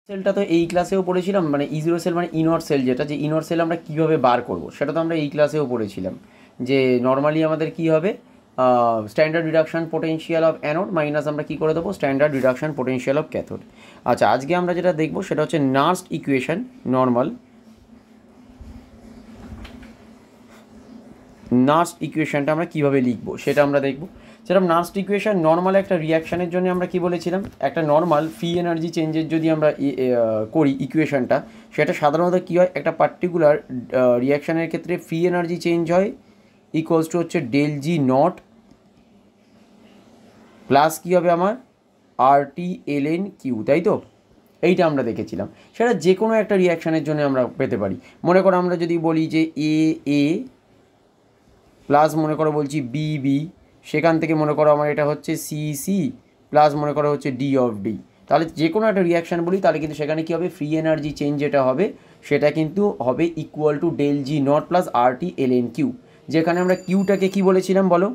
সেলটা তো এই ক্লাসেও পড়েছিলাম, মানে E0 সেল মানে ইনট সেল, যেটা যে ইনট সেল আমরা কীভাবে বার করব সেটা তো আমরা এই ক্লাসেও পড়েছিলাম। যে নর্মালি আমাদের কি হবে, standard reduction potential of anode minus আমরা কী করে দেবো standard reduction potential of cathode. আচ্ছা, আজকে আমরা যেটা দেখবো সেটা হচ্ছে নার্স্ট ইকুয়েশন নর্মাল নার্স্ট ইকুয়েশনটা আমরা কীভাবে লিখবো সেটা আমরা দেখবো। সেরকম নার্স্ট ইকুয়েশন নর্মাল একটা রিয়াকশানের জন্য আমরা কি বলেছিলাম, একটা নর্মাল ফ্রি এনার্জি চেঞ্জের যদি আমরা করি ইকুয়েশনটা, সেটা সাধারণত কী হয়, একটা পার্টিকুলার রিয়াকশানের ক্ষেত্রে ফ্রি এনার্জি চেঞ্জ হয় ইকুয়ালস টু হচ্ছে ডেল জি নট প্লাস কী হবে আমার RT ln কিউ, তাই তো? এইটা আমরা দেখেছিলাম। সেটা যে কোনো একটা রিয়াকশানের জন্য আমরা পেতে পারি। মনে করো আমরা যদি বলি যে এ প্লাস মনে করো বলছি বি, সেখান থেকে মনে করো আমার এটা হচ্ছে সি প্লাস মনে করো হচ্ছে ডি, তাহলে যে কোনো একটা রিয়াকশান বলি, তাহলে কিন্তু সেখানে কী হবে, ফ্রি এনার্জি চেঞ্জ যেটা হবে সেটা কিন্তু হবে equal to del G naught plus RT ln Q. যেখানে আমরা কিউটাকে কী বলেছিলাম বলো,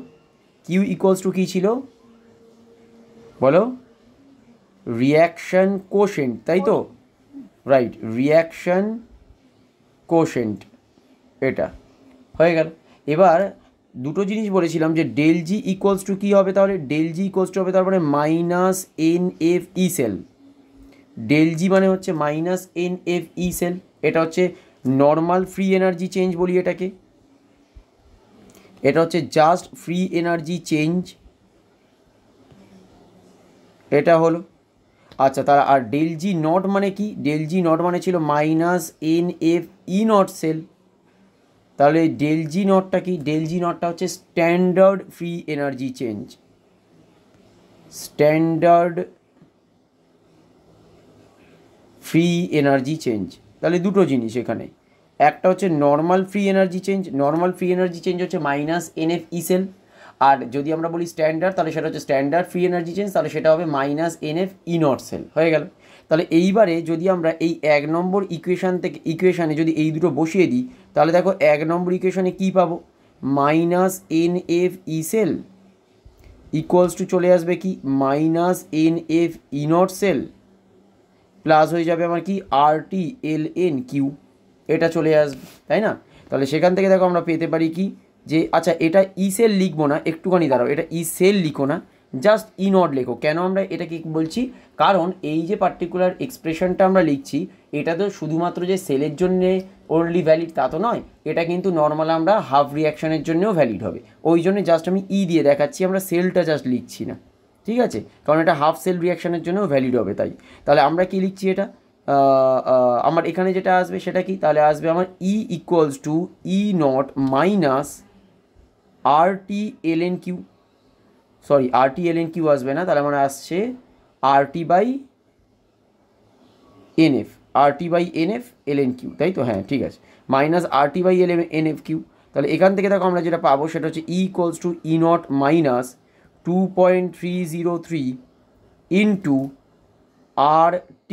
কিউ ইকুয়ালস টু কী ছিল বলো, রিয়াকশান কোশেন্ট, তাই তো? রাইট, রিয়াকশান কোশেন্ট, এটা হয়ে গেল। এবার দুটো জিনিস বলেছিলাম যে ডেল জি ইকুয়ালস টু কী হবে, তাহলে ডেল জি ইকুয়ালস টু হবে তারপরে মাইনাস NFE সেল। ডেল জি মানে হচ্ছে মাইনাস NFE সেল, এটা হচ্ছে নর্মাল ফ্রি এনার্জি চেঞ্জ বলি এটাকে, এটা হচ্ছে জাস্ট ফ্রি এনার্জি চেঞ্জ, এটা হলো। আচ্ছা, তারা আর ডেল জি নট মানে কি, ডেল জি নট মানে ছিল মাইনাস NFE নট সেল। তাহলে ডেল জি নটটা কি, ডেল জি নটটা হচ্ছে standard free energy change, standard free energy change. তাহলে দুটো জিনিস এখানে, একটা হচ্ছে normal free energy change, normal free energy change হচ্ছে মাইনাস NFE সেল, আর যদি আমরা বলি স্ট্যান্ডার্ড তাহলে সেটা হচ্ছে স্ট্যান্ডার্ড ফ্রি এনার্জি চেঞ্জ, তাহলে সেটা হবে মাইনাস NFE নট সেল, হয়ে গেল। তাহলে এইবারে যদি আমরা এই 1 নম্বর ইকুয়েশানে যদি এই দুটো বসিয়ে দিই, তাহলে দেখো 1 নম্বর ইকুয়েশানে কী পাবো, minus NFE cell equals to চলে আসবে কি minus NFE naught cell plus হয়ে যাবে আমার কি RT ln কিউ, এটা চলে আসবে, তাই না? তাহলে সেখান থেকে দেখো আমরা পেতে পারি কি, যে আচ্ছা এটা ই সেল লিখবো না, একটুখানি দাঁড়াও, এটা ই সেল লিখো না, জাস্ট ই নট লেখো। কেন আমরা এটা কি বলছি, কারণ এই যে পার্টিকুলার এক্সপ্রেশনটা আমরা লিখছি, এটা তো শুধুমাত্র যে সেলের জন্যে ওনলি ভ্যালিড তা তো নয়, এটা কিন্তু নর্মাল আমরা হাফ রিয়াকশানের জন্যও ভ্যালিড হবে। ওই জন্য জাস্ট আমি ই দিয়ে দেখাচ্ছি, আমরা সেলটা জাস্ট লিখছি না, ঠিক আছে? কারণ এটা হাফ সেল রিয়াকশানের জন্যও ভ্যালিড হবে। তাই তাহলে আমরা কি লিখছি, এটা আমার এখানে যেটা আসবে সেটা কি, তাহলে আসবে আমার E equals to E not minus RT ln Q, sorry RT ln Q আসবে না, তাহলে আমার আসছে RT by NF ln Q, তাই তো? হ্যাঁ ঠিক আছে, minus RT by NF Q. তাহলে এখান থেকে দেখো আমরা যেটা পাবো সেটা হচ্ছে E equals to E not minus 2.303 into RT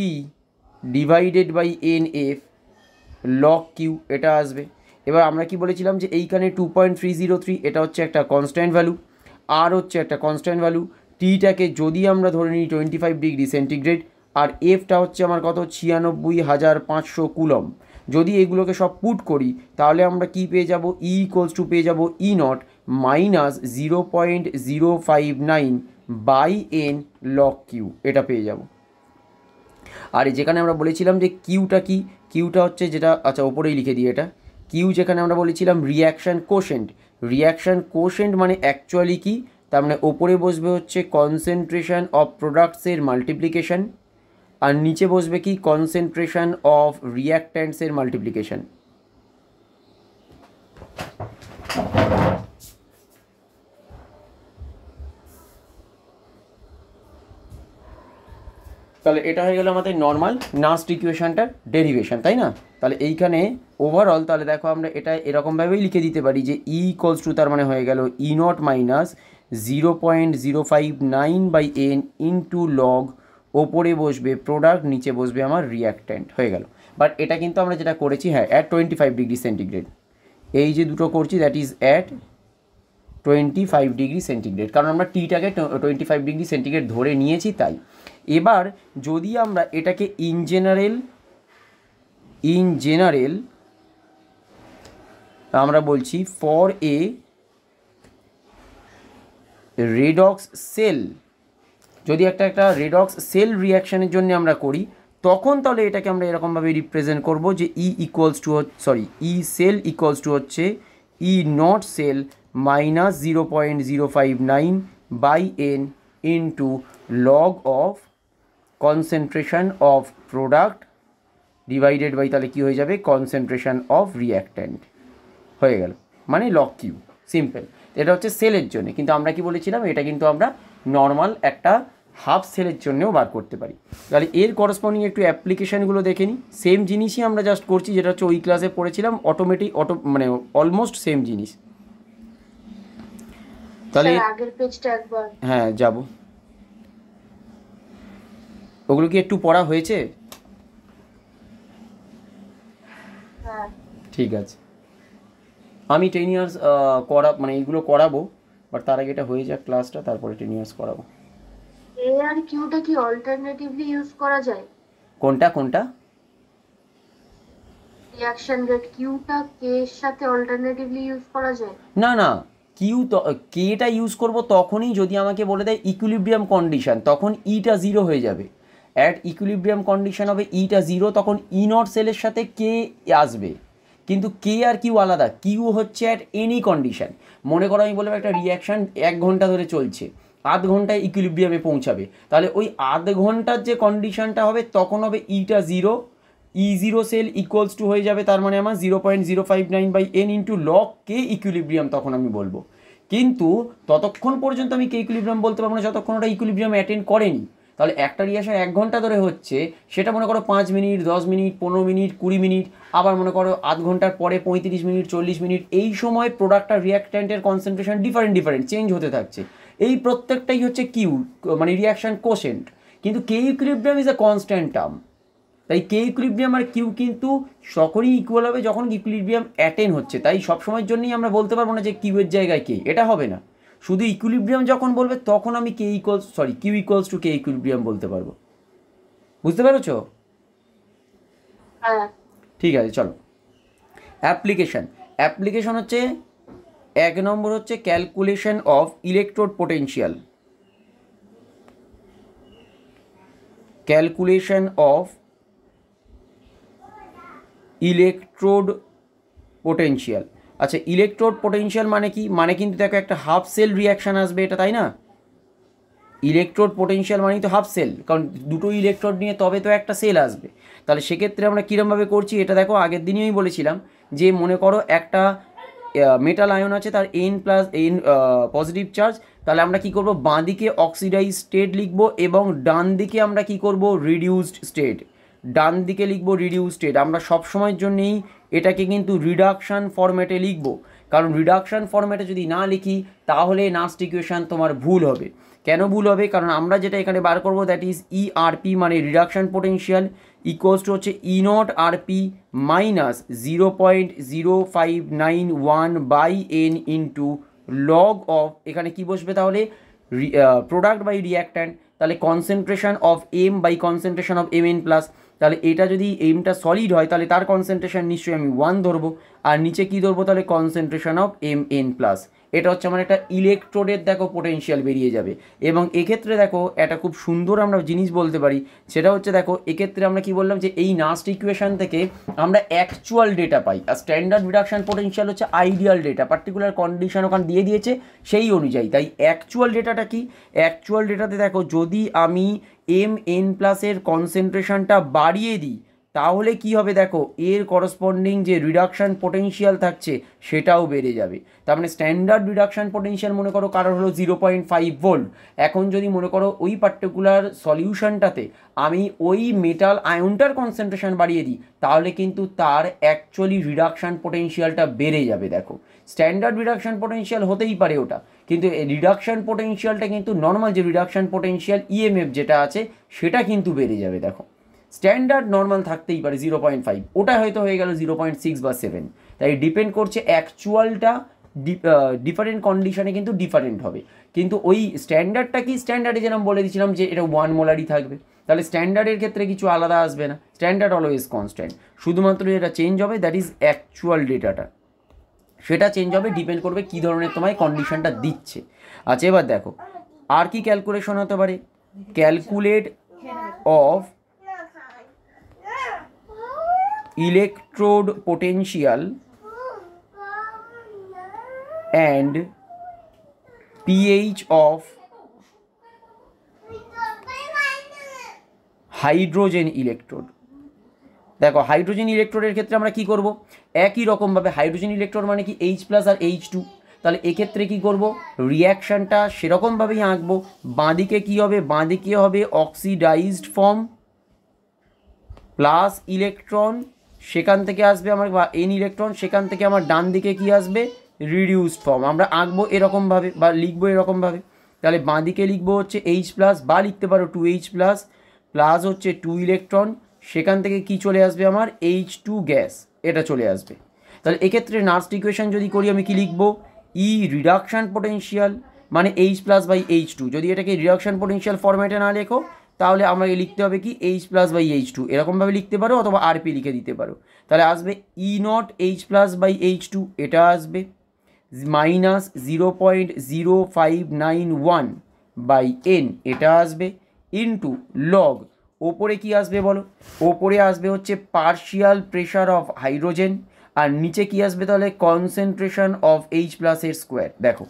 divided by NF log Q, এটা আসবে। এবার আমরা কি বলেছিলাম যে এইখানে 2.303 এটা হচ্ছে একটা কনস্ট্যান্ট ভ্যালু, আর হচ্ছে একটা কনস্ট্যান্ট ভ্যালু, টিটাকে যদি আমরা ধরে নিই 25 ডিগ্রি সেন্টিগ্রেড, আর এফটা হচ্ছে আমার কত 96,500 কুলম। যদি এগুলোকে সব পুট করি তাহলে আমরা কি পেয়ে যাব, ই ইকুয়ালস টু পেয়ে যাব E not minus 0.059 by n log Q, এটা পেয়ে যাব। আর যেখানে আমরা বলেছিলাম যে কিউটা কি, কিউটা হচ্ছে যেটা, আচ্ছা ওপরেই লিখে দিই এটা, কিউ যেখানে আমরা বলেছিলাম রিয়াকশান কোশেন্ট, রিয়াকশান কোশেন্ট মানে অ্যাকচুয়ালি কি, তার মানে ওপরে বসবে হচ্ছে কনসেন্ট্রেশন অফ প্রোডাক্টসের মাল্টিপ্লিকেশন, আর নিচে বসবে কি কনসেন্ট্রেশন অফ রিয়াক্ট্যান্টসের মাল্টিপ্লিকেশন। তাহলে এটা হয়ে গেল আমাদের নর্মাল নার্স্ট ইকুয়েশনটার ডেরিভেশন, তাই না? তাহলে এইখানে ওভারঅল তাহলে দেখো আমরা এটা এরকমভাবেই লিখে দিতে পারি যে ই ইকুয়ালস টু তার মানে হয়ে গেল E not minus 0.059 by N into log, ওপরে বসবে প্রোডাক্ট, নিচে বসবে আমার রিয়াক্ট্যান্ট, হয়ে গেল। বাট এটা কিন্তু আমরা যেটা করেছি, হ্যাঁ অ্যাট 25 ডিগ্রি সেন্টিগ্রেড, এই যে দুটো করছি that is at 25 degree centigrade, কারণ আমরা টিটাকে 25 ডিগ্রি সেন্টিগ্রেড ধরে নিয়েছি তাই। এবার যদি আমরা এটাকে ইন জেনারেল আমরা বলছি ফর এ রেডক্স সেল, যদি একটা রেডক্স সেল রিয়াকশানের জন্য আমরা করি, তখন তাহলে এটাকে আমরা এরকমভাবে রিপ্রেজেন্ট করব যে ই সেল ইকুয়ালস টু হচ্ছে E not cell minus 0.059 by N into log of concentration of product divided by তাহলে কী হয়ে যাবে কনসেন্ট্রেশন অফ রিঅ্যাক্ট্যান্ট হয়ে গেল, মানে লগ কিউ। সিম্পল। এটা হচ্ছে সেলের জন্য, কিন্তু আমরা কি বলেছিলাম এটা কিন্তু আমরা নর্মাল একটা হাফ সেলের জন্যও বার করতে পারি। তাহলে এর করসপন্ডিং একটু অ্যাপ্লিকেশানগুলো দেখে নিই। সেম জিনিসই আমরা জাস্ট করছি, যেটা হচ্ছে ওই ক্লাসে পড়েছিলাম মানে অলমোস্ট সেম জিনিস। তাহলে আগের পেজটা একবার হ্যাঁ যাব, ওগুলো কি একটু পড়া হয়েছে? হ্যাঁ ঠিক আছে, আমি 10 ইয়ার্স মানে এইগুলো করাবো, বাট তার আগে এটা হয়ে যাক ক্লাসটা, তারপরে 10 ইয়ার্স করাবো। এ আর কিউটা কি অল্টারনেটিভলি ইউজ করা যায়? কোনটা রিঅ্যাকশন রেট কিউটা কে এর সাথে অল্টারনেটিভলি ইউজ করা যায়? না, কেটা ইউজ করব তখনই যদি আমাকে বলে দেয় ইকুইলিব্রিয়াম কন্ডিশন, তখন ইটা 0 হয়ে যাবে। অ্যাট ইকুইলিব্রিয়াম কন্ডিশন হবে ইটা 0, তখন ই নট সেলের সাথে কে আসবে, কিন্তু কে আর কিউ আলাদা। কিউ হচ্ছে অ্যাট এনি কন্ডিশন। মনে করো আমি বলবো একটা রিয়াকশান 1 ঘন্টা ধরে চলছে, আধ ঘন্টায় ইকুইলিব্রিয়ামে পৌঁছাবে, তাহলে ওই আধ ঘন্টার যে কন্ডিশনটা হবে তখন হবে ইটা 0, E0 সেল ইকুয়ালস টু হয়ে যাবে তার মানে আমার 0.059 by N into log K equilibrium, তখন আমি বলবো। কিন্তু ততক্ষণ পর্যন্ত আমি কে ইকুইলিব্রিয়াম বলতে পারবো না যতক্ষণ ওটা ইকুইলিব্রিয়াম অ্যাটেন্ড করেনি। তাহলে একটা রিয়াকশন 1 ঘন্টা ধরে হচ্ছে, সেটা মনে করো 5 মিনিট, 10 মিনিট, 15 মিনিট, 20 মিনিট, আবার মনে করো আধ ঘন্টার পরে 35 মিনিট, 40 মিনিট, এই সময় প্রোডাক্ট আর রিয়াক্ট্যান্টের কনসেন্ট্রেশন ডিফারেন্ট চেঞ্জ হতে থাকছে। এই প্রত্যেকটাই হচ্ছে কিউ, মানে রিয়াকশন কোশেন্ট। কিন্তু K equilibrium is a constant term. তাই কে ইকুইলিব্রিয়াম আর কিউ কিন্তু সকলেই ইকুয়াল হবে যখন ইকুইলিব্রিয়াম অ্যাটেন হচ্ছে। তাই সবসময়ের জন্যই আমরা বলতে পারবো না যে কিউ এর জায়গায় কে, এটা হবে না। শুধু ইকুইলিব্রিয়াম যখন বলবে তখন আমি Q equals to K equilibrium বলতে পারবো। বুঝতে পেরেছো? হ্যাঁ ঠিক আছে, চলো অ্যাপ্লিকেশন হচ্ছে 1 নম্বর হচ্ছে calculation of electrode potential. Calculation of electrode potential. আচ্ছা, ইলেকট্রোড পোটেনশিয়াল মানে কি? মানে কিন্তু দেখো একটা হাফ সেল রিয়াকশান আসবে, এটা তাই না? ইলেকট্রোড পোটেনশিয়াল মানেই তো হাফ সেল, কারণ দুটো ইলেকট্রোড নিয়ে তবে তো একটা সেল আসবে। তাহলে সেক্ষেত্রে আমরা কীরমভাবে করছি এটা দেখো, আগের দিনই আমি বলেছিলাম যে মনে করো একটা মেটাল আয়ন আছে, তার N+ পজিটিভ চার্জ। তাহলে আমরা কি করব, বাঁ দিকে অক্সিডাইজ স্টেট লিখব এবং ডান দিকে আমরা কি করব, রিডিউসড স্টেট। ডান দিকে লিখব রিডিউসড স্টেট। আমরা সবসময়ের জন্যেই এটাকে কিন্তু রিডাকশান ফরম্যাটে লিখব, কারণ রিডাকশান ফরম্যাটে যদি না লিখি তাহলে নাস্ট ইকুয়েশান তোমার ভুল হবে। কেন ভুল হবে? কারণ আমরা যেটা এখানে বার করবো দ্যাট ইজ ERP, মানে রিডাকশান পোটেনশিয়াল, ইকুয়ালস টু হচ্ছে E naught RP minus 0.0591 by N into log of, এখানে কি বসবে তাহলে, প্রোডাক্ট বাই রিয়াক্ট্যান্ট, তাহলে concentration of M by concentration of Mn plus. তাহলে এটা যদি এমটা সলিড হয় তাহলে তার কনসেন্ট্রেশন নিশ্চয়ই আমি 1 ধরবো, আর নিচে কি ধরবো তাহলে কনসেন্ট্রেশন অফ Mn প্লাস। এটা হচ্ছে আমার একটা ইলেকট্রোডের দেখো পোটেনশিয়াল বেরিয়ে যাবে। এবং এক্ষেত্রে দেখো একটা খুব সুন্দর আমরা জিনিস বলতে পারি, সেটা হচ্ছে দেখো এক্ষেত্রে আমরা কি বললাম যে এই নাস্ট ইকুয়েশন থেকে আমরা অ্যাকচুয়াল ডেটা পাই, আর স্ট্যান্ডার্ড রিডাকশন পোটেনশিয়াল হচ্ছে আইডিয়াল ডেটা, পার্টিকুলার কন্ডিশন ওখানে দিয়ে দিয়েছে সেই অনুযায়ী। তাই অ্যাকচুয়াল ডেটাটা কি? অ্যাকচুয়াল ডেটাতে দেখো যদি আমি Mn+ এর কনসেন্ট্রেশনটা বাড়িয়ে দিই তাহলে কি হবে দেখো, এর করসপন্ডিং যে রিডাকশান পোটেনশিয়াল থাকছে সেটাও বেড়ে যাবে। তার মানে স্ট্যান্ডার্ড রিডাকশান পোটেনশিয়াল মনে করো কারোর হলো 0.5 ভোল্ট। এখন যদি মনে করো ওই পার্টিকুলার সলিউশনটাতে আমি ওই মেটাল আয়নটার কনসেন্ট্রেশন বাড়িয়ে দিই তাহলে কিন্তু তার অ্যাকচুয়ালি রিডাকশান পোটেনশিয়ালটা বেড়ে যাবে। দেখো স্ট্যান্ডার্ড রিডাকশান পোটেনশিয়াল হতেই পারে ওটা, কিন্তু এই রিডাকশান পোটেনশিয়ালটা কিন্তু নর্মাল যে রিডাকশান পোটেনশিয়াল EMF যেটা আছে সেটা কিন্তু বেড়ে যাবে। দেখো স্ট্যান্ডার্ড নর্মাল থাকতেই পারে 0.5, ওটা হয়তো হয়ে গেল 0.6 বা 7। তাই ডিপেন্ড করছে অ্যাকচুয়ালটা ডিফারেন্ট কন্ডিশনে কিন্তু ডিফারেন্ট হবে, কিন্তু ওই স্ট্যান্ডার্ডটা কি, স্ট্যান্ডার্ডে যেরকম বলে দিয়েছিলাম যে এটা 1 মোলারই থাকবে, তাহলে স্ট্যান্ডার্ডের ক্ষেত্রে কিছু আলাদা আসবে না, স্ট্যান্ডার্ড অলওয়েজ কনস্ট্যান্ট, শুধুমাত্র যেটা চেঞ্জ হবে দ্যাট ইজ অ্যাকচুয়াল ডেটাটা, সেটা চেঞ্জ হবে, ডিপেন্ড করবে কী ধরনের তোমায় কন্ডিশনটা দিচ্ছে। আচ্ছা এবার দেখো আর কি ক্যালকুলেশন হতে পারে, calculate of electrode potential and pH of hydrogen electrode. দেখো হাইড্রোজেন ইলেকট্রোডের ক্ষেত্রে আমরা কি করব, একই রকমভাবে হাইড্রোজেন ইলেকট্রোড মানে কি H+ আর H2, তাহলে এক্ষেত্রে কি করব, রিয়াকশানটা সেরকমভাবেই আঁকবো, বাঁদিকে কি হবে, বাঁদিকে হবে অক্সিডাইজড ফর্ম প্লাস ইলেকট্রন, সেখান থেকে আসবে আমার বা এন ইলেকট্রন, সেখান থেকে আমার ডান দিকে কি আসবে, রিডিউসড ফর্ম। আমরা আঁকবো এরকমভাবে বা লিখবো এরকমভাবে, তাহলে বাঁদিকে লিখবো হচ্ছে H+ বা লিখতে পারো 2H+ প্লাস হচ্ছে 2 ইলেকট্রন, সেখান থেকে কি চলে আসবে আমার H2 গ্যাস, এটা চলে আসবে। তাহলে এক্ষেত্রে নার্স্ট ইকুয়েশন যদি করি আমি কি লিখবো, ই রিডাকশান পোটেনশিয়াল মানে H+/H2, যদি এটাকে রিডাকশান পোটেনশিয়াল ফরম্যাটে না লেখো তাহলে আমাকে লিখতে হবে কি H+/H2, এরকমভাবে লিখতে পারো অথবা আরপি লিখে দিতে পারো, তাহলে আসবে E0 H+/H2, এটা আসবে মাইনাস 0.0591/n, এটা আসবে ইন্টু লগ, ওপরে কি আসবে বলো, ওপরে আসবে হচ্ছে পার্শিয়াল প্রেশার অফ হাইড্রোজেন, আর নিচে কি আসবে তাহলে কনসেন্ট্রেশন অফ H+ এর স্কোয়ার। দেখো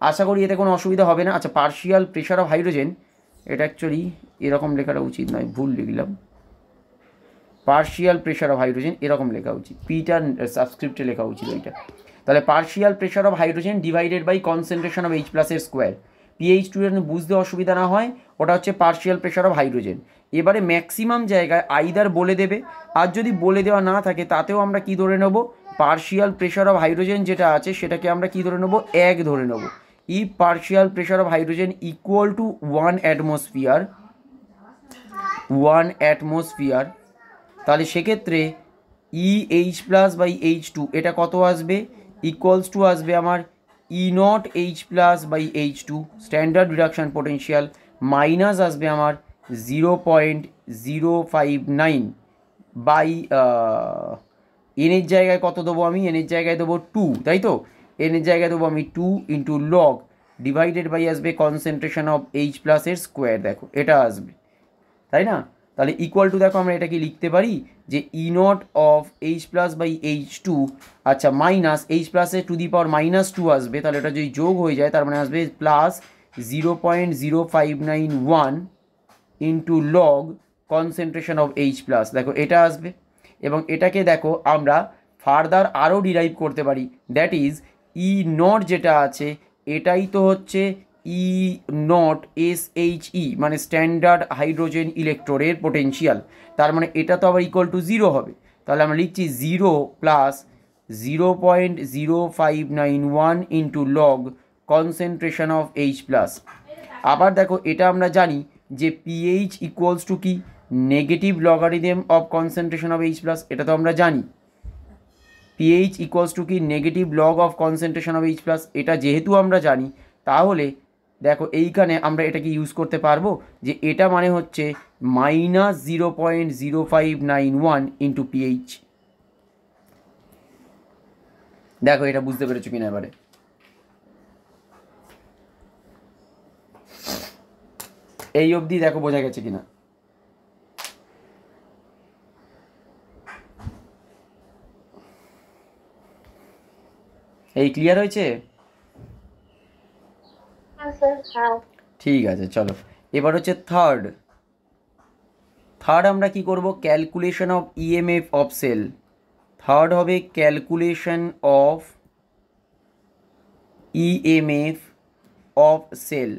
আশা করি এতে কোনো অসুবিধা হবে না। আচ্ছা পার্শিয়াল প্রেশার অফ হাইড্রোজেন, এটা অ্যাকচুয়ালি এরকম লেখাটা উচিত নয়, ভুল লিখলাম, পার্শিয়াল প্রেশার অফ হাইড্রোজেন এরকম লেখা উচিত, পিটা সাবস্ক্রিপ্টে লেখা উচিত ওইটা, তাহলে partial pressure of hydrogen divided by concentration of H+ এর স্কোয়ার, PH2 এর বুঝতে অসুবিধা না হয় ওটা হচ্ছে পার্শিয়াল প্রেশার অফ হাইড্রোজেন। এবারে ম্যাক্সিমাম জায়গায় আইদার বলে দেবে, আর যদি বলে দেওয়া না থাকে তাতেও আমরা কি ধরে নেব, পার্শিয়াল প্রেশার অফ হাইড্রোজেন যেটা আছে সেটাকে আমরা কি ধরে নেব, 1 ধরে নেব। E partial pressure of hydrogen equal to 1 atmosphere, তাহলে সেক্ষেত্রে EH+/H2 এটা কত আসবে, ইকুয়ালস টু আসবে আমার E0 H+/H2 standard reduction potential minus আসবে আমার 0.059 বাই এনের জায়গায় কত দেবো আমি, এনের জায়গায় দেবো 2, তাই তো, এনের জায়গায় দেবো আমি 2 ইন্টু লগ ডিভাইডেড বাই আসবে কনসেন্ট্রেশন অফ H+ এর স্কোয়ার, দেখো এটা আসবে, তাই না, তাহলে ইকুয়াল টু দেখো আমরা এটাকে লিখতে পারি যে E0 অফ H+/H2, আচ্ছা মাইনাস H+ এর টু দি পাওয়ার -2 আসবে, তাহলে এটা যদি যোগ হয়ে যায় তার মানে আসবে plus 0.0591 into log concentration of H+, দেখো এটা আসবে, এবং এটাকে দেখো আমরা ফার্দার আরও ডিরাইভ করতে পারি, দ্যাট ইজ E0 যেটা আছে এটাই তো হচ্ছে E0 SHE মানে স্ট্যান্ডার্ড হাইড্রোজেন ইলেকট্রোডের পোটেনশিয়াল, তার মানে এটা তো আবার ইকুয়াল টু 0 হবে, তাহলে আমরা লিখছি 0 plus 0.0591 into log concentration of H+। আবার দেখো এটা আমরা জানি যে পিএইচ ইকুয়ালস টু কি, negative logarithm of concentration of H+, এটা তো আমরা জানি, পিএইচ ইকুয়ালস টু কি, negative log of concentration of H+, এটা যেহেতু আমরা জানি তাহলে দেখো এইখানে আমরা এটাকে ইউজ করতে পারবো যে এটা মানে হচ্ছে -0.0591 ইন্টু পিএইচ। দেখো এটা বুঝতে পেরেছো কিনা এবারে, এই অবধি দেখো বোঝা গেছে কিনা, এই ক্লিয়ার হয়েছে? ঠিক আছে চলো, এবার হচ্ছে থার্ড আমরা কি করব, calculation of EMF of cell, third হবে calculation of EMF of cell,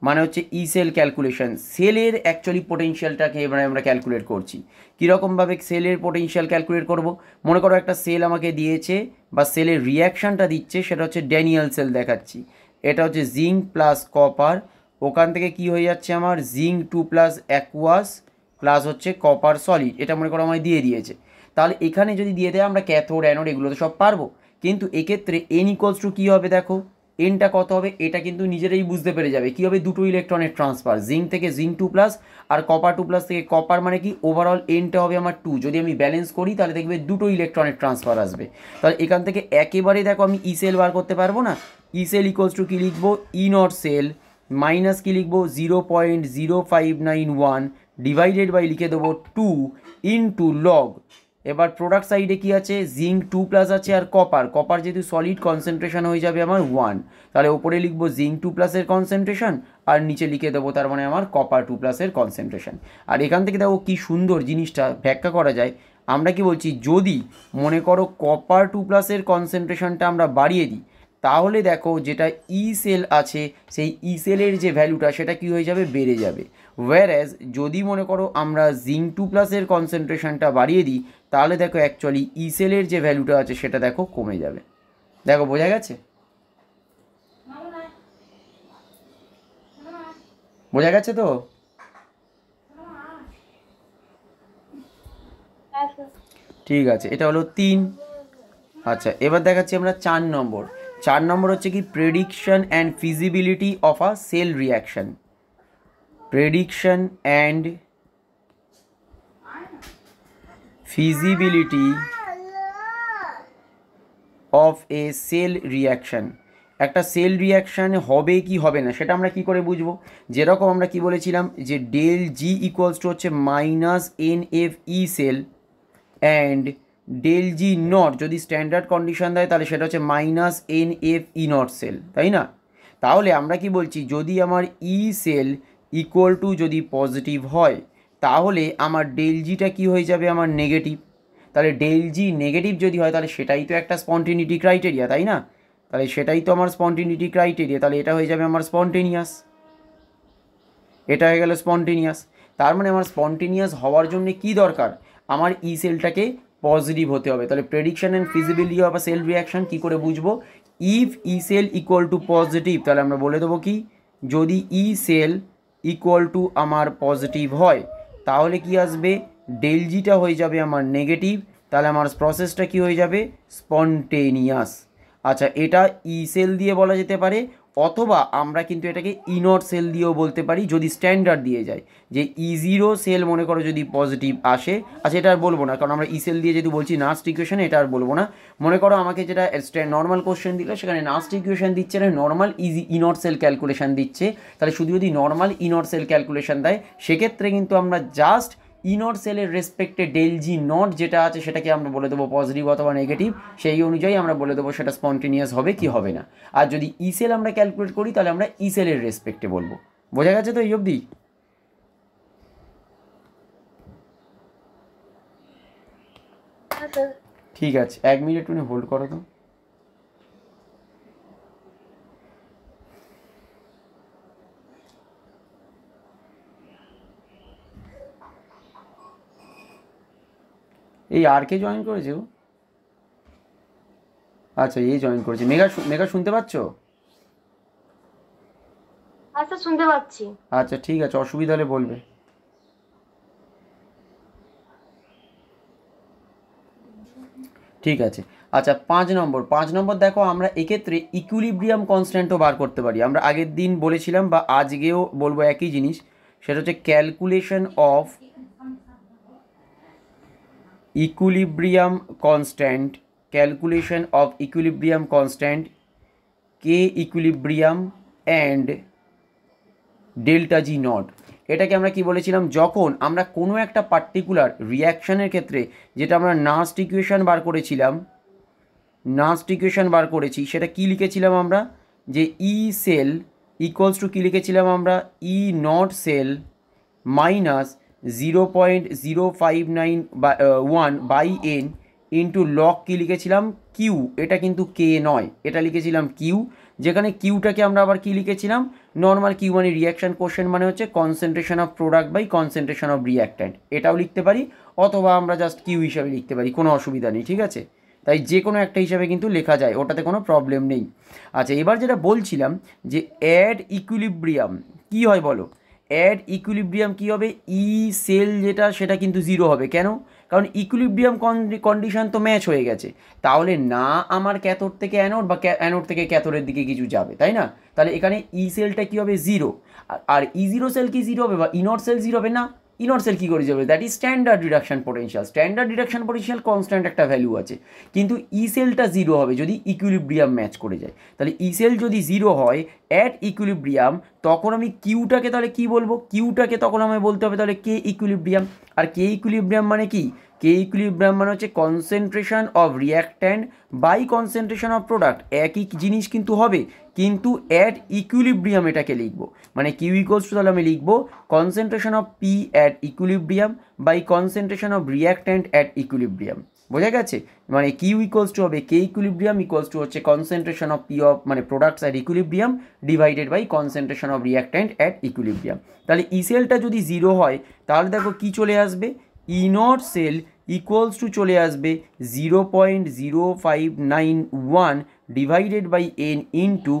মানে হচ্ছে ই সেল ক্যালকুলেশন, সেলের অ্যাকচুয়ালি পোটেনশিয়ালটাকে এবারে আমরা ক্যালকুলেট করছি। কীরকমভাবে সেলের পোটেনশিয়াল ক্যালকুলেট করব, মনে করো একটা সেল আমাকে দিয়েছে বা সেলের রিয়াকশানটা দিচ্ছে, সেটা হচ্ছে ড্যানিয়েল সেল দেখাচ্ছি, এটা হচ্ছে জিঙ্ক প্লাস কপার, ওখান থেকে কি হয়ে যাচ্ছে আমার জিঙ্ক 2 প্লাস অ্যাকুয়াস প্লাস হচ্ছে কপার সলিড, এটা মনে করো আমায় দিয়ে দিয়েছে, তাহলে এখানে যদি দিয়ে দেয় আমরা ক্যাথোড অ্যানোড এগুলো তো সব পারবো, কিন্তু এক্ষেত্রে এন ইকুয়ালস টু কী হবে দেখো, এনটা কত হবে এটা কিন্তু নিজেরাই বুঝতে পেরে যাবে। কী হবে, দুটো ইলেকট্রনের ট্রান্সফার, জিঙ্ক থেকে জিঙ্ক 2+ আর কপার 2+ থেকে কপার, মানে কি ওভারঅল এনটা হবে আমার 2। যদি আমি ব্যালেন্স করি তাহলে দেখবে দুটো ইলেকট্রনের ট্রান্সফার আসবে। তাহলে এখান থেকে একেবারে দেখো আমি ই সেল বার করতে পারবো না। ই সেল ইকুয়ালস টু কী লিখবো, ই নট সেল মাইনাস কী লিখবো 0.0591 ডিভাইডেড বাই লিখে দেবো 2 ইন্টু লগ। এবার প্রোডাক্ট সাইডে কি আছে, জিঙ্ক 2+ আছে আর কপার, কপার যেহেতু সলিড কনসেন্ট্রেশন হয়ে যাবে আমার 1, তাহলে ওপরে লিখবো জিঙ্ক 2+ এর কনসেন্ট্রেশন আর নিচে লিখে দেবো তার মানে আমার কপার 2+ এর কনসেন্ট্রেশন। আর এখান থেকে দেখো কি সুন্দর জিনিসটা ব্যাখ্যা করা যায়। আমরা কি বলছি, যদি মনে করো কপার 2+ এর কনসেন্ট্রেশনটা আমরা বাড়িয়ে দিই, তাহলে দেখো যেটা ই সেল আছে সেই ই সেলের যে ভ্যালুটা সেটা কি হয়ে যাবে, বেড়ে যাবে। ওয়্যারএজ যদি মনে করো আমরা জিঙ্ক 2+ এর কনসেন্ট্রেশনটা বাড়িয়ে দিই, তাহলে দেখো অ্যাকচুয়ালি ই সেলের যে ভ্যালুটা আছে সেটা দেখো কমে যাবে। দেখো বোঝা গেছে, বোঝা গেছে তো? ঠিক আছে, এটা হলো 3। আচ্ছা, এবার দেখাচ্ছি আমরা 4 নম্বর। 4 নম্বর হচ্ছে কি, prediction and feasibility of a cell reaction. Prediction and feasibility of a cell reaction. একটা সেল রিয়াকশান হবে কি হবে না সেটা আমরা কি করে বুঝবো? যেরকম আমরা কি বলেছিলাম যে ডেল জি ইকুয়ালস টু হচ্ছে minus N F E cell and del G naught যদি স্ট্যান্ডার্ড কন্ডিশন দেয় তাহলে সেটা হচ্ছে minus N F E not cell, তাই না? তাহলে আমরা কি বলছি, যদি আমার ই সেল ইকুয়াল টু যদি পজিটিভ হয় তাহলে আমার ডেল জিটা কী হয়ে যাবে, আমার নেগেটিভ। তাহলে ডেল জি নেগেটিভ যদি হয় তাহলে সেটাই তো একটা স্পন্টেনিটি ক্রাইটেরিয়া, তাই না? তাহলে সেটাই তো আমার স্পন্টেনিটি ক্রাইটেরিয়া, তাহলে এটা হয়ে যাবে আমার স্পন্টেনিয়াস। এটা হয়ে গেল স্পন্টেনিয়াস। তার মানে আমার স্পন্টেনিয়াস হওয়ার জন্য কি দরকার, আমার ই সেলটাকে পজিটিভ হতে হবে। তাহলে prediction and feasibility of a cell reaction কী করে বুঝবো, if E cell equal to positive, তাহলে আমরা বলে দেবো কি, যদি ই সেল ইকুয়াল টু আমার পজিটিভ হয় তাহলে কি আসবে, ডেল জিটা হয়ে যাবে আমার নেগেটিভ, তাহলে আমার প্রসেসটা কি হয়ে যাবে, স্পন্টেনিয়াস। আচ্ছা, এটা ই সেল দিয়ে বলা যেতে পারে, অথবা আমরা কিন্তু এটাকে ইনট সেল দিয়েও বলতে পারি যদি স্ট্যান্ডার্ড দিয়ে যায়, যে ই0 সেল মনে করো যদি পজিটিভ আসে। আচ্ছা, এটা আর বলবো না, কারণ আমরা ই সেল দিয়ে যেহেতু বলছি নাস্ট ইকুয়েশনে, এটা আর বলবো না। মনে করো আমাকে যেটা নর্মাল কোশ্চেন দিল সেখানে নাস্ট ইকুয়েশন দিচ্ছে না, নর্মাল ইনট সেল ক্যালকুলেশন দিচ্ছে, তাহলে শুধু যদি নর্মাল ইনট সেল ক্যালকুলেশন দেয় সেক্ষেত্রে কিন্তু আমরা জাস্ট ইনট সেলের রেসপেক্টে ডেল জি নট যেটা আছে সেটাকে আমরা বলে দেবো পজিটিভ অথবা নেগেটিভ, সেই অনুযায়ী আমরা বলে দেবো সেটা স্পন্টেনিয়াস হবে কি হবে না। আর যদি ই সেল আমরা ক্যালকুলেট করি তাহলে আমরা ই সেলের রেসপেক্টে বলবো। বোঝা গেছে তো এই অবধি? ঠিক আছে, 1 মিনিট তুমি হোল্ড করো তো। এই আর কে জয়েন করেছে? আচ্ছা, এই জয়েন করেছে। মেঘা শুনতে পাচ্ছ? আচ্ছা, শুনতে পাচ্ছি। আচ্ছা ঠিক আছে, অসুবিধা হলে বলবে। ঠিক আছে। আচ্ছা, 5 নম্বর দেখো, আমরা এক্ষেত্রে ইকুইলিব্রিয়াম কনস্ট্যান্টও বার করতে পারি। আমরা আগের দিন বলেছিলাম বা আজকেও বলবো একই জিনিস, সেটা হচ্ছে calculation of equilibrium constant, calculation of equilibrium constant K equilibrium and delta G not. এটাকে আমরা কি বলেছিলাম, যখন আমরা কোনো একটা পার্টিকুলার রিয়াকশানের ক্ষেত্রে, যেটা আমরা নাস্ট ইকুয়েশন বার করেছি, সেটা কি লিখেছিলাম আমরা, যে ই সেল ইকুয়ালস টু কী লিখেছিলাম আমরা, E not cell minus 0.0591 by N into log কী লিখেছিলাম, কিউ। এটা কিন্তু কে নয়, এটা লিখেছিলাম কিউ, যেখানে কিউটাকে আমরা আবার কী লিখেছিলাম, নর্মাল কিউ মানে রিয়াকশান কোশ্চেন মানে হচ্ছে concentration of product by concentration of reactant, এটাও লিখতে পারি, অথবা আমরা জাস্ট কিউ হিসাবে লিখতে পারি, কোনো অসুবিধা নেই। ঠিক আছে, তাই যে কোনো একটা হিসাবে কিন্তু লেখা যায়, ওটাতে কোনো প্রবলেম নেই। আচ্ছা, এবার যেটা বলছিলাম যে অ্যাড ইকুইলিব্রিয়াম কী হয় বলো, অ্যাড ইকুইলিব্রিয়াম কী হবে, ই সেল যেটা সেটা কিন্তু 0 হবে। কেন? কারণ ইকুইলিব্রিয়াম কন্ডিশন তো ম্যাচ হয়ে গেছে, তাহলে না আমার ক্যাথোড থেকে অ্যানোড বা অ্যানোড থেকে ক্যাথোডের দিকে কিছু যাবে, তাই না? তাহলে এখানে ই সেলটা কী হবে, জিরো। আর ই জিরো সেল কি জিরো হবে বা ইনট সেল জিরো হবে না? ইনট সেল কী করে যাবে? That is standard reduction potential. Standard reduction potential constant একটা ভ্যালু আছে, কিন্তু ই সেলটা জিরো হবে যদি ইকুইলিব্রিয়াম ম্যাচ করে যায়। তাহলে ই সেল যদি জিরো হয় অ্যাট ইকুইলিব্রিয়াম, তখন আমি কিউটাকে তাহলে কী বলবো? কিউটাকে তখন আমায় বলতে হবে তাহলে কে ইকুইলিব্রিয়াম। আর কে ইকুইলিব্রিয়াম মানে কি? কে ইকুইলিব্রিয়াম মানে হচ্ছে concentration of reactant by concentration of product. একই জিনিস কিন্তু হবে, কিন্তু অ্যাট ইকুইলিব্রিয়াম এটাকে লিখবো। মানে কিউ ইকুয়ালস টু তাহলে আমি লিখবো concentration of P at equilibrium by concentration of reactant at equilibrium. বোঝা গেছে? মানে কিউ ইকুয়ালস টু হবে কে ইকুইলিব্রিয়াম ইকুয়ালস টু হচ্ছে কনসেন্ট্রেশন অফ পি অফ মানে products at equilibrium divided by concentration of reactant at equilibrium. তাহলে E সেলটা যদি zero হয় তাহলে দেখো কী চলে আসবে, E not cell equals to চলে আসবে 0.0591 divided by N into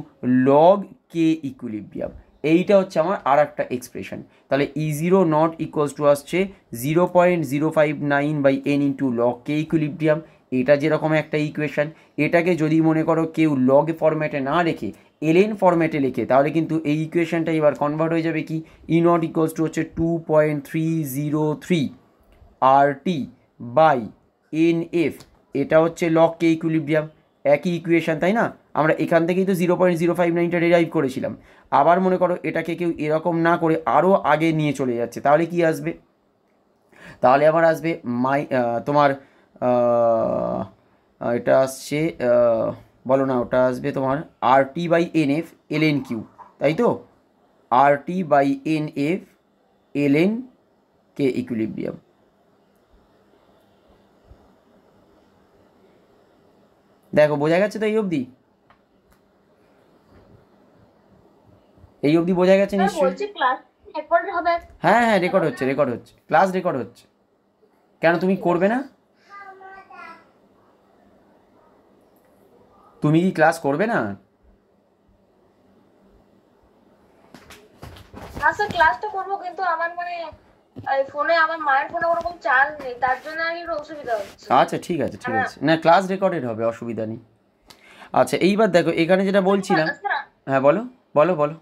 log K equilibrium. এইটা হচ্ছে আমার আর একটা এক্সপ্রেশন। তাহলে E zero naught equals to আসছে 0.059 by N into log K equilibrium. এটা যেরকম একটা ইকুয়েশন, এটাকে যদি মনে করো কেউ লগ ফরম্যাটে না রেখে এলএন ফরম্যাটে লেখে, তাহলে কিন্তু এই ইকুয়েশনটা এবার কনভার্ট হয়ে যাবে কি, ই নট ইকুয়ালস টু হচ্ছে 2.303 RT বাই এন এফ। এটা হচ্ছে লগ কে ইকুইলিব্রিয়াম, একই ইকুয়েশন, তাই না? আমরা এখান থেকেই তো 0.059টা ডেরাইভ করেছিলাম। আবার মনে করো এটাকে কেউ এরকম না করে আরও আগে নিয়ে চলে যাচ্ছে, তাহলে কি আসবে? তাহলে আবার আসবে তোমার এটা আসছে বলো না, ওটা আসবে তোমার RT by N F LN Q, তাই তো? RT by N F LN K equilibrium. দেখো বোঝা গেছে তো এই অবধি? এই অবধি বোঝা গেছে নিশ্চয়ই? হ্যাঁ হ্যাঁ, রেকর্ড হচ্ছে, রেকর্ড হচ্ছে, ক্লাস রেকর্ড হচ্ছে। কেন তুমি করবে না? তুমি কি ক্লাস করবে না? আচ্ছা ক্লাসটা করবো, কিন্তু আমার মানে ফোনে আমার মায়ের ফোনে ওরকম চার্জ নেই, তার জন্য আর একটু অসুবিধা হচ্ছে। আচ্ছা ঠিক আছে, ঠিক আছে, না ক্লাস রেকর্ডেড হবে, অসুবিধা নেই। আচ্ছা এইবার দেখো এখানে যেটা বলছিলাম, হ্যাঁ বলো বলো বলো।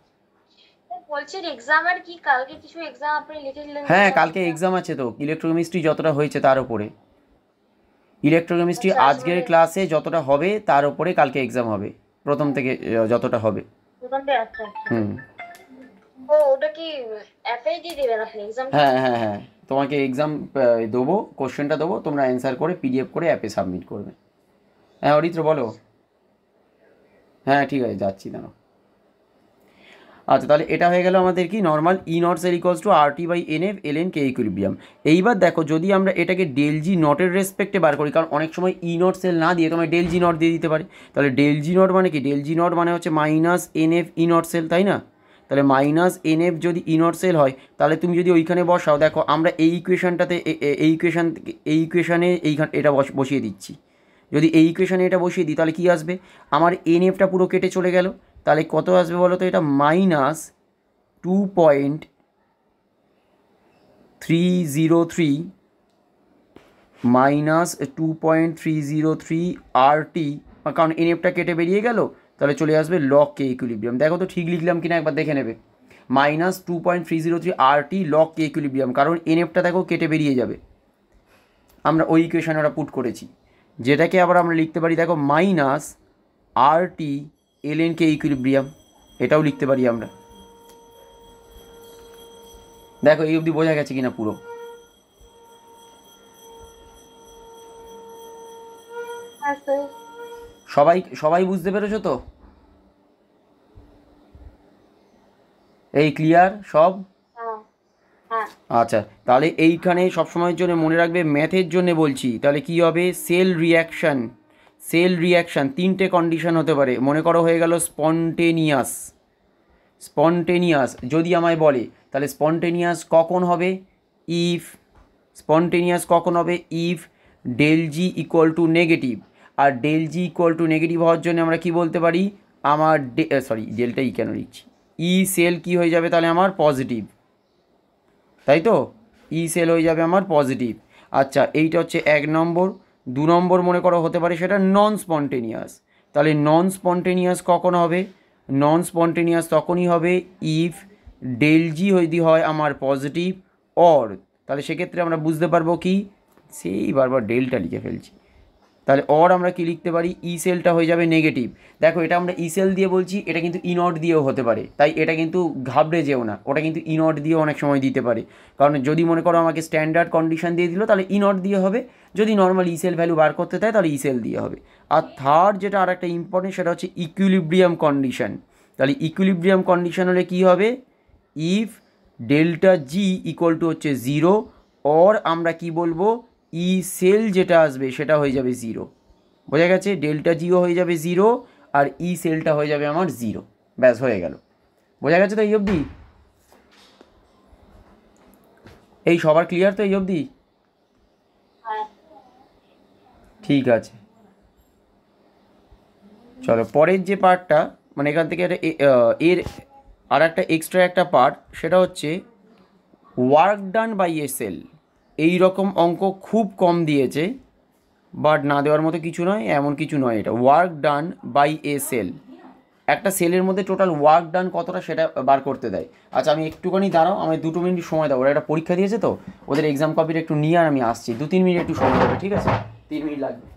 বলছি এক্সামের কি কালকে কিছু এক্সাম আপনি লিখেছিলেন? হ্যাঁ কালকে এক্সাম আছে তো, ইলেকট্রোকেমিস্ট্রি যতটা হয়েছে তার উপরে। ইলেকট্রোকেমিস্ট্রি আজকের ক্লাসে যতটা হবে তার উপরে কালকে এক্সাম হবে, প্রথম থেকে যতটা হবে। হুম, ও ওটা কি অ্যাপেই দিয়ে দেবেন আপনি এক্সাম? হ্যাঁ হ্যাঁ হ্যাঁ, তোমাকে এক্সাম দেবো, কোশ্চেনটা দেবো, তোমরা অ্যান্সার করে পিডিএফ করে অ্যাপে সাবমিট করবে। হ্যাঁ অরিত্র বলো। হ্যাঁ ঠিক আছে, যাচ্ছি দাঁড়াও। আচ্ছা তাহলে এটা হয়ে গেল আমাদের কি normal E not cell equals to RT by N F LN K equilibrium. এইবার দেখো যদি আমরা এটাকে ডেল জি নটের রেসপেক্টে বার করি, কারণ অনেক সময় ই নট সেল না দিয়ে তোমায় ডেল জি নট দিয়ে দিতে পারে। তাহলে ডেল জি নট মানে কি? ডেল জি নট মানে হচ্ছে minus N F E not cell, তাই না? তাহলে মাইনাস এন এফ যদি ই নট সেল হয়, তাহলে তুমি যদি ওইখানে বসাও, দেখো আমরা এই ইকুয়েশনটাতে এই ইকুয়েশানে এইখানে এটা বসিয়ে দিচ্ছি। যদি এই ইকুয়েশানে এটা বসিয়ে দিই তাহলে কি আসবে? আমার এন এফটা পুরো কেটে চলে গেল, তাহলে কত আসবে বলো তো? এটা মাইনাস 2.303 মাইনাস 2.303 RT, কারণ এন এফটা কেটে বেরিয়ে গেল, তাহলে চলে আসবে লগ কে ইকুইলিব্রিয়াম। দেখো তো ঠিক লিখলাম কিনা একবার দেখে নেবে। Minus 2.303 RT log K equilibrium, কারণ এন এফটা দেখো কেটে বেরিয়ে যাবে। আমরা ওই ইকুয়েশানে ওরা পুট করেছি, যেটাকে আবার আমরা লিখতে পারি দেখো minus RT LN K equilibrium, এটাও লিখতে পারি আমরা। দেখো এই অবধি বোঝা গেছে কিনা পুরো? সবাই সবাই বুঝতে পেরেছো তো? এই ক্লিয়ার সব? আচ্ছা তাহলে এইখানে সবসময়ের জন্য মনে রাখবে, ম্যাথের জন্য বলছি, তাহলে কি হবে? সেল রিয়াকশান, সেল রিয়াকশান তিনটে কন্ডিশন হতে পারে। মনে করো হয়ে গেল স্পন্টেনিয়াস, স্পন্টেনিয়াস যদি আমায় বলে তাহলে স্পন্টেনিয়াস কখন হবে? ইফ স্পন্টেনিয়াস কখন হবে? If del G equal to negative. আর del G equal to negative হওয়ার জন্য আমরা কি বলতে পারি? আমার ডেলটা ই কেন লিখছি? ই সেল কি হয়ে যাবে তাহলে আমার? পজিটিভ, তাই তো? ই সেল হয়ে যাবে আমার পজিটিভ। আচ্ছা, এইটা হচ্ছে 1 নম্বর। 2 নম্বর মনে করো হতে পারে সেটা নন স্পন্টেনিয়াস। তাহলে নন স্পন্টেনিয়াস কখন হবে? নন স্পন্টেনিয়াস তখনই হবে ইফ ডেল জি যদি হয় আমার পজিটিভ, অর, তাহলে সেক্ষেত্রে আমরা বুঝতে পারবো কি, সেই বারবার ডেলটা লিখে ফেলছি, তাহলে অর আমরা কি লিখতে পারি, ই সেলটা হয়ে যাবে নেগেটিভ। দেখো এটা আমরা ই সেল দিয়ে বলছি, এটা কিন্তু ই নট দিয়েও হতে পারে, তাই এটা কিন্তু ঘাবড়ে যেও না, ওটা কিন্তু ই নট দিয়েও অনেক সময় দিতে পারে। কারণ যদি মনে করো আমাকে স্ট্যান্ডার্ড কন্ডিশন দিয়ে দিল তাহলে ই নট দিয়ে হবে, যদি নর্মাল ই সেল ভ্যালু বার করতে চায় তাহলে ই সেল দিয়ে হবে। আর থার্ড যেটা আর একটা ইম্পর্টেন্ট সেটা হচ্ছে ইকুইলিব্রিয়াম কন্ডিশন। তাহলে ইকুইলিব্রিয়াম কন্ডিশন হলে কী হবে, if delta G equal to হচ্ছে 0, অর আমরা কি বলবো, ই সেল যেটা আসবে সেটা হয়ে যাবে 0। বোঝা গেছে, ডেল্টা জিও হয়ে যাবে 0 আর ই সেলটা হয়ে যাবে আমার 0। ব্যাস হয়ে গেল। বোঝা গেছে তো এই অবধি? এই সবার ক্লিয়ার তো এই অবধি? হ্যাঁ। ঠিক আছে, চলো পরের যে পার্টটা, মানে এখান থেকে এর আর একটা এক্সট্রা একটা পার্ট, সেটা হচ্ছে work done by a cell. এই রকম অঙ্ক খুব কম দিয়েছে, বাট না দেওয়ার মতো কিছু নয়, এমন কিছু নয়। এটা work done by a cell, একটা সেলের মধ্যে টোটাল ওয়ার্ক ডান কতটা সেটা বার করতে দেয়। আচ্ছা আমি একটুখানি দাঁড়াও, আমি 2 মিনিট সময় দাও, ওরা একটা পরীক্ষা দিয়েছে তো, ওদের এক্সাম কপিটা একটু নিয়ে আর আমি আসছি, 2-3 মিনিট একটু সময় দেবে, ঠিক আছে? 3 মিনিট লাগবে।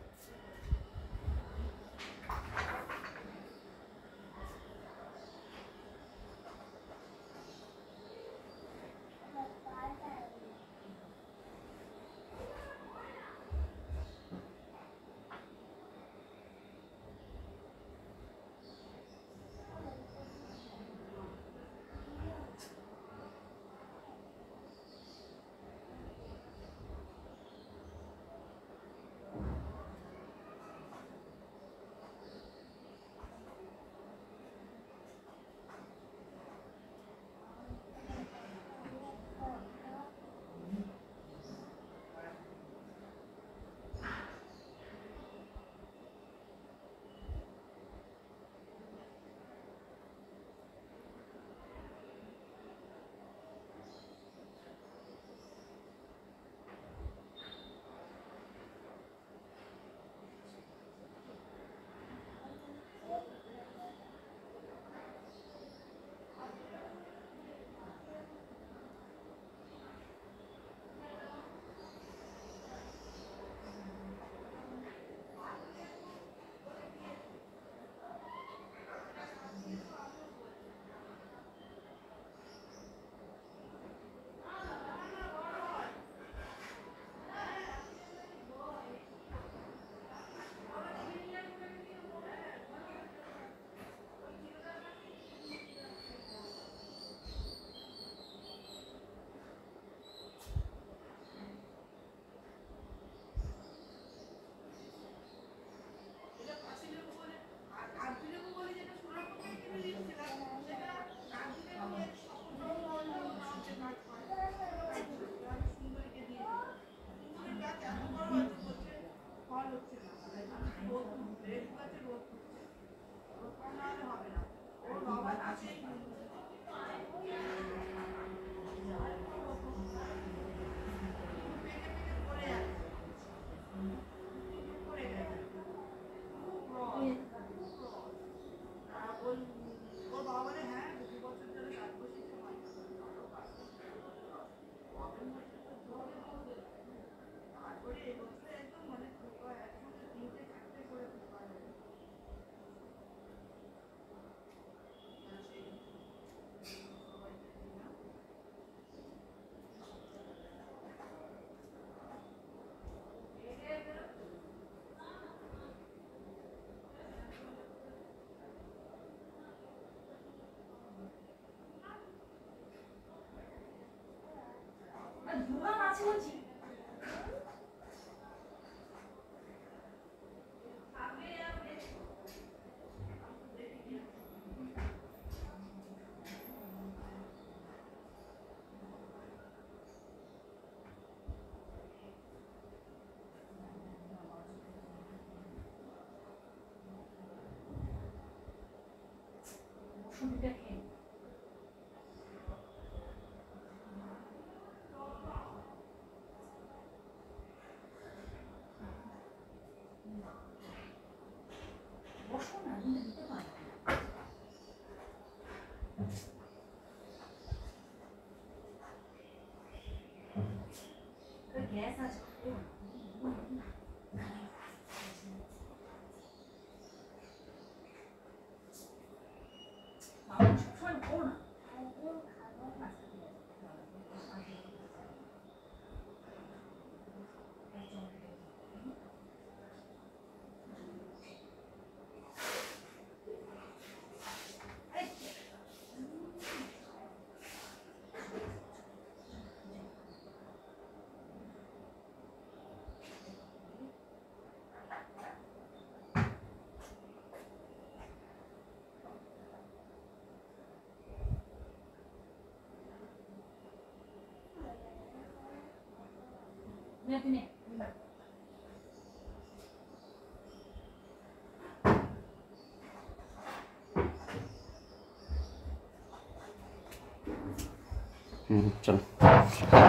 চলো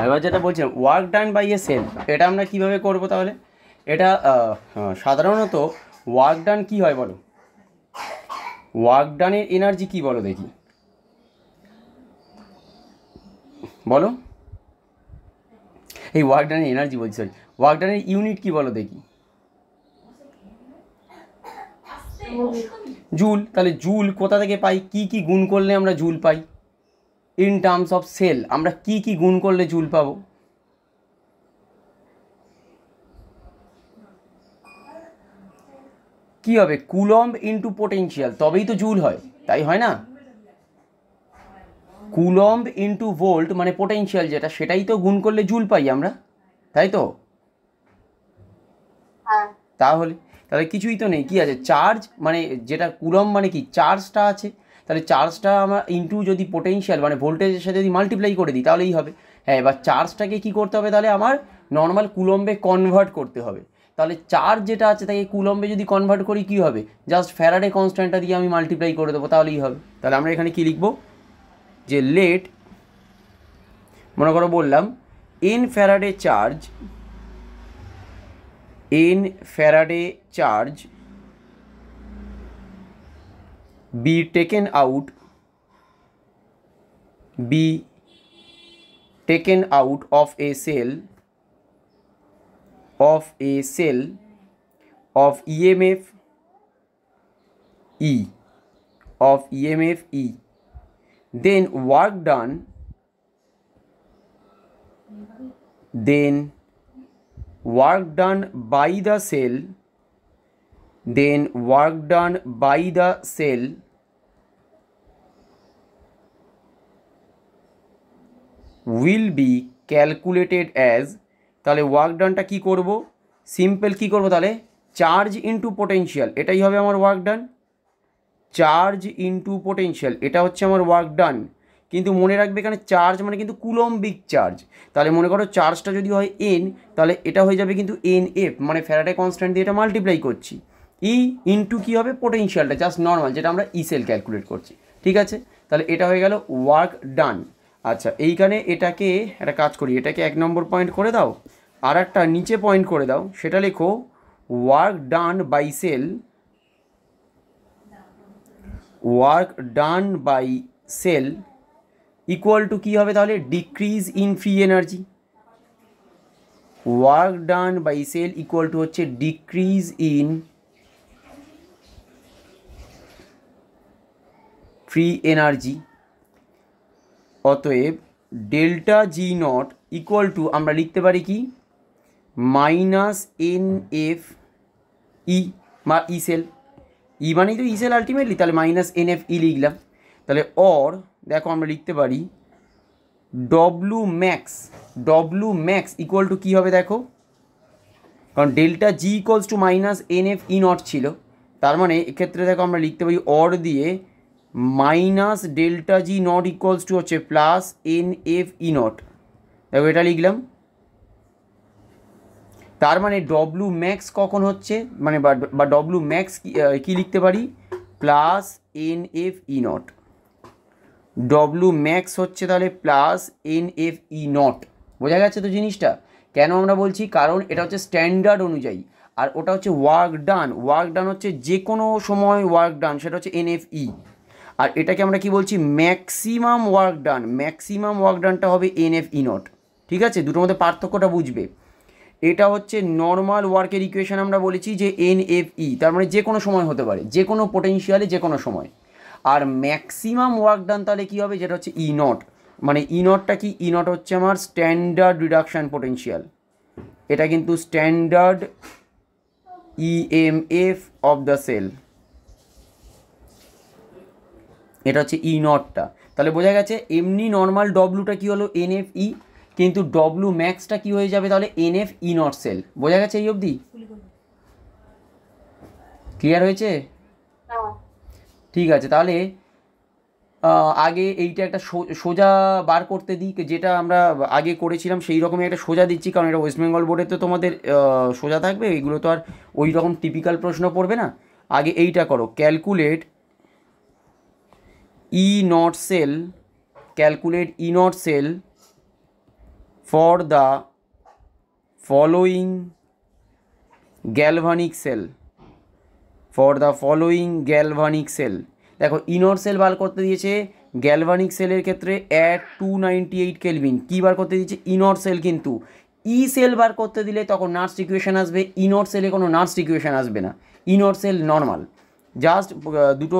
এবার যেটা বলছিলাম work done by a cell, এটা আমরা কিভাবে করব তাহলে? এটা সাধারণত ওয়ার্ক ডান কি হয় বলো? ওয়ার্ক ডানের এনার্জি কি বলো দেখি, বলো। এই ওয়ার্ক ডানের এনার্জি বলছি, সরি, ওয়ার্ক ডানের ইউনিট কি বলো দেখি? জুল। তাহলে জুল কোথা থেকে পাই? কি কি গুণ করলে আমরা জুল পাই? ইন টার্মস অফ সেল আমরা কি কি গুণ করলে জুল পাবো? কি হবে? কুলম্ব ইন্টু পোটেনশিয়াল, তবেই তো জুল হয়, তাই হয় না? কুলম্ব ইন্টু ভোল্ট মানে পোটেনশিয়াল যেটা, সেটাই তো গুণ করলে জুল পাই আমরা, তাই তো? তাহলে তাহলে কিছুই তো নেই, কি আছে? চার্জ মানে যেটা কুলম্ব মানে কি? চার্জটা আছে, তাহলে চার্জটা আমরা ইন্টু যদি পোটেনশিয়াল মানে ভোল্টেজের সাথে যদি মাল্টিপ্লাই করে দিই তাহলেই হবে। হ্যাঁ, এবার চার্জটাকে কি করতে হবে তাহলে? আমার নর্মাল কুলম্বে কনভার্ট করতে হবে। তাহলে চার্জ যেটা আছে তাকে কুলম্বে যদি কনভার্ট করি কি হবে? জাস্ট ফ্যারাডে কনস্ট্যান্টটা দিয়ে আমি মাল্টিপ্লাই করে দেবো, তাহলেই হবে। তাহলে আমরা এখানে কি লিখবো? যে লেট, মনে করো বললাম in Faraday charge, in Faraday charge be taken out of a cell of EMF E, then work done by the cell will be calculated as, তাহলে ওয়ার্ক ডানটা কী করব? সিম্পল কী করব তাহলে? চার্জ ইন্টু পোটেনশিয়াল, এটাই হবে আমার work done. Charge into potential, এটা হচ্ছে আমার ওয়ার্ক ডান। কিন্তু মনে রাখবে এখানে চার্জ মানে কিন্তু কুলম্বিক চার্জ। তাহলে মনে করো চার্জটা যদি হয় এন, তাহলে এটা হয়ে যাবে কিন্তু এন এফ, মানে ফ্যারাডে কনস্ট্যান্ট দিয়ে এটা মাল্টিপ্লাই করছি। ই ইন্টু কী হবে? পোটেনশিয়ালটা জাস্ট নর্মাল, যেটা আমরা ই সেল ক্যালকুলেট করছি। ঠিক আছে, তাহলে এটা হয়ে গেল ওয়ার্ক ডান। আচ্ছা, এইখানে এটাকে একটা কাজ করি, এটাকে 1 নম্বর পয়েন্ট করে দাও, আর একটা নিচে পয়েন্ট করে দাও, সেটা লেখো work done by cell, work done by cell equal to কী হবে তাহলে? Decrease in free energy. Work done by cell equal to হচ্ছে ডিক্রিজ ইন ফ্রি এনার্জি। অতএব delta G not equal to আমরা লিখতে পারি কি? মাইনাস এন এফ ই বা ই সেল, ই মানেই তো ই সেল আলটিমেটলি, তাহলে মাইনাস এন এফ ই লিখলাম। তাহলে অর দেখো আমরা লিখতে পারি ডব্লু ম্যাক্স ইকুয়াল টু কী হবে দেখো? কারণ delta G equals two minus N F E not ছিল, তার মানে এক্ষেত্রে দেখো আমরা লিখতে পারি অর দিয়ে minus delta G not equals to হচ্ছে plus n F E not. দেখো এটা লিখলাম, তার মানে ডব্লু ম্যাক্স কখন হচ্ছে মানে বা ডব্লু ম্যাক্স কী লিখতে পারি? Plus n F E not. W max হচ্ছে তাহলে plus n F E not. বোঝা গেছে তো জিনিসটা? কেন আমরা বলছি? কারণ এটা হচ্ছে স্ট্যান্ডার্ড অনুযায়ী, আর ওটা হচ্ছে ওয়ার্ক ডান হচ্ছে যে কোনো সময় ওয়ার্ক ডান, সেটা হচ্ছে এন এফ ই। আর এটাকে আমরা কি বলছি? ম্যাক্সিমাম ওয়ার্ক ডানটা হবে এন এফ ই নট। ঠিক আছে, দুটোর মধ্যে পার্থক্যটা বুঝবে। এটা হচ্ছে নর্মাল ওয়ার্কের ইকুয়েশন, আমরা বলেছি যে NFE, তার মানে যে কোনো সময় হতে পারে, যে কোনো পোটেনশিয়ালে যে কোনো সময়। আর ম্যাক্সিমাম ওয়ার্ক ডান তাহলে কী হবে, যেটা হচ্ছে ই নট, মানে ই নটটা কি, ই নট হচ্ছে আমার স্ট্যান্ডার্ড রিডাকশান পোটেনশিয়াল, এটা কিন্তু standard EMF of the cell, এটা হচ্ছে ই নটটা। তাহলে বোঝা গেছে এমনি নর্মাল ডব্লুটা কী হলো NFE, কিন্তু ডব্লু ম্যাক্সটা কী হয়ে যাবে তাহলে NF ই নট সেল। বোঝা গেছে এই অবধি? ক্লিয়ার হয়েছে? ঠিক আছে, তাহলে আগে এইটা একটা সোজা বার করতে দিই, যেটা আমরা আগে করেছিলাম সেই রকমই একটা সোজা দিচ্ছি, কারণ এটা ওয়েস্ট বেঙ্গল বোর্ডে তো তোমাদের সোজা থাকবে, এইগুলো তো আর ওই রকম টিপিক্যাল প্রশ্ন পড়বে না। আগে এইটা করো, calculate E not cell, calculate E not cell for the following galvanic cell, for the following galvanic cell. দেখো ইনর সেল বার করতে দিয়েছে গ্যালভানিক সেলের ক্ষেত্রে অ্যাট 298 কেলভিন, কী বার করতে দিয়েছে ইনর সেল, কিন্তু ই সেল বার করতে দিলে তখন নার্স ইকুয়েশন আসবে, ইনর সেলে কোনো নার্স ইকুয়েশন আসবে না, ইনর সেল নর্মাল, জাস্ট দুটো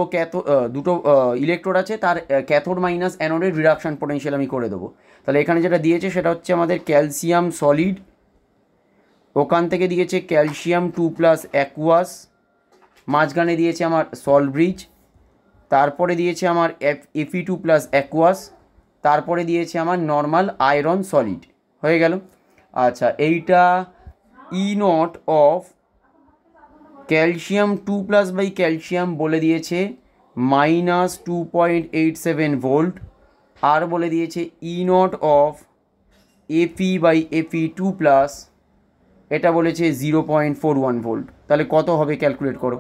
ইলেকট্রোড আছে, তার ক্যাথোড মাইনাস অ্যানোডের রিডাকশান পোটেনশিয়াল আমি করে দেবো। তাহলে এখানে যেটা দিয়েছে সেটা হচ্ছে আমাদের ক্যালসিয়াম সলিড, ওখান থেকে দিয়েছে ক্যালসিয়াম 2+ অ্যাকুয়াস, মাঝখানে দিয়েছে আমার সলব্রিজ, তারপরে দিয়েছে আমার Fe2+ অ্যাকুয়াস, তারপরে দিয়েছে আমার নর্মাল আয়রন সলিড, হয়ে গেল। আচ্ছা, এইটা E not of calcium 2+ by calcium বলে দিয়েছে -2.87 ভোল্ট, আর বলে দিয়েছে E not of Fe by Fe2+, এটা বলেছে 0.41 ভোল্ট। তাহলে কত হবে ক্যালকুলেট করো।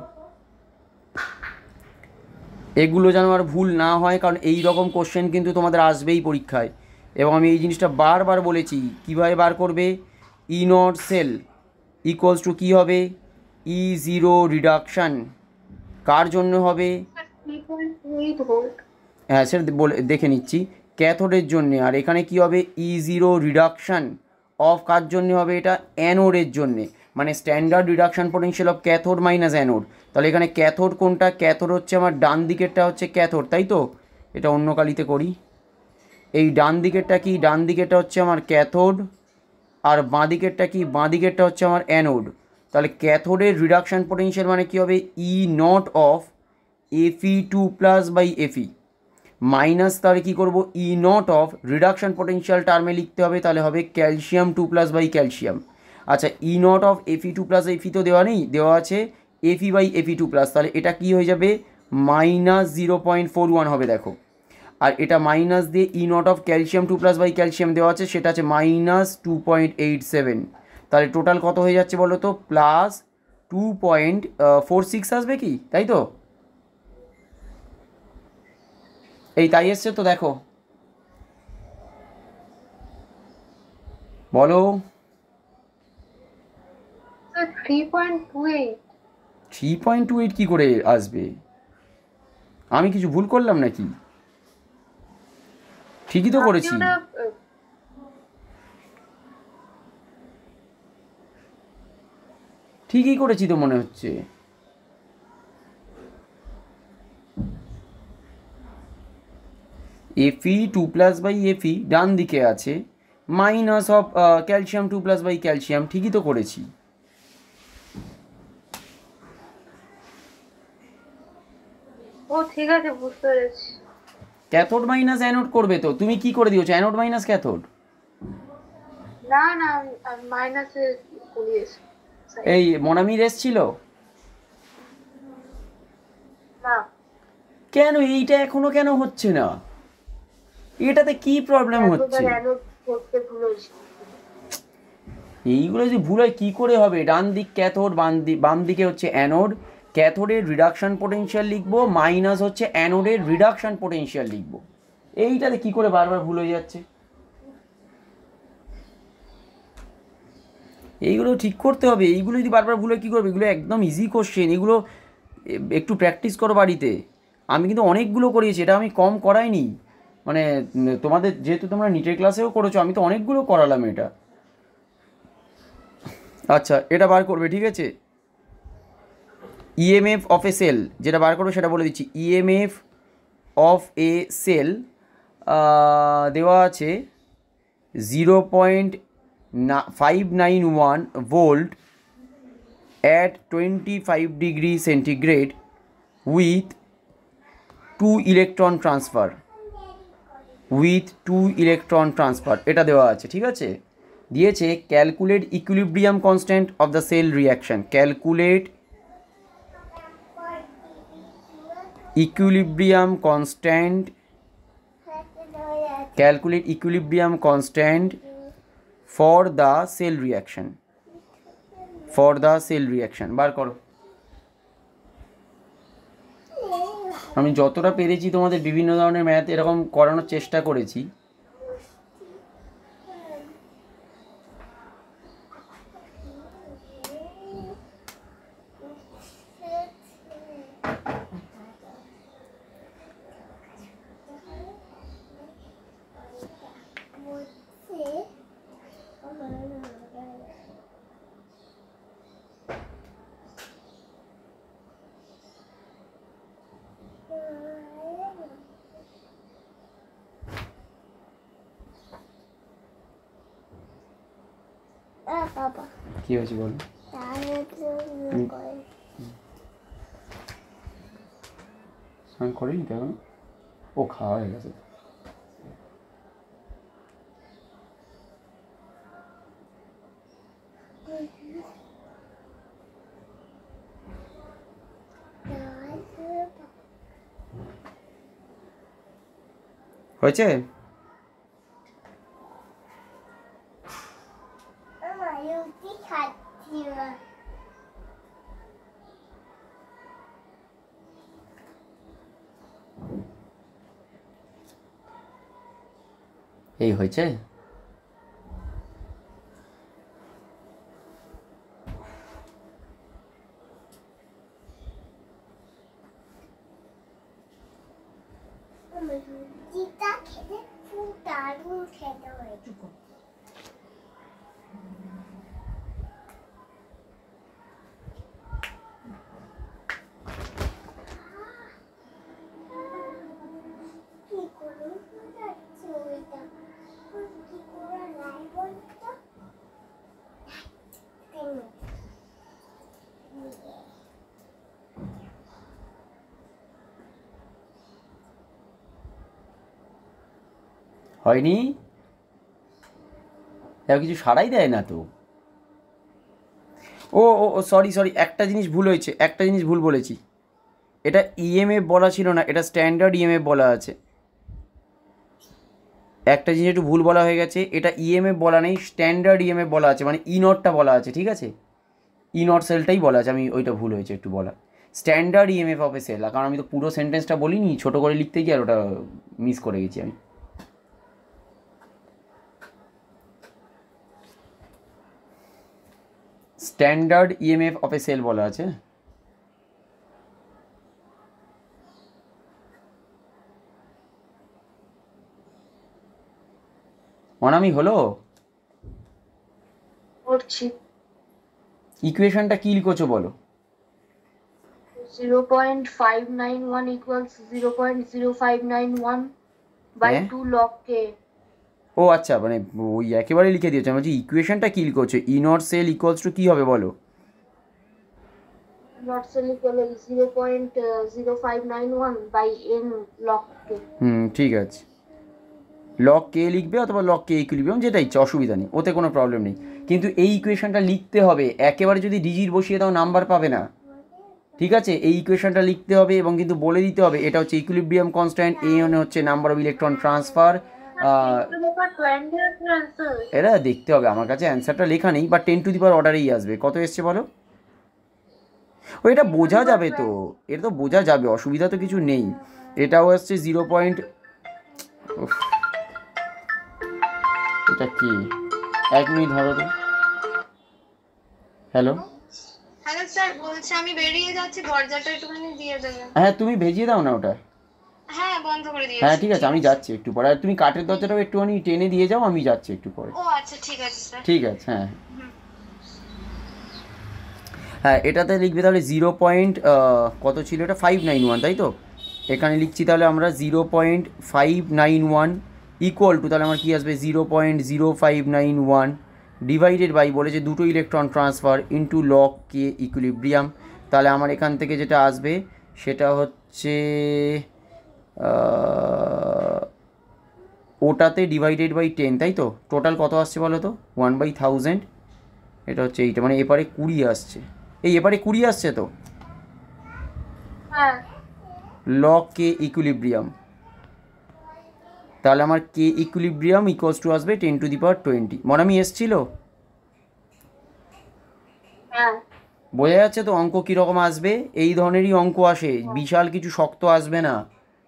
এগুলো যেন আর ভুল না হয়, কারণ এই রকম কোশ্চেন কিন্তু তোমাদের আসবেই পরীক্ষায়, এবং আমি এই জিনিসটা বারবার বলেছি। কীভাবে বার করবে, ই নট সেল ইকুয়ালস টু কী হবে, E0 রিডাকশান, কার জন্য হবে, 3.8 ভোল্ট। হ্যাঁ স্যার বলে দেখে নিচ্ছি, ক্যাথোডের জন্যে। আর এখানে কি হবে, E0 রিডাকশান অফ কার জন্য হবে, এটা অ্যানোডের জন্যে, মানে standard reduction potential of cathode minus anode. তাহলে এখানে ক্যাথোড কোনটা, ক্যাথোড হচ্ছে আমার ডান দিকেরটা হচ্ছে ক্যাথোড, তাই তো, এটা অন্য কালিতে করি। এই ডান দিকেরটা কি, ডান দিকেরটা হচ্ছে আমার ক্যাথোড, আর বাঁ দিকেরটা কি, বাঁ দিকেরটা হচ্ছে আমার অ্যানোড। তাহলে ক্যাথোডের রিডাকশান পোটেনশিয়াল মানে কী হবে, E not of Fe2+ by Fe minus, তাহলে কী করবো, E not of reduction potential টার্মে লিখতে হবে, তাহলে হবে ক্যালসিয়াম 2+ বাই ক্যালসিয়াম। আচ্ছা, ই নট অফ Fe2+ Fe তো দেওয়া নেই, দেওয়া আছে Fe বাই Fe2+, তাহলে এটা কি হয়ে যাবে, -0.41 হবে, দেখো। আর এটা মাইনাস দিয়ে E not of calcium 2+ by calcium দেওয়া আছে, সেটা আছে -2.87, তাহলে টোটাল কত হয়ে যাচ্ছে বলো তো, +2.46 আসবে কি, তাই তো, এই তাই এসছে তো, দেখো বলো। 3.28। 3.28 কী করে আসবে, আমি কিছু ভুল করলাম নাকি, ঠিকই তো করেছি। ঠিকই করেছি তো মনে হচ্ছে। Fe2+ বাই Fe ডান দিকে আছে, minus of calcium 2+ by calcium, ঠিকই তো করেছি। ও ঠিক আছে, বুঝতে পেরেছি। ক্যাথোড মাইনাস অ্যানোড করবে তো, তুমি কি করে দিয়েছো, অ্যানোড মাইনাস ক্যাথোড? না না, মাইনাসে করিয়েছি। এই মনামির এসছিল না, কেন, এইটা এখনো কেন হচ্ছে না, এটাতে কি প্রবলেম হচ্ছে? এইগুলো যদি ভুল হয় কী করে হবে, ডান দিক ক্যাথোড, বাম দিকে হচ্ছে অ্যানোড, ক্যাথোডের রিডাকশান পোটেনশিয়াল লিখবো, মাইনাস হচ্ছে অ্যানোডের রিডাকশান পোটেনশিয়াল লিখবো, এইটাতে কি করে বারবার ভুল হয়ে যাচ্ছে, এইগুলো ঠিক করতে হবে। এইগুলো যদি বারবার ভুল হয় কী করবে, এগুলো একদম ইজি কোশ্চেন, এগুলো একটু প্র্যাকটিস করো বাড়িতে। আমি কিন্তু অনেকগুলো করিয়েছি, এটা আমি কম করাইনি, মানে তোমাদের যেহেতু তোমরা নিটের ক্লাসেও করেছো, আমি তো অনেকগুলো করালাম এটা। আচ্ছা, এটা বার করবে, ঠিক আছে। ইএমএফ অফ এ সেল যেটা বার করবে সেটা বলে দিচ্ছি। ইএমএফ অফ এ সেল দেওয়া আছে 0.591 volt at 25 degree centigrade with 2 electron transfer এটা দেওয়া আছে, ঠিক আছে। দিয়েছে calculate equilibrium constant of the cell reaction, calculate equilibrium constant for the cell reaction বার করো। আমি যতটা পেরেছি তোমাদের বিভিন্ন ধরনের ম্যাথ এরকম করানোর চেষ্টা করেছি। কি হয়েছে বলো? স্নান করিনি তো এখন? ও খাওয়া হয়ে গেছে। হয়েছে? এই হয়েছে? হয়নি? এবার কিছু সাড়াই দেয় না তো। ও ও সরি, একটা জিনিস ভুল বলেছি। এটা ইএমএফ বলা ছিল না, এটা স্ট্যান্ডার্ড ইএমএফ বলা আছে। একটা জিনিস একটু ভুল বলা হয়ে গেছে, এটা ইএমএফ বলা নেই, স্ট্যান্ডার্ড ইএমএফ বলা আছে, মানে ই নটটা বলা আছে, ঠিক আছে। ই নট সেলটাই বলা আছে, আমি ওইটা ভুল হয়েছে একটু বলা। Standard EMF of a cell, কারণ আমি তো পুরো সেন্টেন্সটা বলিনি, ছোটো করে লিখতে গিয়ে আর ওটা মিস করে গেছি আমি। Standard EMF of a cell বলা আছে। অনামি হলো? করছি। ইকুয়েশনটা কি লিখেছো বলো? 0.591 equals 0.0591 by 2 log k. ও আচ্ছা, মানে ওই একেবারে লিখে দিয়েছো। আমি বলছি ইকুয়েশনটা কি লিখেছো? ই নট সেল ইকুয়ালস টু কী হবে বলো? Not cell equal 0.0591 by n log k. ঠিক আছে, লগ কে লিখবে অথবা লগ কে ইকুইলিব্রিয়াম, যেটা ইচ্ছা, অসুবিধা নেই, ওতে কোনো প্রবলেম নেই। কিন্তু এই ইকুয়েশনটা লিখতে হবে, একেবারে যদি ডিজিট বসিয়ে দাও নাম্বার পাবে না, ঠিক আছে। এই ইকুয়েশনটা লিখতে হবে এবং কিন্তু বলে দিতে হবে এটা হচ্ছে ইকুইলিব্রিয়াম কনস্ট্যান্ট, এ হচ্ছে নাম্বার অফ ইলেকট্রন ট্রান্সফার। এটা দেখতে হবে, আমার কাছে অ্যান্সারটা লেখা নেই, বাট 10 টু দি পাওয়ার অর্ডারেই আসবে। কত এসছে বলো? ও এটা বোঝা যাবে তো, এটা তো বোঝা যাবে, অসুবিধা তো কিছু নেই। এটাও আসছে 0. এটা কি? 1 মিনিট ধরো তো। হ্যালো স্যার, বলছি আমি বেরিয়ে যাচ্ছি, দরজাটা একটুখানি দিয়ে দেবেন। হ্যাঁ, তুমি ভেজিয়ে দাও না ওটা। হ্যাঁ, বন্ধ করে দিয়েছি। হ্যাঁ ঠিক আছে, আমি যাচ্ছি একটু পরে। আর তুমি কাঠের দরজাটাও একটুখানি টেনে দিয়ে যাও, আমি যাচ্ছি একটু পরে। ও আচ্ছা, ঠিক আছে স্যার। ঠিক আছে, হ্যাঁ। হ্যাঁ এটাতে লিখবে তাহলে 0. কত ছিল এটা 591 তাই তো, এখানে লিখছি তাহলে আমরা 0.591 ইকুয়াল টু তাহলে আমার কী আসবে 0.0591 ডিভাইডেড বাই বলেছে দুটো electron transfer into log K equilibrium. তাহলে আমার এখান থেকে যেটা আসবে সেটা হচ্ছে ওটাতে ডিভাইডেড বাই 10 তাই তো, টোটাল কত আসছে বলো তো 1/1000, এটা হচ্ছে এইটা মানে এপারে 20 আসছে, এই এপারে 20 আসছে তো হ্যাঁ লগ কে ইকুইলিব্রিয়াম। তাহলে আমার কে ইকুইলিব্রিয়াম ইকুয়ালস টু আসবে 10⁻20। মনামি এসছিল, হ্যাঁ বোঝা যাচ্ছে তো অঙ্ক কীরকম আসবে, এই ধরনেরই অঙ্ক আসে, বিশাল কিছু শক্ত আসবে না,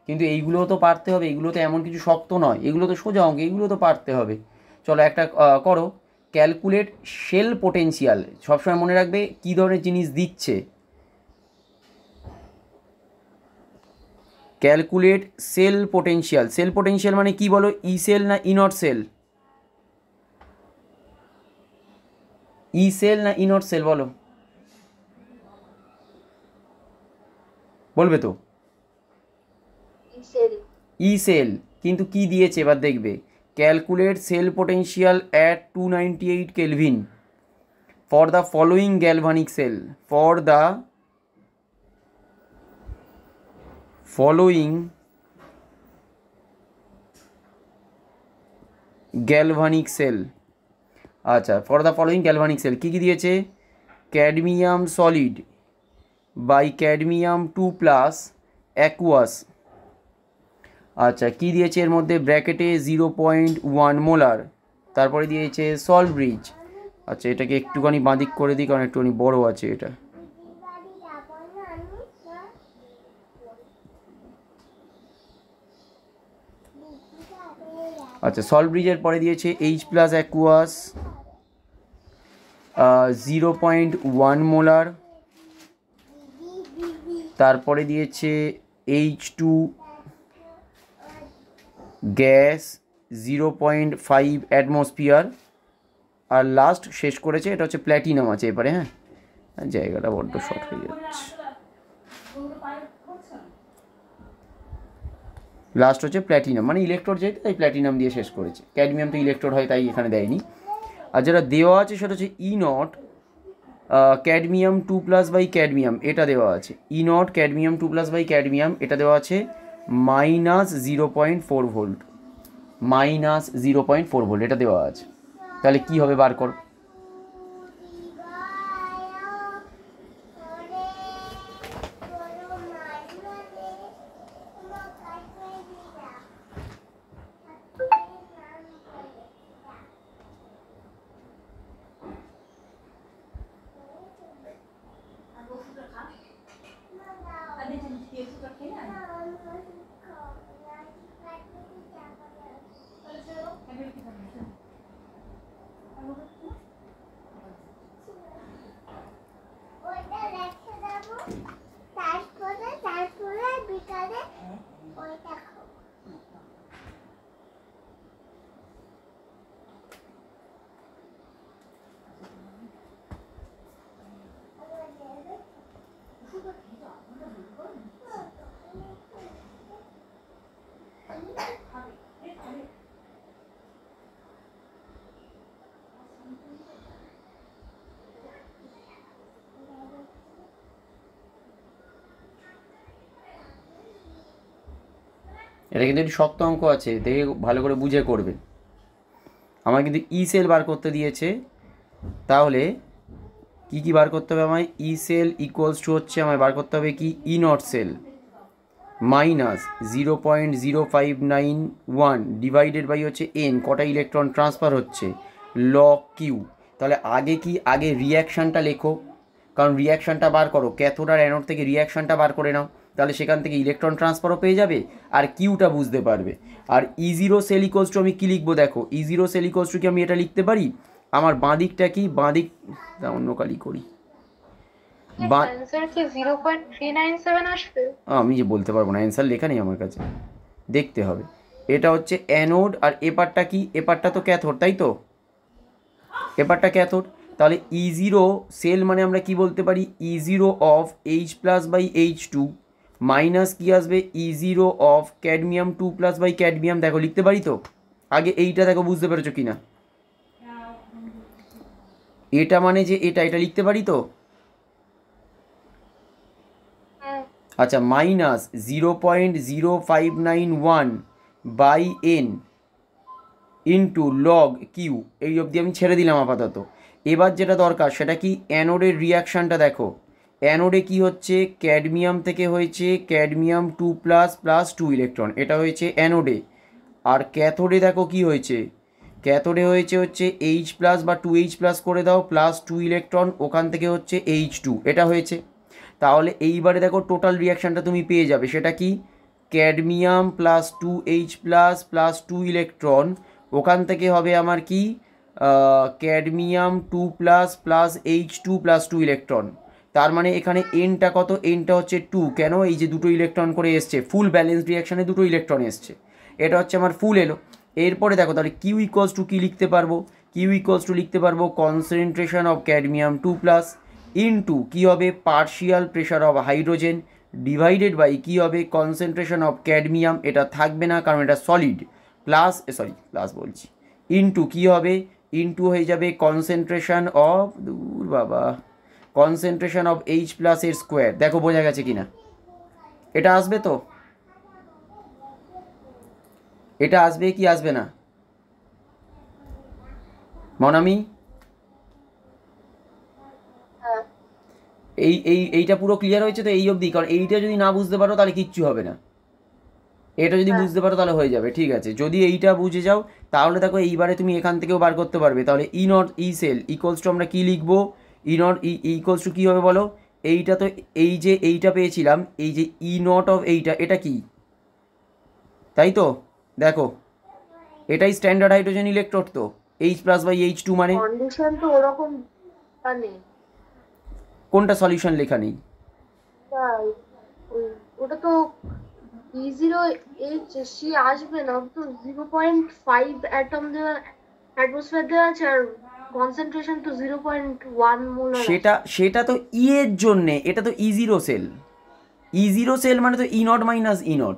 কিন্তু এইগুলোও তো পারতে হবে, এগুলো তো এমন কিছু শক্ত নয়, এগুলো তো সোজা অঙ্ক, এগুলো তো পারতে হবে। চলো একটা করো, ক্যালকুলেট সেল পোটেনশিয়াল, সবসময় মনে রাখবে কী ধরনের জিনিস দিচ্ছে। Calculate cell potential, cell potential মানে কি বলো, ই সেল না E not cell, E cell না ই নট সেল বলো, বলবে তো ই সেল, কিন্তু কি দিয়েছে এবার দেখবে, calculate cell potential at 298 kelvin for the following galvanic cell, for the following galvanic cell. আচ্ছা for the following galvanic cell কী কী দিয়েছে, cadmium solid by cadmium 2+ aqueous. আচ্ছা কী দিয়েছে এর মধ্যে, ব্র্যাকেটে 0.1 মোলার, তারপরে দিয়েছে সল্ট ব্রিজ। আচ্ছা এটাকে একটুখানি বাঁদিক করে দিই কারণ একটুখানি বড় আছে এটা। আচ্ছা সল্ট ব্রিজের পরে দিয়েছে H+ অ্যাকুয়াস 0.1 মোলার, তারপরে দিয়েছে H2 গ্যাস 0.5 অ্যাটমসফিয়ার, আর লাস্ট শেষ করেছে এটা হচ্ছে প্ল্যাটিনাম আছে এবারে। হ্যাঁ জায়গাটা বড্ড শর্ট হয়ে যাচ্ছে, লাস্ট হচ্ছে প্ল্যাটিনাম, মানে ইলেকট্রোড যেহেতু তাই প্ল্যাটিনাম দিয়ে শেষ করেছে, ক্যাডমিয়াম তো ইলেকট্রোড হয় তাই এখানে দেয়নি। আর যেটা দেওয়া আছে সেটা হচ্ছে E not cadmium 2+ by cadmium, এটা দেওয়া আছে E not cadmium 2+ by cadmium, এটা দেওয়া আছে -0.4 ভোল্ট, -0.4 ভোল্ট এটা দেওয়া আছে। তাহলে কি হবে বার কর, এটা কিন্তু একটু শক্ত অঙ্ক আছে, দেখে ভালো করে বুঝে করবে। আমার কিন্তু ই সেল বার করতে দিয়েছে, তাহলে কি কি বার করতে হবে আমায়, ই সেল ইকুয়ালস টু হচ্ছে আমায় বার করতে হবে কি ই নট সেল -0.0591 ডিভাইডেড বাই হচ্ছে এন, কটা ইলেকট্রন ট্রান্সফার হচ্ছে, লগ কিউ। তাহলে আগে কি, আগে রিয়াকশানটা লেখো, কারণ রিয়াকশানটা বার করো, ক্যাথোড আর অ্যানোড থেকে রিয়াকশানটা বার করে নাও, তাহলে সেখান থেকে ইলেকট্রন ট্রান্সফারও পেয়ে যাবে আর কিউটা বুঝতে পারবে। আর ই0 সেল ইকুয়ালস টু আমি কী লিখবো দেখো, ই0 সেল ইকুয়ালস টু কি আমি এটা লিখতে পারি, আমার বাঁ দিকটা কি, বাঁ দিক অন্য কালি করি, অ্যানসার কি 0.397 আসবে? আমি যে বলতে পারবো না, অ্যান্সার লেখা নেই আমার কাছে, দেখতে হবে। এটা হচ্ছে অ্যানোড আর এপারটা কি, এপারটা তো ক্যাথোড তাই তো, এপারটা ক্যাথোড, তাহলে E0 সেল মানে আমরা কি বলতে পারি, E0 অফ H+/H2 মাইনাস কি আসবে, E0 অফ ক্যাডমিয়াম 2+ ক্যাডমিয়াম। দেখো লিখতে পারি তো, আগে এইটা দেখো বুঝতে পেরেছো কি না, এটা মানে যে এটা লিখতে পারি তো। হ্যাঁ আচ্ছা, minus 0.0591/n into log Q, এই অবধি আমি ছেড়ে দিলাম আপাতত। এবার যেটা দরকার সেটা কি, অ্যানোডের রিয়াকশানটা দেখো। অ্যানোডে কি হচ্ছে, ক্যাডমিয়াম থেকে হয়েছে ক্যাডমিয়াম 2++2 ইলেকট্রন, এটা হয়েছে অ্যানোডে। আর ক্যাথোডে দেখো কি হয়েছে, ক্যাথোডে হয়েছে হচ্ছে H+ বা 2H+ করে দাও +2 ইলেকট্রন, ওখান থেকে হচ্ছে H2, এটা হয়েছে। তাহলে এইবারে দেখো টোটাল রিয়াকশানটা তুমি পেয়ে যাবে, সেটা কি, ক্যাডমিয়াম +2H++2 ইলেকট্রন, ওখান থেকে হবে আমার কি, ক্যাডমিয়াম 2++H2+2 ইলেকট্রন। তার মানে এখানে এনটা কত, এনটা হচ্ছে 2, কেন, এই যে দুটো ইলেকট্রন করে এসছে, ফুল ব্যালেন্স রিয়াকশানে দুটো ইলেকট্রন এসছে, এটা হচ্ছে আমার ফুল এলো। এরপরে দেখো তাহলে কিউ ইকুয়ালস টু কী লিখতে পারবো, কিউ ইকুয়ালস টু লিখতে পারবো কনসেন্ট্রেশন অফ ক্যাডমিয়াম 2+ ইন্টু কী হবে, partial pressure of hydrogen divided by কী হবে, কনসেন্ট্রেশন অফ ক্যাডমিয়াম, এটা থাকবে না কারণ এটা সলিড, প্লাস বলছি, ইন্টু কী হবে, ইন্টু হয়ে যাবে কনসেন্ট্রেশন অফ, দূর বাবা, কনসেন্ট্রেশন অফ H+ এর স্কোয়ার। দেখো বোঝা গেছে কিনা, এটা আসবে তো, এটা আসবে কি আসবে না মনামি? হ্যাঁ এইটা পুরো ক্লিয়ার হয়েছে তো এই অবধি, কারণ এইটা যদি না বুঝতে পারো তাহলে কিচ্ছু হবে না, এটা যদি হ্যাঁ বুঝতে পারো তাহলে হয়ে যাবে, ঠিক আছে। যদি এইটা বুঝে যাও তাহলে দেখো এইবারে তুমি এখান থেকেও বার করতে পারবে। তাহলে E not E cell equals to আমরা কী লিখবো, ই নট ইকুয়ালস টু কী হবে বলো, এইটা তো, এই যে এইটা পেয়েছিলাম, এই যে ই নট অফ এইটা, এটা কি, তাই তো, দেখো এটাই স্ট্যান্ডার্ড হাইড্রোজেন ইলেকট্রোড তো, H+/H2 মানে, কন্ডিশন তো ওরকম মানে কোনটা সলিউশন লেখা নেই, ওটা তো E0H আসবে না, তো 0.5 অ্যাটম দেওয়া অ্যাটমসফিয়ার দেওয়া আছে, আর কনসেন্ট্রেশন তো 0.1 মোলার আছে। সেটা তো ই এর জন্যে, এটা তো E0 সেল, E0 সেল মানে তো E0 - E0,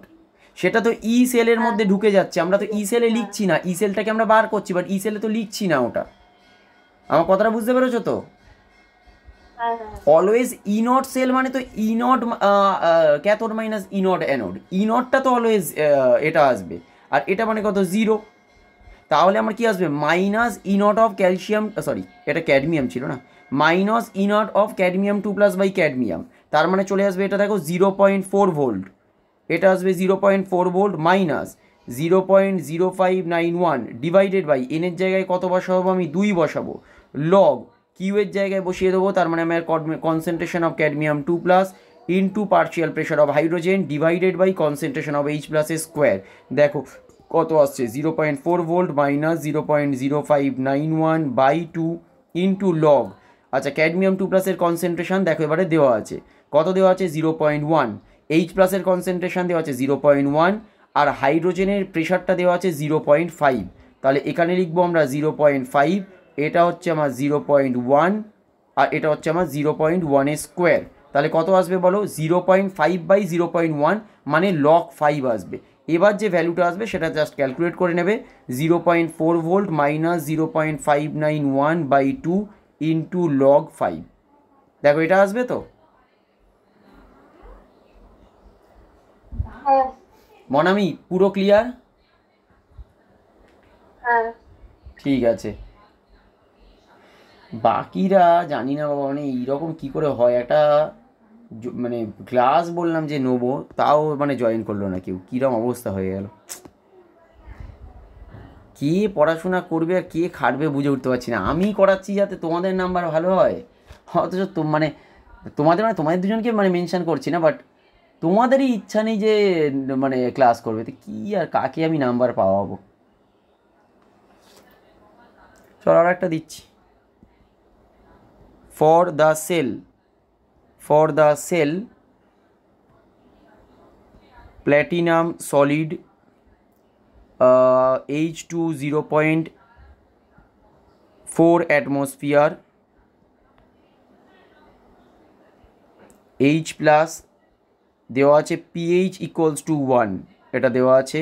সেটা তো ই সেলের মধ্যে ঢুকে যাচ্ছে, আমরা তো ই সেলে লিখছি না, ই সেলটাকে আমরা বার করছি, বাট ই সেলে তো লিখছি না ওটা। আমার কথাটা বুঝতে পেরেছো তো? হ্যাঁ হ্যাঁ অলওয়েজ E0 সেল মানে তো E0 cathode minus E0 anode, E0টা তো অলওয়েজ এটা আসবে, আর এটা মানে কত, 0। তাহলে আমার কি আসবে, -E0 অফ ক্যালসিয়াম, সরি এটা ক্যাডমিয়াম ছিল না, -E0 অফ ক্যাডমিয়াম 2+ ক্যাডমিয়াম, তার মানে চলে আসবে এটা দেখো 0.4 ভোল্ট, এটা আসবে 0.4 ভোল্ট মাইনাস 0.0591 ডিভাইডেড বাই এনের জায়গায় কত বসাবো, আমি 2 বসাবো, লগ কিউ এর জায়গায় বসিয়ে দেবো, তার মানে আমার concentration of cadmium 2+ into partial pressure of hydrogen divided by concentration of H+ এর স্কোয়ার। দেখো কত আসছে, 0.4 ভোল্ট মাইনাস 0.0591/2 ইন্টু লগ, আচ্ছা ক্যাডমিয়াম 2+ এর কনসেন্ট্রেশন দেখো এবারে দেওয়া আছে, কত দেওয়া আছে, 0.1, H+ এর কনসেন্ট্রেশন দেওয়া আছে 0.1, আর হাইড্রোজেনের প্রেশারটা দেওয়া আছে 0.5, তাহলে এখানে লিখবো আমরা 0.5, এটা হচ্ছে আমার 0.1, আর এটা হচ্ছে আমার 0.1 এর স্কোয়ার, তাহলে কত আসবে বলো, 0.5/0.1 মানে লগ 5 আসবে। এবার যে ভ্যালুটা আসবে সেটা জাস্ট ক্যালকুলেট করে নেবে, 0.4 ভোল্ট মাইনাস 0.591/2 ইন্টু লগ 5, দেখো এটা আসবে তো হ্যাঁ মনামি, পুরো ক্লিয়ার? হ্যাঁ ঠিক আছে, বাকিরা জানি না বাবা, মানে এইরকম কী করে হয়, একটা মানে ক্লাস বললাম যে নেবো, তাও মানে জয়েন করলো না কেউ, কীরকম অবস্থা হয়ে গেল, কে পড়াশোনা করবে আর কে খাটবে বুঝে উঠতে পারছি না। আমি করাচ্ছি যাতে তোমাদের নাম্বার ভালো হয়, অথচ মানে তোমাদের দুজনকে মানে মেনশন করছি না, বাট তোমাদেরই ইচ্ছা নেই যে মানে ক্লাস করবে, তো কী আর কাকে আমি নাম্বার পাওয়াবো। চলো আর একটা দিচ্ছি, for the cell platinum solid H2 0.4 atmosphere H plus দেওয়া আছে পিএইচ ইকুয়ালস টু 1, এটা দেওয়া আছে।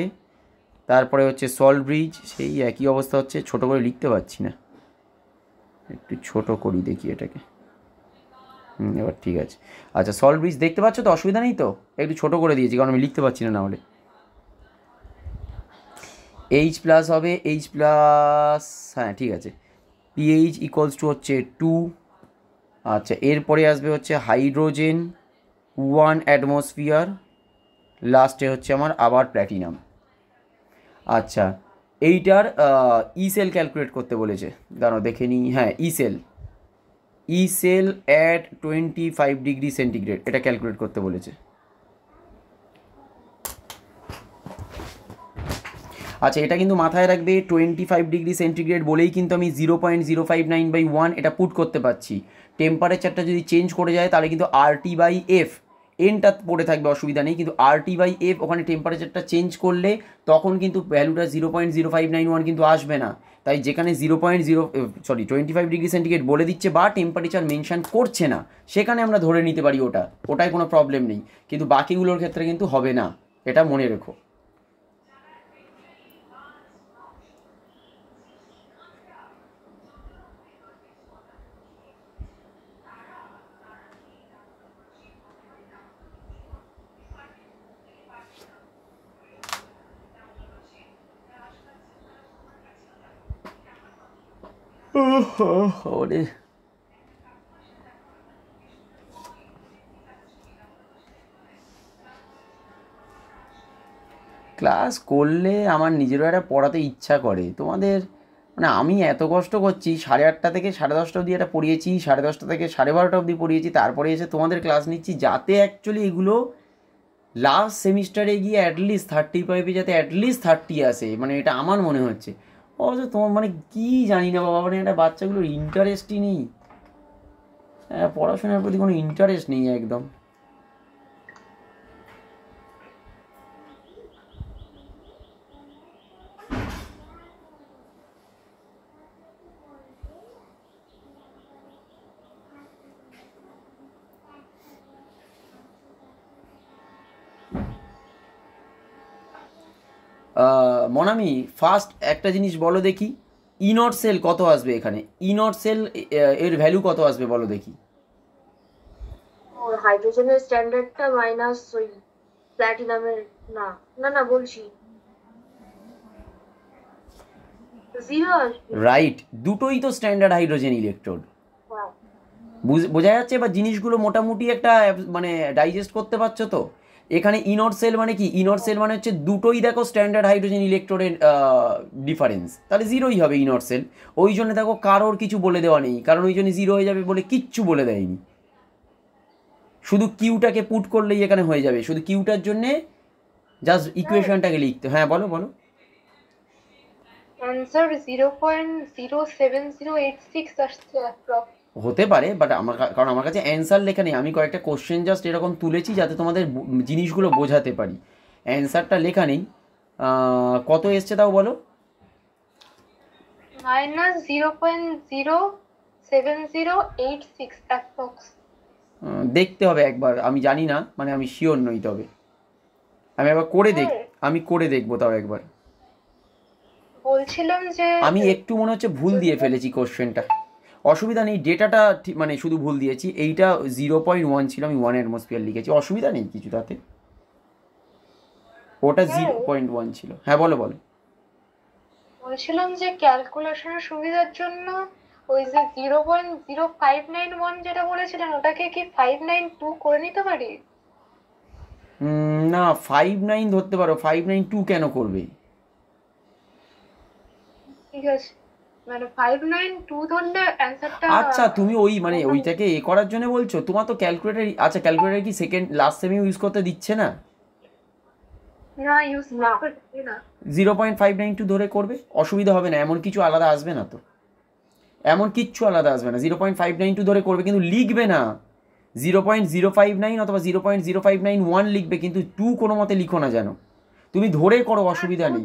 তারপরে হচ্ছে সল্ট ব্রিজ, সেই একই অবস্থা হচ্ছে, ছোটো করে লিখতে পারছি না, একটু ছোট করি দেখি এটাকে। এবার ঠিক আছে। আচ্ছা সল্ট ব্রিজ দেখতে পাচ্ছ তো, অসুবিধা নেই তো? একটু ছোট করে দিয়েছি কারণ আমি লিখতে পারছি না, না হলে এইচ প্লাস হবে, এইচ প্লাস, হ্যাঁ ঠিক আছে, পিএইচ ইকুয়ালস টু হচ্ছে 2। আচ্ছা এরপরে আসবে হচ্ছে হাইড্রোজেন 1 অ্যাটমসফিয়ার, লাস্টে হচ্ছে আমার আবার প্ল্যাটিনাম। আচ্ছা এইটার ই সেল ক্যালকুলেট করতে বলেছে, দাঁড়াও দেখে নিই। হ্যাঁ ই সেল অ্যাট 25 ডিগ্রি সেন্টিগ্রেড, এটা ক্যালকুলেট করতে বলেছে। আচ্ছা এটা কিন্তু মাথায় রাখবে, 25 ডিগ্রি সেন্টিগ্রেড বলেই কিন্তু আমি 0.059/1 এটা পুট করতে পারছি। টেম্পারেচারটা যদি চেঞ্জ করে যায় তাহলে কিন্তু RT/F, এনটা পড়ে থাকবে, অসুবিধা নেই, কিন্তু RT/F ওখানে টেম্পারেচারটা চেঞ্জ করলে তখন কিন্তু ভ্যালুটা 0.0591 কিন্তু আসবে না। তাই যেখানে 25 ডিগ্রি সেন্টিগ্রেড বলে দিচ্ছে বা টেম্পারেচার মেনশন করছে না, সেখানে আমরা ধরে নিতে পারি ওটাই কোনো প্রবলেম নেই, কিন্তু বাকিগুলোর ক্ষেত্রে কিন্তু হবে না, এটা মনে রেখো। ওরে ক্লাস করলে আমার নিজেরও একটা পড়াতে ইচ্ছা করে, তোমাদের মানে আমি এত কষ্ট করছি, 8:30 থেকে 10:30 অবধি এটা পড়িয়েছি, 10:30 থেকে 12:30 অবধি পড়িয়েছি, তারপরে এসে তোমাদের ক্লাস নিচ্ছি, যাতে অ্যাকচুয়ালি এগুলো লাস্ট সেমিস্টারে গিয়ে অ্যাটলিস্ট 35 যাতে অ্যাটলিস্ট 30 আসে, মানে এটা আমার মনে হচ্ছে। অবশ্য তোমার মানে কি জানি না বাবা, মানে একটা বাচ্চাগুলোর ইন্টারেস্টই নেই, পড়াশোনার প্রতি কোনো ইন্টারেস্ট নেই একদম। মনামি ফার্স্ট একটা জিনিস বলো দেখি, ইনট সেল কত আসবে এখানে, ইনট সেল এর ভ্যালু কত আসবে বলো দেখি। ওর হাইড্রোজেনের স্ট্যান্ডার্ডটা মাইনাস ওই প্ল্যাটিনামের, না না না বলছি 0 আসবে। রাইট, দুটোই তো স্ট্যান্ডার্ড হাইড্রোজেন ইলেকট্রোড, হ্যাঁ। বোঝা যাচ্ছে বা জিনিসগুলো মোটামুটি একটা মানে ডাইজেস্ট করতে পারছো তো। এখানে ইনট সেল মানে কি, ইনট সেল মানে হচ্ছে দুটোই দেখো স্ট্যান্ডার্ড হাইড্রোজেন ইলেকট্রোডের ডিফারেন্স, তাহলে 0ই হবে ইনট সেল। ওই জন্য দেখো কারোর কিছু বলে দেওয়া নেই, কারণ ওই জন্য 0 হয়ে যাবে বলে কিচ্ছু বলে দেয়নি, শুধু কিউটাকে পুট করলেই এখানে হয়ে যাবে, শুধু কিউটার জন্যে জাস্ট ইকুয়েশনটাকে লিখতে। হ্যাঁ বলো বলো। অ্যান্সার 0.07086 আসছে অ্যাপ্রক্স। হতে পারে, বাট কারণ আমার কাছে অ্যান্সার লেখা নেই, আমি কয়েকটা কোশ্চেন জাস্ট এরকম তুলেছি যাতে তোমাদের জিনিসগুলো বোঝাতে পারি, অ্যান্সারটা লেখা নেই। কত এসছে তাও বলো। -0.07086 অ্যাপ্রক্স। দেখতে হবে একবার, আমি জানি না, মানে আমি শিওর নই, তবে আমি একবার করে আমি করে দেখবো তাও একবার। বলছিলাম যে আমি একটু মনে হচ্ছে ভুল দিয়ে ফেলেছি কোশ্চেনটা, অসুবিধা নেই, ডেটাটা মানে শুধু ভুল দিয়েছি, এইটা 0.1 ছিল, আমি 1 অ্যাটমসফিয়ার লিখেছি, অসুবিধা নেই কিছু তাতে, ওটা 0.1 ছিল। হ্যাঁ বলো বলো। বলছিলাম যে ক্যালকুলেশনের সুবিধার জন্য ওই যে 0.0591 যেটা বলেছিলেন ওটাকে কি 592 করে নিতে পারি? না 59 ধরতে পারো, 592 কেন করবে? ঠিক আছে, মানে 592 ধরলে অ্যানসারটা। আচ্ছা তুমি ওই মানে ওইটাকে করার জন্য বলছো, তোমার তো ক্যালকুলেটর, আচ্ছা ক্যালকুলেটর কি সেকেন্ড লাস্ট সেমি ইউজ করতে দিচ্ছে না? না ইউজ না করতে না। 0.592 ধরে করবে, অসুবিধা হবে না, এমন কিছু আলাদা আসবে না তো, এমন কিচ্ছু আলাদা আসবে না, 0.592 ধরে করবে, কিন্তু লিখবে না 0.059 অথবা 0.0591 লিখবে, কিন্তু 2 কোনো মতে লিখো না যেন, তুমি ধরে করো, অসুবিধা নেই।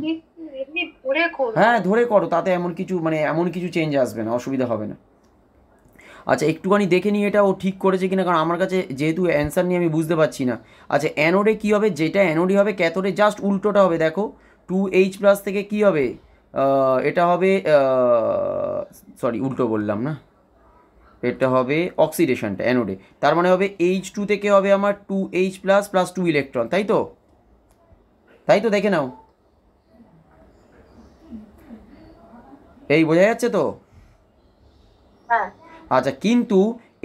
এমনি ধরে করব। হ্যাঁ ধরে করো, তাতে এমন কিছু মানে এমন কিছু চেঞ্জ আসবে না, অসুবিধা হবে না। আচ্ছা একটুখানি দেখে নিই এটা ও ঠিক করেছে কিনা, কারণ আমার কাছে যেহেতু অ্যান্সার নিয়ে আমি বুঝতে পারছি না। আচ্ছা অ্যানোডে কী হবে, যেটা অ্যানোডই হবে ক্যাথোডে জাস্ট উল্টোটা হবে। দেখো 2H+ থেকে কী হবে, এটা হবে, সরি উল্টো বললাম না, এটা হবে অক্সিডেশনটা অ্যানোডে, তার মানে হবে H2 থেকে হবে আমার 2H+ প্লাস 2 ইলেকট্রন, তাই তো? তাই তো, দেখে নাও, এই বোঝা যাচ্ছে তো? হ্যাঁ আচ্ছা কিন্তু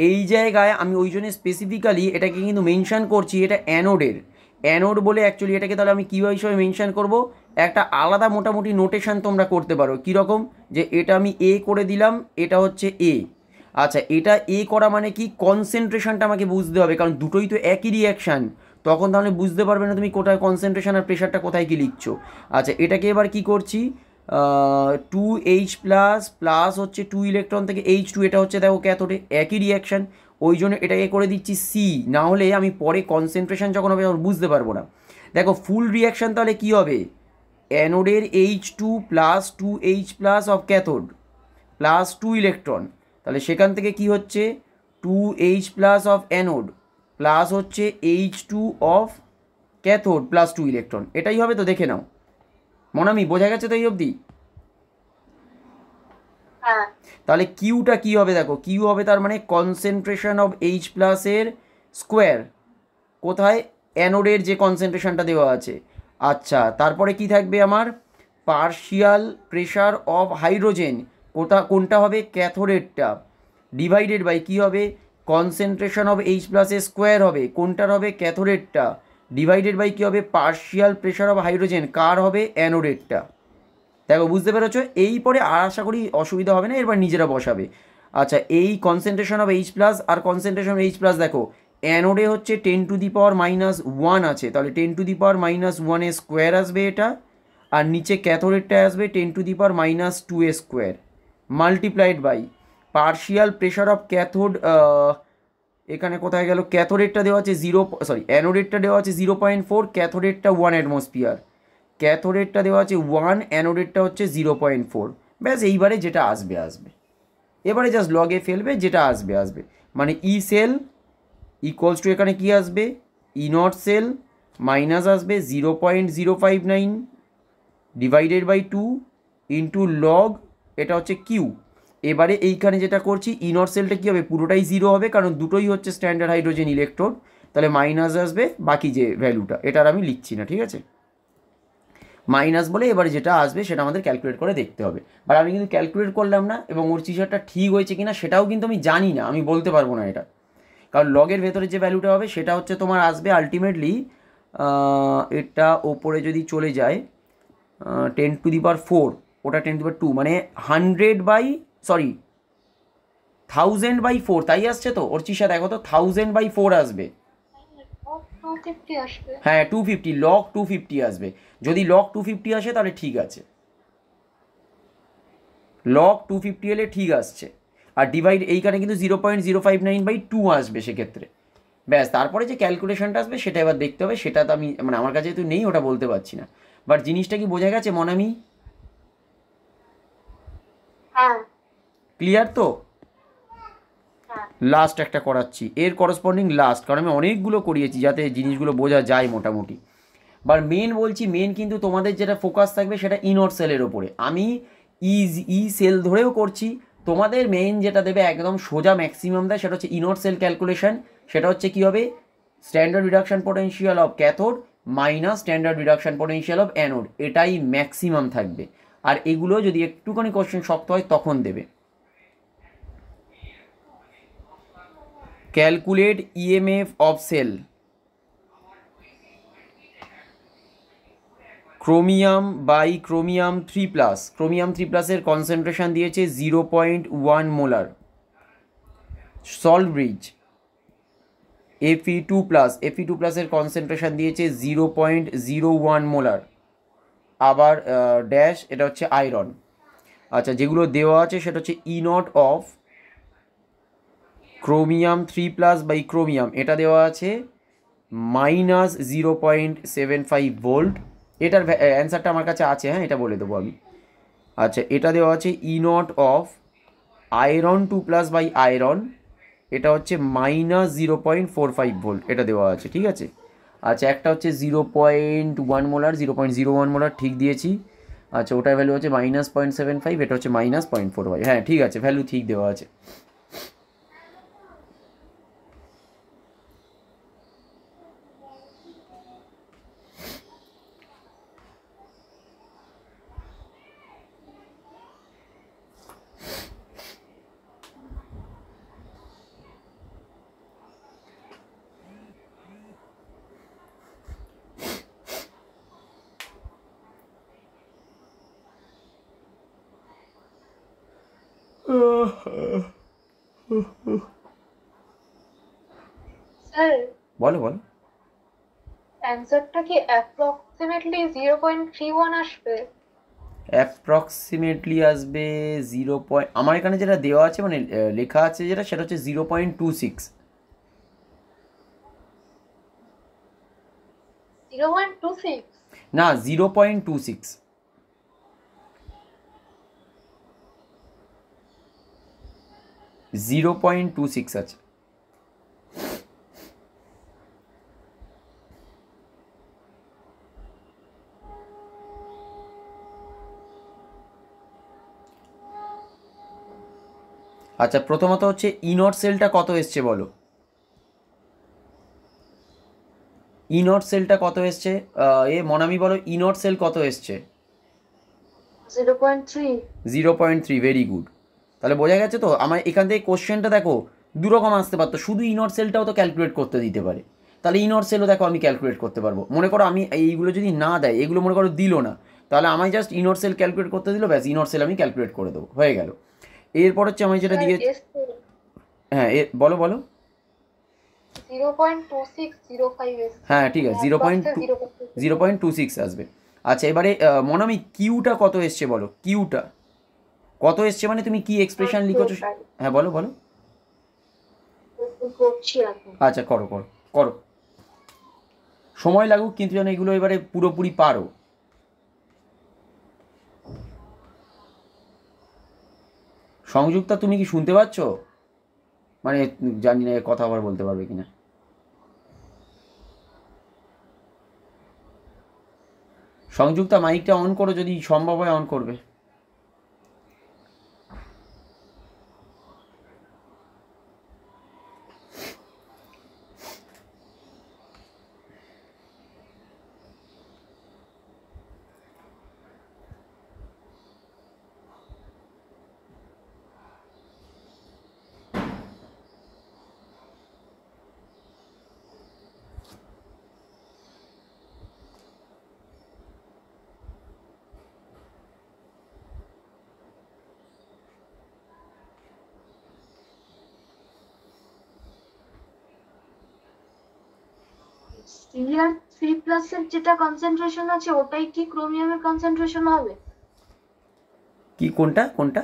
এই জায়গায় আমি ওই জন্য স্পেসিফিক্যালি এটাকে কিন্তু মেনশান করছি, এটা অ্যানোডের, অ্যানোড বলে অ্যাকচুয়ালি এটাকে তাহলে আমি কী হিসাবে মেনশান করব, একটা আলাদা মোটামুটি নোটেশন তোমরা করতে পারো। কীরকম, যে এটা আমি এ করে দিলাম, এটা হচ্ছে এ। আচ্ছা এটা এ করা মানে কি, কনসেন্ট্রেশনটা আমাকে বুঝতে হবে, কারণ দুটোই তো একই রিয়াকশান, তখন তাহলে বুঝতে পারবে না তুমি কোথায় কনসেন্ট্রেশন আর প্রেশারটা কোথায় কি লিখছো। আচ্ছা এটাকে এবার কি করছি, 2H+ প্লাস হচ্ছে 2 ইলেকট্রন থেকে H2, এটা হচ্ছে দেখো ক্যাথোডে একই রিয়াকশান, ওই জন্য এটাকে করে দিচ্ছি সি, না হলে আমি পরে কনসেন্ট্রেশন যখন হবে তখন বুঝতে পারবো না। দেখো ফুল রিয়াকশান তাহলে কি হবে, অ্যানোডের H2 plus 2H+ of cathode plus 2 electron, তাহলে সেখান থেকে কি হচ্ছে 2H+ অফ অ্যানোড প্লাস হচ্ছে H2 of cathode plus 2 electron, এটাই হবে তো, দেখে নাও মনামি, বোঝা গেছে তো এই অবধি? হ্যাঁ তাহলে কিউটা কি হবে, দেখো কিউ হবে তার মানে কনসেন্ট্রেশন অফ H+ এর স্কোয়ার, কোথায়, অ্যানোডের যে কনসেন্ট্রেশনটা দেওয়া আছে। আচ্ছা তারপরে কি থাকবে আমার, পার্শিয়াল প্রেশার অফ হাইড্রোজেন, কোনটা হবে, ক্যাথোডেরটা, ডিভাইডেড বাই কী হবে, কনসেন্ট্রেশন অফ H+ এর স্কোয়ার হবে, কোনটার হবে, ক্যাথোডেরটা, ডিভাইডেড বাই কী হবে, পার্শিয়াল প্রেশার অফ হাইড্রোজেন, কার হবে, অ্যানোডেরটা। দেখো বুঝতে পেরেছো, এই পরে আর আশা করি অসুবিধা হবে না, এরপর নিজেরা বসাবে। আচ্ছা এই কনসেন্ট্রেশন অফ H+ আর কনসেন্ট্রেশন অফ H+, দেখো অ্যানোডে হচ্ছে 10⁻⁻1 আছে, তাহলে 10⁻⁻1 এর স্কোয়ার আসবে এটা, আর নিচে ক্যাথোডেরটা আসবে 10⁻2 এর square multiplied by partial pressure of cathode, এখানে কোথায় গেল, ক্যাথোডেরটা দেওয়া আছে অ্যানোডেরটা দেওয়া আছে 0.4, ক্যাথোডেরটা 1 অ্যাটমসফিয়ার, ক্যাথোডেরটা দেওয়া আছে 1, অ্যানোডেরটা হচ্ছে 0.4, ব্যাস এইবারে যেটা আসবে আসবে, এবারে জাস্ট লগে ফেলবে, যেটা আসবে আসবে, মানে ই সেল ইকুয়ালস টু এখানে কি আসবে, ই নট সেল মাইনাস আসবে 0.059 ডিভাইডেড বাই 2 ইন্টু লগ, এটা হচ্ছে কিউ। এবারে এইখানে যেটা করছি, ই নট সেলটা কী হবে, পুরোটাই জিরো হবে, কারণ দুটোই হচ্ছে স্ট্যান্ডার্ড হাইড্রোজেন ইলেকট্রোড, তাহলে মাইনাস আসবে বাকি যে ভ্যালুটা, এটার আমি লিখছি না, ঠিক আছে, মাইনাস বলে এবারে যেটা আসবে সেটা আমাদের ক্যালকুলেট করে দেখতে হবে। বাট আমি কিন্তু ক্যালকুলেট করলাম না, এবং ওর চিজারটা ঠিক হয়েছে কিনা সেটাও কিন্তু আমি জানি না, আমি বলতে পারবো না এটা, কারণ লগের ভেতরে যে ভ্যালুটা হবে সেটা হচ্ছে তোমার আসবে আলটিমেটলি, এটা ওপরে যদি চলে যায় 10⁴, ওটা 10⁻², মানে 1000/4, তাই আসছে তো ওর চিসা, দেখো তো 1000/4 আসবে, 250 আসবে। হ্যাঁ 250, লগ 250 আসবে, যদি লগ 250 আসে তাহলে ঠিক আছে, লগ 250 এলে ঠিক আসছে, আর ডিভাইড এইখানে কিন্তু 0.059/2 আসবে সেক্ষেত্রে, ব্যাস তারপরে যে ক্যালকুলেশনটা আসবে সেটা এবার দেখতে হবে, সেটা তো আমি মানে আমার কাছে যেহেতু নেই ওটা বলতে পারছি না, বাট জিনিসটা কি বোঝা গেছে মনামি, হ্যাঁ ক্লিয়ার তো? হ্যাঁ লাস্ট একটা করাচ্ছি, এর করসপন্ডিং লাস্ট, কারণ আমি অনেকগুলো করিয়েছি যাতে জিনিসগুলো বোঝা যায় মোটামুটি, বাট মেন বলছি, মেন কিন্তু তোমাদের যেটা ফোকাস থাকবে সেটা ইনট সেলের ওপরে, আমি ই সেল ধরেও করছি, তোমাদের মেইন যেটা দেবে একদম সোজা ম্যাক্সিমাম দেয় সেটা হচ্ছে ইনট সেল ক্যালকুলেশন, সেটা হচ্ছে কী হবে, standard reduction potential of cathode minus standard reduction potential of anode, এটাই ম্যাক্সিমাম থাকবে, আর এগুলো যদি একটুখানি কোশ্চেন শক্ত হয় তখন দেবে। Calculate EMF of cell, chromium by chromium 3+, chromium 3+-এর কনসেন্ট্রেশন দিয়েছে 0.1 মোলার, সল্ট ব্রিজ Fe2+এর কনসেন্ট্রেশন দিয়েছে 0.01 মোলার, আবার ড্যাশ, এটা হচ্ছে আয়রন। আচ্ছা যেগুলো দেওয়া আছে সেটা হচ্ছে E not of chromium 3+ by chromium, এটা দেওয়া আছে -0.75 ভোল্ট, এটার অ্যান্সারটা আমার কাছে আছে, হ্যাঁ এটা বলে দেবো আমি। আচ্ছা এটা দেওয়া আছে E not of iron 2+ by iron, এটা হচ্ছে -0.45 ভোল্ট, এটা দেওয়া আছে, ঠিক আছে। আচ্ছা, একটা হচ্ছে 0.1 মোলার, 0.01 মোলার, ঠিক দিয়েছি। আচ্ছা, ওটার ভ্যালু হচ্ছে -0.75, এটা হচ্ছে -0.45। হ্যাঁ ঠিক আছে, ভ্যালু ঠিক দেওয়া আছে। স্যার বলো বলো। অ্যান্সারটা কি অ্যাপ্রক্সিমেটলি 0.31 আসবে? অ্যাপ্রক্সিমেটলি আসবে 0. আমার এখানে যেটা দেওয়া আছে, মানে লেখা আছে যেটা, সেটা হচ্ছে 0.26। 0.26? না, 0.26, 0.26 আছে। আচ্ছা, প্রথমত হচ্ছে ইনট সেলটা কত এসছে বলো। ইনট সেলটা কত এসছে? মনামি বলো, ইনট সেল কত এসছে? 0.3। 0.3, ভেরি গুড। তাহলে বোঝা গেছে তো, আমার এখান থেকে কোশ্চেনটা দেখো দুরকম আসতে পারতো, শুধু ইনট সেলটাও তো ক্যালকুলেট করতে দিতে পারে, তাহলে ইনট সেলও দেখো আমি ক্যালকুলেট করতে পারবো। মনে করো আমি এইগুলো যদি না দেয়, এগুলো মনে করো দিল না, তাহলে আমায় জাস্ট ইনট সেল ক্যালকুলেট করতে দিল, ব্যাস ইনট সেল আমি ক্যালকুলেট করে দেবো, হয়ে গেল। এরপর হচ্ছে আমি যেটা স্যার দিয়ে, এসছে হ্যাঁ বলো বলো। 0.2605 এসছে, হ্যাঁ ঠিক আছে, জিরো পয়েন্ট টু 0.26। 0.26 আসবে। আচ্ছা, এবারে মনামি কিউটা কত এসছে বলো, কিউটা কত এসছে, মানে তুমি কি এক্সপ্রেশন লিখেছো? হ্যাঁ বলো বলো। করছি এখন। আচ্ছা, করো করো করো, সময় লাগুক কিন্তু যেন এগুলো এবারে পুরোপুরি পারো। সংযুক্তা, তুমি কি শুনতে পাচ্ছ? মানে জানি না কথা আবার বলতে পারবে কিনা। সংযুক্তা, মাইকটা অন করো, যদি সম্ভব হয় অন করবে। Cr3+ এর যেটা কনসেন্ট্রেশন আছে ওটাই কি ক্রোমিয়ামের কনসেন্ট্রেশন হবে? কি, কোনটা কোনটা?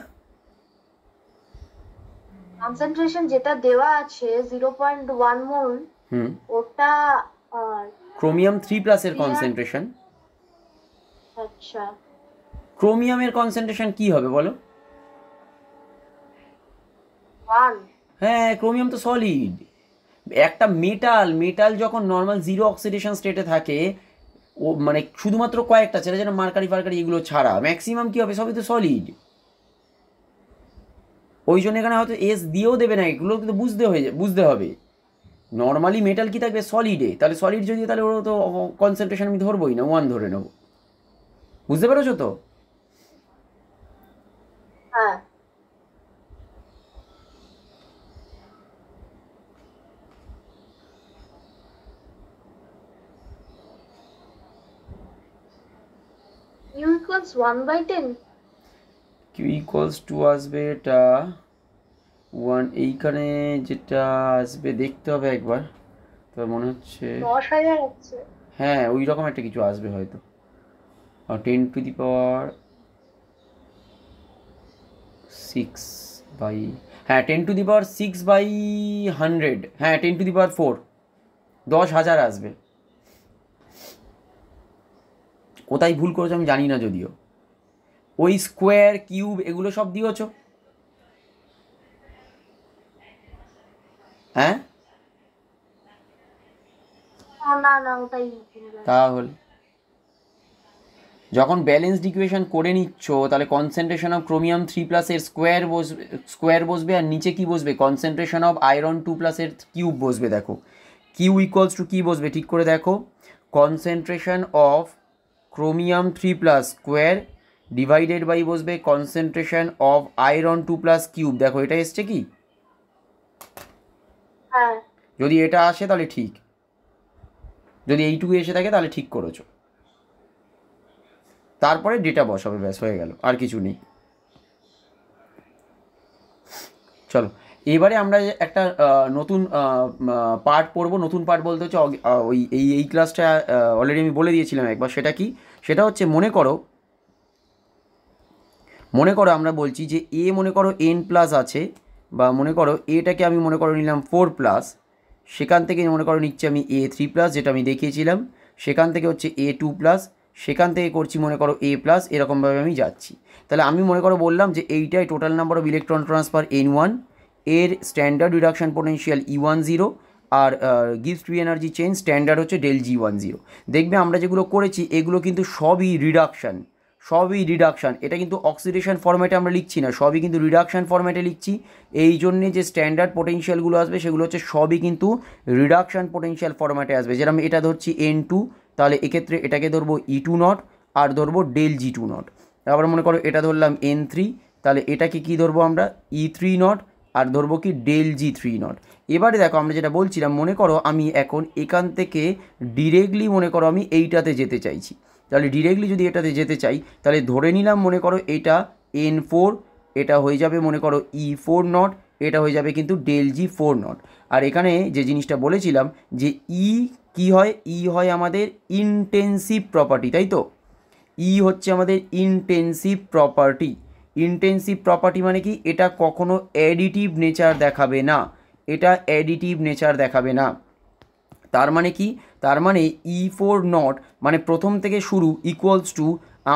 কনসেন্ট্রেশন যেটা দেওয়া আছে 0.1 মোল, হুম, ওটা ক্রোমিয়াম 3+ এর Cr। কনসেন্ট্রেশন। আচ্ছা, ক্রোমিয়ামের কনসেন্ট্রেশন কি হবে বলো? 1। হ্যাঁ, ক্রোমিয়াম তো সলিড। একটা মেটাল মেটাল যখন নর্মাল জিরো অক্সিডেশন স্টেটে থাকে, ও মানে শুধুমাত্র কয়েকটা ছেড়ে, যেন মার্কারি ফার্কারি এগুলো ছাড়া ম্যাক্সিমাম কি হবে, সবই তো সলিড। ওই জন্য এখানে হয়তো এস দিয়েও দেবে না, এগুলো কিন্তু বুঝতে হবে। নর্মালি মেটাল কি থাকবে, সলিডে, তাহলে সলিড যদি, তাহলে ওরা তো কনসেন্ট্রেশন আমি ধরবোই না, 1 ধরে নেবো। বুঝতে পেরেছো তো? হ্যাঁ, U equals 1/10। Q equals to আসবে এটা 1, এইখানে যেটা আসবে দেখতে হবে একবার, তো মনে হচ্ছে 10,000 হচ্ছে। হ্যাঁ ওই রকম একটা কিছু আসবে হয়তো। 10⁶ বাই, হ্যাঁ 10⁶/100, হ্যাঁ 10⁴, 10,000 আসবে। কোথায় ভুল করেছো আমি জানি না, যদিও ওই স্কোয়ার কিউব এগুলো সব দিয়েছো। হ্যাঁ না না ওটাই তাহলে যখন ব্যালেন্সড ইকুয়েশন করে নিচ্ছ তাহলে কনসেন্ট্রেশন অফ ক্রোমিয়াম 3+ এর স্কোয়ার বসবে আর নিচে কি বসবে কনসেন্ট্রেশন অফ আয়রন 2+ এর কিউব বসবে। দেখো কিউ ইকুয়ালস টু কি বসবে ঠিক করে দেখো, concentration of chromium 3+ square divided by বসবে কনসেন্ট্রেশন অফ আয়রন 2+ কিউব। দেখো এটা এসছে কি, হ্যাঁ যদি এটা আসে তাহলে ঠিক, যদি এইটুকু এসে থাকে তাহলে ঠিক করেছো। তারপরে ডেটা বসাবে, ব্যাস হয়ে গেল, আর কিছু নেই। চলো এবারে আমরা একটা নতুন পার্ট পড়বো। নতুন পার্ট বলতে হচ্ছে ওই এই ক্লাসটা অলরেডি আমি বলে দিয়েছিলাম একবার। সেটা কি, সেটা হচ্ছে মনে করো আমরা বলছি যে এ মনে করো n+ আছে, বা মনে করো এটাকে আমি মনে করো নিলাম 4+, সেখান থেকে মনে করো নিচ্ছি আমি A3+, যেটা আমি দেখিয়েছিলাম, সেখান থেকে হচ্ছে A2+, সেখান থেকে করছি মনে করো A+, এরকমভাবে আমি যাচ্ছি। তাহলে আমি মনে করো বললাম যে এইটাই total number of electron transfer N1, এর স্ট্যান্ডার্ড রিডাকশন পোটেনশিয়াল E10, আর gives free energy change standard হচ্ছে ΔG10। দেখবে আমরা যেগুলো করেছি এগুলো কিন্তু সবই রিডাকশান, এটা কিন্তু অক্সিডেশন ফরম্যাটে আমরা লিখছি না, সবই কিন্তু রিডাকশান ফরম্যাটে লিখছি। এই জন্যে যে স্ট্যান্ডার্ড পোটেনশিয়ালগুলো আসবে সেগুলো হচ্ছে সবই কিন্তু রিডাকশান পোটেনশিয়াল ফরম্যাটে আসবে। যেরকম এটা ধরছি N2, তাহলে এক্ষেত্রে এটাকে ধরবো E20 আর ধরবো ΔG20। আবার মনে করো এটা ধরলাম N3, তাহলে এটাকে কি ধরবো আমরা E30 আর ধরবো কি ΔG30। এবারে দেখো আমরা যেটা বলছিলাম, মনে করো আমি এখন এখান থেকে ডিরেক্টলি মনে করো আমি এইটাতে যেতে চাইছি। তাহলে ডিরেক্টলি যদি এটাতে যেতে চাই তাহলে ধরে নিলাম মনে করো এটা N4, এটা হয়ে যাবে মনে করো E40, এটা হয়ে যাবে কিন্তু ΔG40। আর এখানে যে জিনিসটা বলেছিলাম যে ই কি হয়, ই হয় আমাদের ইনটেনসিভ প্রপার্টি, তাই তো, ই হচ্ছে আমাদের ইনটেনসিভ প্রপার্টি। ইনটেনসিভ প্রপার্টি মানে কি, এটা কখনো অ্যাডিটিভ নেচার দেখাবে না, এটা অ্যাডিটিভ নেচার দেখাবে না। তার মানে কি, তার মানে E40 মানে প্রথম থেকে শুরু ইকুয়ালস টু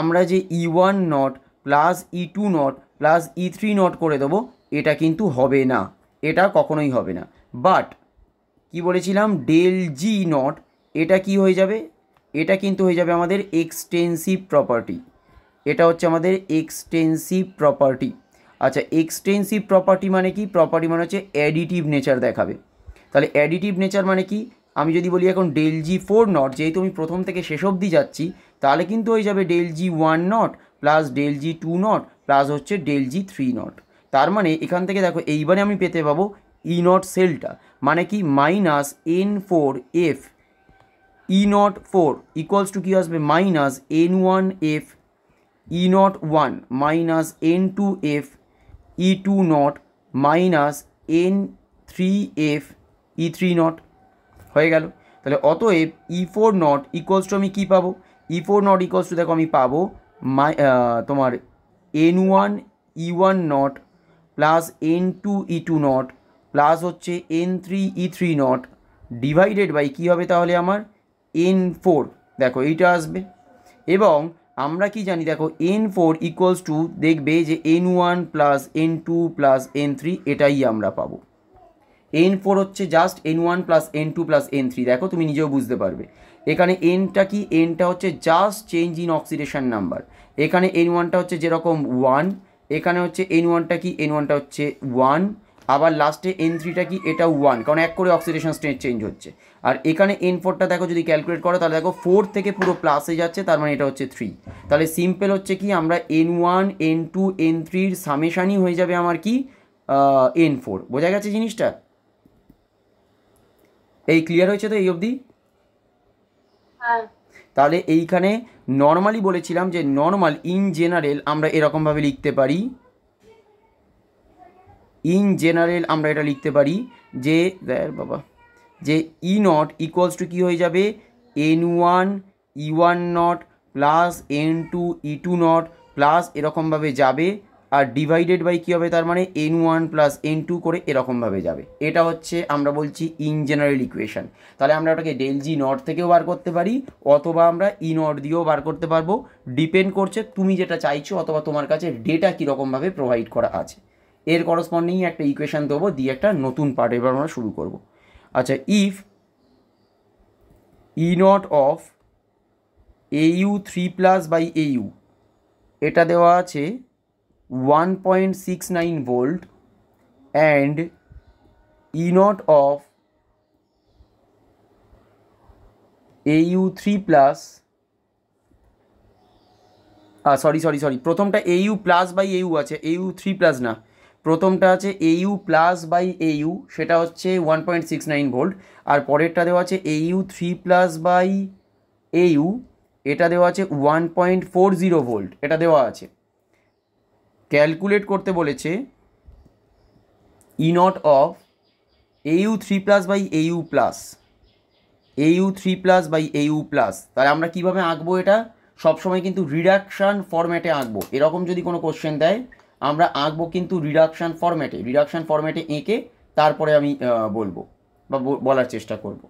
আমরা যে E10 plus E20 plus E30 করে দেবো, এটা কিন্তু হবে না, এটা কখনোই হবে না। বাট কি বলেছিলাম, ΔG0 এটা কি হয়ে যাবে, এটা কিন্তু হয়ে যাবে আমাদের এক্সটেন্সিভ প্রপার্টি, এটা হচ্ছে আমাদের এক্সটেন্সিভ প্রপার্টি। আচ্ছা এক্সটেন্সিভ প্রপার্টি মানে কি, প্রপার্টি মানে হচ্ছে অ্যাডিটিভ নেচার দেখাবে। তাহলে অ্যাডিটিভ নেচার মানে কি, আমি যদি বলি এখন ΔG40, যেহেতু আমি প্রথম থেকে শেষ অবধি যাচ্ছি, তাহলে কিন্তু হয়ে যাবে ΔG10 প্লাস ΔG20 প্লাস হচ্ছে ΔG30। তার মানে এখান থেকে দেখো এইবারে আমি পেতে পাবো E0 সেলটা, মানে কি minus N4F E04 equals to কী আসবে, minus N1F E01 minus N2F E20 minus N3F E30 হয়ে গেল। তাহলে অতএব E40 ইকুয়ালস টু আমি কী পাবো, E40 ইকুয়ালস টু দেখো আমি পাবো তোমার N1 E10 plus N2 E20 plus হচ্ছে N3 E30 ডিভাইডেড বাই কী হবে তাহলে আমার N4, দেখো এইটা আসবে। এবং আমরা কি জানি দেখো N4 ইকুয়ালস টু দেখবে যে N1 plus N2 plus N3, এটাই আমরা পাবো। N4 হচ্ছে just N1 plus N2 plus N3, দেখো তুমি নিজেও বুঝতে পারবে। এখানে Nটা কি, Nটা হচ্ছে just change in oxidation number. এখানে N1টা হচ্ছে যেরকম 1, এখানে হচ্ছে N1টা কি, N1টা হচ্ছে 1, আবার লাস্টে N3টা কি, এটা 1, কারণ এক করে অক্সিডেশন স্টেট চেঞ্জ হচ্ছে। আর এখানে N4টা দেখো যদি ক্যালকুলেট করো তাহলে দেখো 4 থেকে পুরো প্লাসে যাচ্ছে, তার মানে এটা হচ্ছে 3। তাহলে সিম্পল হচ্ছে কি, আমরা N1 N2 N3-র সামেশানই হয়ে যাবে আমার কি N4। বোঝা গেছে জিনিসটা? এই ক্লিয়ার হয়েছে তো এই অবধি? তাহলে এইখানে নর্মালি বলেছিলাম যে নর্মাল ইন জেনারেল আমরা এরকমভাবে লিখতে পারি, ইন জেনারেল আমরা এটা লিখতে পারি যে বাবা যে E0 ইকুয়ালস টু কী হয়ে যাবে, N1 E10 plus N2 E20 plus এরকমভাবে যাবে, আর ডিভাইডেড বাই কী হবে, তার মানে N1 প্লাস N2 করে এরকমভাবে যাবে। এটা হচ্ছে আমরা বলছি ইন জেনারেল ইকুয়েশন। তাহলে আমরা ওটাকে ΔG0 থেকেও বার করতে পারি, অথবা আমরা E0 দিয়েও বার করতে পারবো, ডিপেন্ড করছে তুমি যেটা চাইছো অথবা তোমার কাছে ডেটা কীরকমভাবে প্রোভাইড করা আছে। এর করসপন্ডিং একটা ইকুয়েশন দেবো, দিয়ে একটা নতুন পার্ট এবার আমরা শুরু করব। আচ্ছা, if E not of AU 3+ by AU, এটা দেওয়া আছে 1.69 ভোল্ট, and E not of AU 3+, sorry, প্রথমটা AU প্লাস বাই AU আছে, AU 3+ না, প্রথমটা আছে AU প্লাস বাই AU, সেটা হচ্ছে 1.69 ভোল্ট, আর পরেরটা দেওয়া আছে AU 3+ বাই AU, এটা দেওয়া আছে 1.40 ভোল্ট, এটা দেওয়া আছে। ক্যালকুলেট করতে বলেছে E not of AU 3+ by AU plus, AU 3+ by AU plus. তাহলে আমরা কিভাবে আঁকবো এটা? সবসময় কিন্তু রিডাকশান ফরম্যাটে আঁকবো। এরকম যদি কোনো কোশ্চেন দেয় আমরা আঁকবো কিন্তু রিডাকশান ফরম্যাটে এঁকে তারপরে আমি বলবো বা বলার চেষ্টা করব।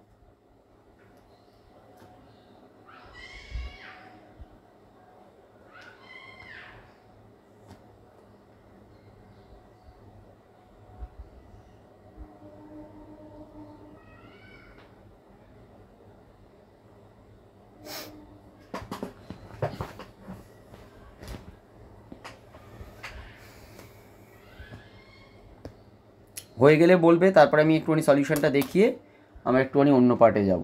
হয়ে গেলে বলবে, তারপরে আমি একটুখানি সলিউশনটা দেখিয়ে আমরা একটুখানি অন্য পার্টে যাব।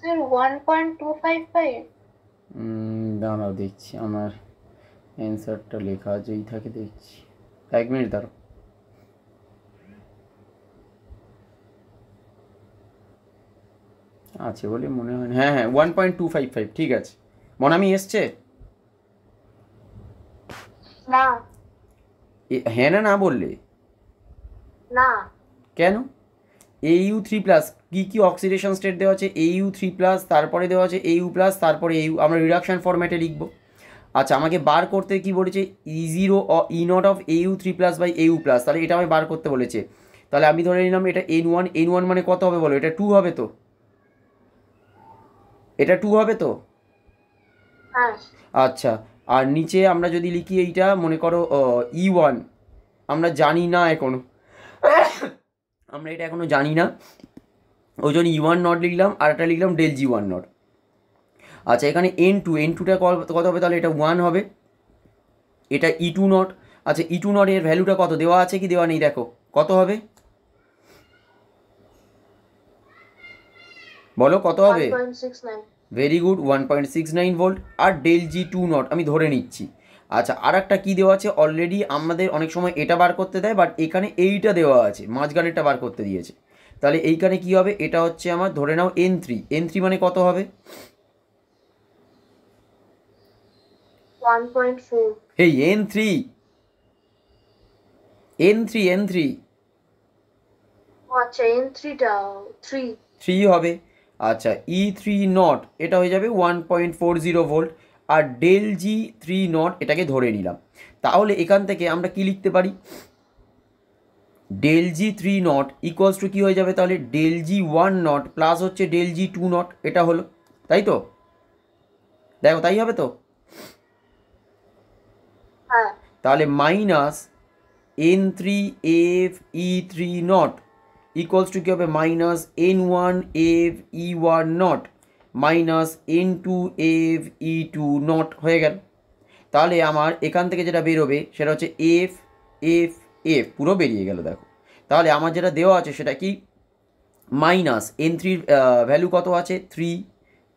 স্যার 1.255। দাঁড়াও দেখছি, আমার অ্যান্সারটা লেখা যেই থাকে দেখছি, 1 মিনিট দাঁড়াও। আছে বলে মনে হয়, হ্যাঁ 1.255, ঠিক আছে। মনামি এসছে? না হ্যাঁ না বললে না কেন? AU 3+, কি অক্সিডেশন স্টেট দেওয়া আছে? AU 3+, তারপরে দেওয়া আছে AU প্লাস, তারপরে AU, আমরা রিডাকশান ফরম্যাটে লিখব। আচ্ছা, আমাকে বার করতে কি বলেছে? E0 E not of AU 3+ by AU plus, তাহলে এটা আমি বার করতে বলেছে। তাহলে আমি ধরে নিলাম এটা N1 মানে কত হবে বলো? এটা 2 হবে তো? এটা 2 হবে তো? হ্যাঁ আচ্ছা, আর নিচে আমরা যদি লিখি এইটা, মনে করো E1, আমরা জানি না এখনো, আমরা এটা এখনো জানি না, ওই জন্য E1 নট লিখলাম, আর একটা লিখলাম ডেল G1 নট। আচ্ছা, এখানে N2টা কত হবে? তাহলে এটা 1 হবে, এটা E2 নট। আচ্ছা, E2 নট এর ভ্যালুটা কত দেওয়া আছে কি দেওয়া নেই? দেখো কত হবে, বলো কত হবে? 1.69। Very good, 1.69 volt. আর ডেল G2 নট আমি ধরে নিচ্ছি। আচ্ছা, আর একটা কী দেওয়া আছে? অলরেডি আমাদের অনেক সময় এটা বার করতে দেয়, বাট এখানে এইটা দেওয়া আছে, মাঝখানেরটা বার করতে দিয়েছে। তাহলে এইখানে কি হবে? এটা হচ্ছে আমার, ধরে নাও N3 মানে কত হবে? 1.4। এই N3 আচ্ছা N3টা 3। 3 হবে। আচ্ছা, E3 নট এটা হয়ে যাবে 1.40 ভোল্ট, আর ডেল G3 নট এটাকে ধরে নিলাম। তাহলে এখান থেকে আমরা কি লিখতে পারি? Del G3 not equals to কী হয়ে যাবে? তাহলে ডেল G1 নট প্লাস হচ্ছে ডেল G2 নট, এটা হলো, তাই তো? দেখো তাই হবে তো? হ্যাঁ তাহলে minus N3 F E3 not equals to কী হবে? Minus N1 F E1 not minus N2 F E2 not হয়ে গেল। তাহলে আমার এখান থেকে যেটা বেরোবে সেটা হচ্ছে এফ এফ এফ, পুরো বেরিয়ে গেল। দেখো, তাহলে আমার যেটা দেওয়া আছে সেটা কি? মাইনাস N3 ভ্যালু কত আছে? 3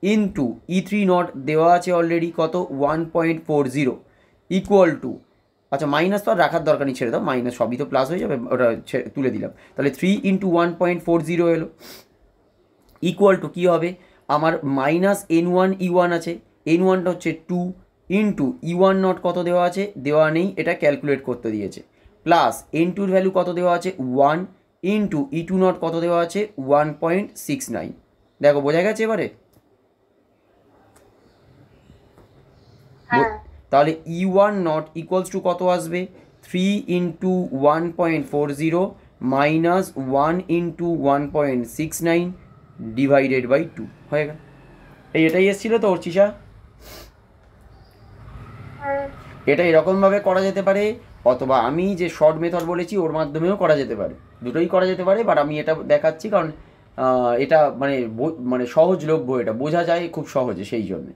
ইন্টু E3 নট দেওয়া আছে অলরেডি কত? 1.40 ইকুয়াল টু, আচ্ছা মাইনাস তো আর রাখার দরকার নেই, ছেড়ে দাও, মাইনাস সবই তো প্লাস হয়ে যাবে, ওটা তুলে দিলাম। তাহলে 3 ইন্টু 1.40 এলো, ইকুয়াল টু কী হবে? আমার মাইনাস N1 E1 আছে, N1টা হচ্ছে 2 ইন্টু E1 নট কত দেওয়া আছে, দেওয়া নেই, এটা ক্যালকুলেট করতে দিয়েছে, প্লাস N2-র ভ্যালু কত দেওয়া আছে 1 ইন্টু E2 নট কত দেওয়া আছে 1.69। দেখো বোঝা গেছে এবারে? হ্যাঁ তাহলে E1 নট ইকুয়ালস টু কত আসবে 3 into 1.40 minus 1 into 1.69 divided by 2 হয়ে গেল। এটাই এসেছিলো তো অর্চিষা? এটা এরকমভাবে করা যেতে পারে, অথবা আমি যে শর্ট মেথড বলেছি ওর মাধ্যমেও করা যেতে পারে, দুটোই করা যেতে পারে, বাট আমি এটা দেখাচ্ছি কারণ এটা মানে সহজলভ্য, এটা বোঝা যায় খুব সহজে, সেই জন্যে।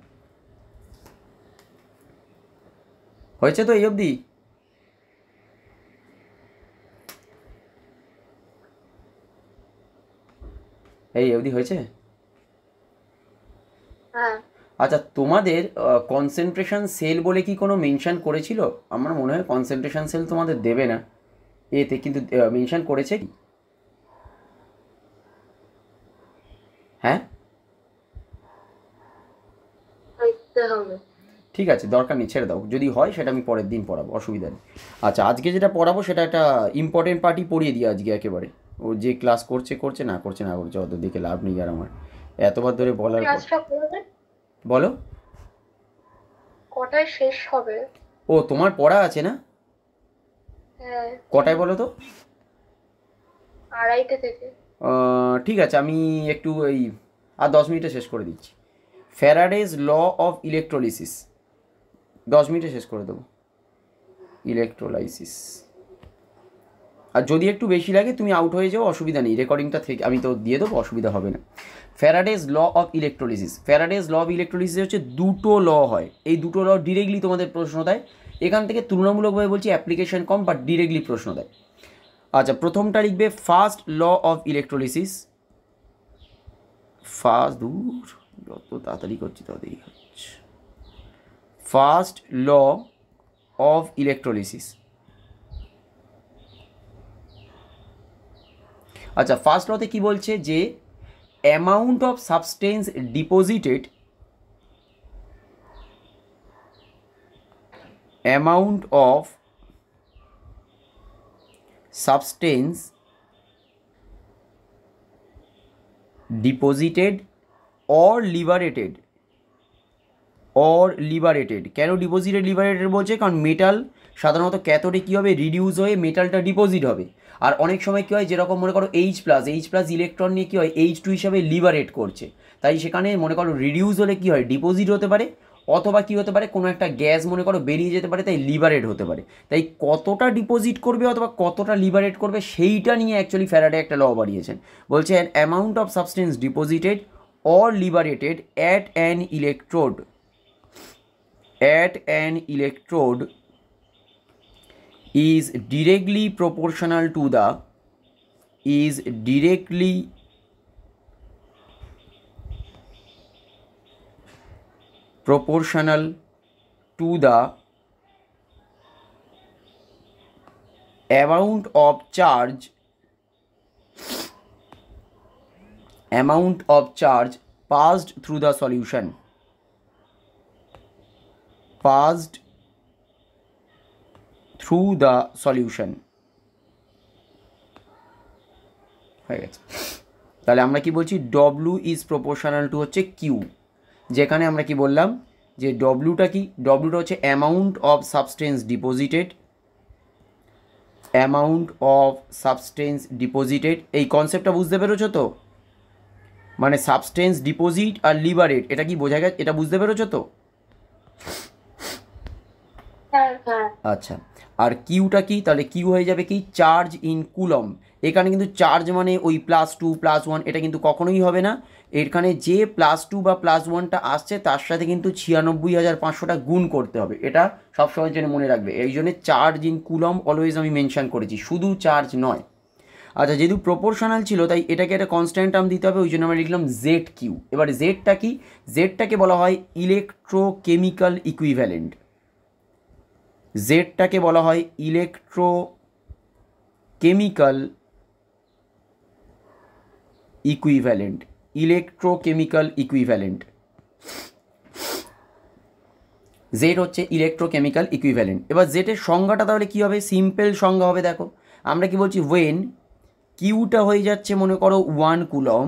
হয়েছে তো এই অবধি? এই অবধি হয়েছে? হ্যাঁ আচ্ছা, তোমাদের কনসেন্ট্রেশন সেল বলে কি কোনো মেনশন করেছিল? আমার মনে হয় কনসেন্ট্রেশন সেল তোমাদের দেবে না এতে, কিন্তু মেনশন করেছে কি? হ্যাঁ দেখতে হবে। ঠিক আছে, দরকার নেই, ছেড়ে দাও, যদি হয় সেটা আমি পরের দিন পড়াবো, অসুবিধা নেই। আচ্ছা, আজকে যেটা পড়াবো সেটা একটা ইম্পর্টেন্ট পার্টি পড়িয়ে দিই আজকে একেবারে। ও যে ক্লাস করছে করছে, না করছে না করছে, অত দেখে লাভ নেই আর আমার, এতবার ধরে বলার পর। ক্লাসটা করবে বলো। কটায় শেষ হবে? ও তোমার পড়া আছে না? হ্যাঁ কটায় বলো তো? 2:30 থেকে। ঠিক আছে, আমি একটু এই আর 10 মিনিটে শেষ করে দিচ্ছি। ফ্যারাডেজ ল অফ ইলেকট্রোলিসিস 10 মিনিটে শেষ করে দেবো, ইলেকট্রোলাইসিস। আর যদি একটু বেশি লাগে তুমি আউট হয়ে যাও, অসুবিধা নেই, রেকর্ডিংটা থেকে আমি তো দিয়ে দেবো, অসুবিধা হবে না। ফ্যারাডেজ ল অফ ইলেকট্রোলিসিস, ফ্যারাডেজ ল অফ ইলেকট্রোলিসিস হচ্ছে দুটো ল হয়, এই দুটো ল ডিরেক্টলি তোমাদের প্রশ্ন দেয়, এখান থেকে তুলনামূলকভাবে বলছি অ্যাপ্লিকেশন কম, বাট ডিরেক্টলি প্রশ্ন দেয়। আচ্ছা, প্রথমটা লিখবে ফার্স্ট ল অফ ইলেকট্রোলিসিস, ফার্স্ট, দূর যত তাড়াতাড়ি করছি ততই হচ্ছে, ফার্স্ট ল অফ ইলেকট্রোলিসিস। আচ্ছা, ফার্স্ট লতে কি বলছে যে amount of substance deposited, amount of substance deposited or liberated, কেন ডিপোজিটেড লিবারেটেড বলছে? কারণ মেটাল সাধারণত ক্যাথোডে কী হবে, রিডিউস হয়ে মেটালটা ডিপোজিট হবে, আর অনেক সময় কী হয়, যেরকম মনে করো H প্লাস ইলেকট্রন নিয়ে কী হয় H2 হিসাবে লিবারেট করছে, তাই সেখানে মনে করো রিডিউস হলে কী হয়, ডিপোজিট হতে পারে, অথবা কী হতে পারে, কোনো একটা গ্যাস মনে করো বেরিয়ে যেতে পারে, তাই লিবারেট হতে পারে। তাই কতটা ডিপোজিট করবে অথবা কতটা লিবারেট করবে সেইটা নিয়ে অ্যাকচুয়ালি ফ্যারাডে একটা ল বানিয়েছেন, বলছে an amount of substance deposited or liberated at an electrode, at an electrode is directly proportional to the amount of charge passed through the solution, passed through the solution। হয়ে গেছে। তাহলে আমরা কি বলছি, W is proportional two হচ্ছে Q, যেখানে আমরা কি বললাম যে ডব্লিউটা কি, ডব্লিউটা হচ্ছে amount of substance deposited, amount of substance deposited, এই কনসেপ্টটা বুঝতে পেরেছো তো? মানে সাবস্টেন্স ডিপোজিট আর লিবারেট, এটা কি বোঝা গেছে, এটা বুঝতে পেরেছো তো? আচ্ছা, আর কিউটা কি, তাহলে কিউ হয়ে যাবে কি, চার্জ ইন কুলম। এখানে কিন্তু চার্জ মানে ওই +2 +1 এটা কিন্তু কখনোই হবে না, এখানে যে +2 বা +1টা আসছে তার সাথে কিন্তু 96,500টা গুণ করতে হবে, এটা সবসময়ের জন্য মনে রাখবে। এই জন্য চার্জ ইন কুলম অলওয়েজ আমি মেনশন করেছি, শুধু চার্জ নয়। আচ্ছা, যেহেতু প্রপোর্শনাল ছিল তাই এটাকে একটা কনস্ট্যান্ট টার্ম দিতে হবে, ওই জন্য আমরা লিখলাম জেড কিউ। এবার জেডটা কি, জেডটাকে বলা হয় ইলেকট্রোকেমিক্যাল ইকুইভ্যালেন্ট, জেডটাকে বলা হয় electrochemical equivalent. Electrochemical equivalent. Z হচ্ছে ইলেকট্রোকেমিক্যাল ইকুইভ্যালেন্ট। এবার জেটের সংজ্ঞাটা তাহলে কী হবে? সিম্পল সংজ্ঞা হবে, দেখো আমরা কি বলছি, ওয়েন কিউটা হয়ে যাচ্ছে মনে করো 1 কুলম,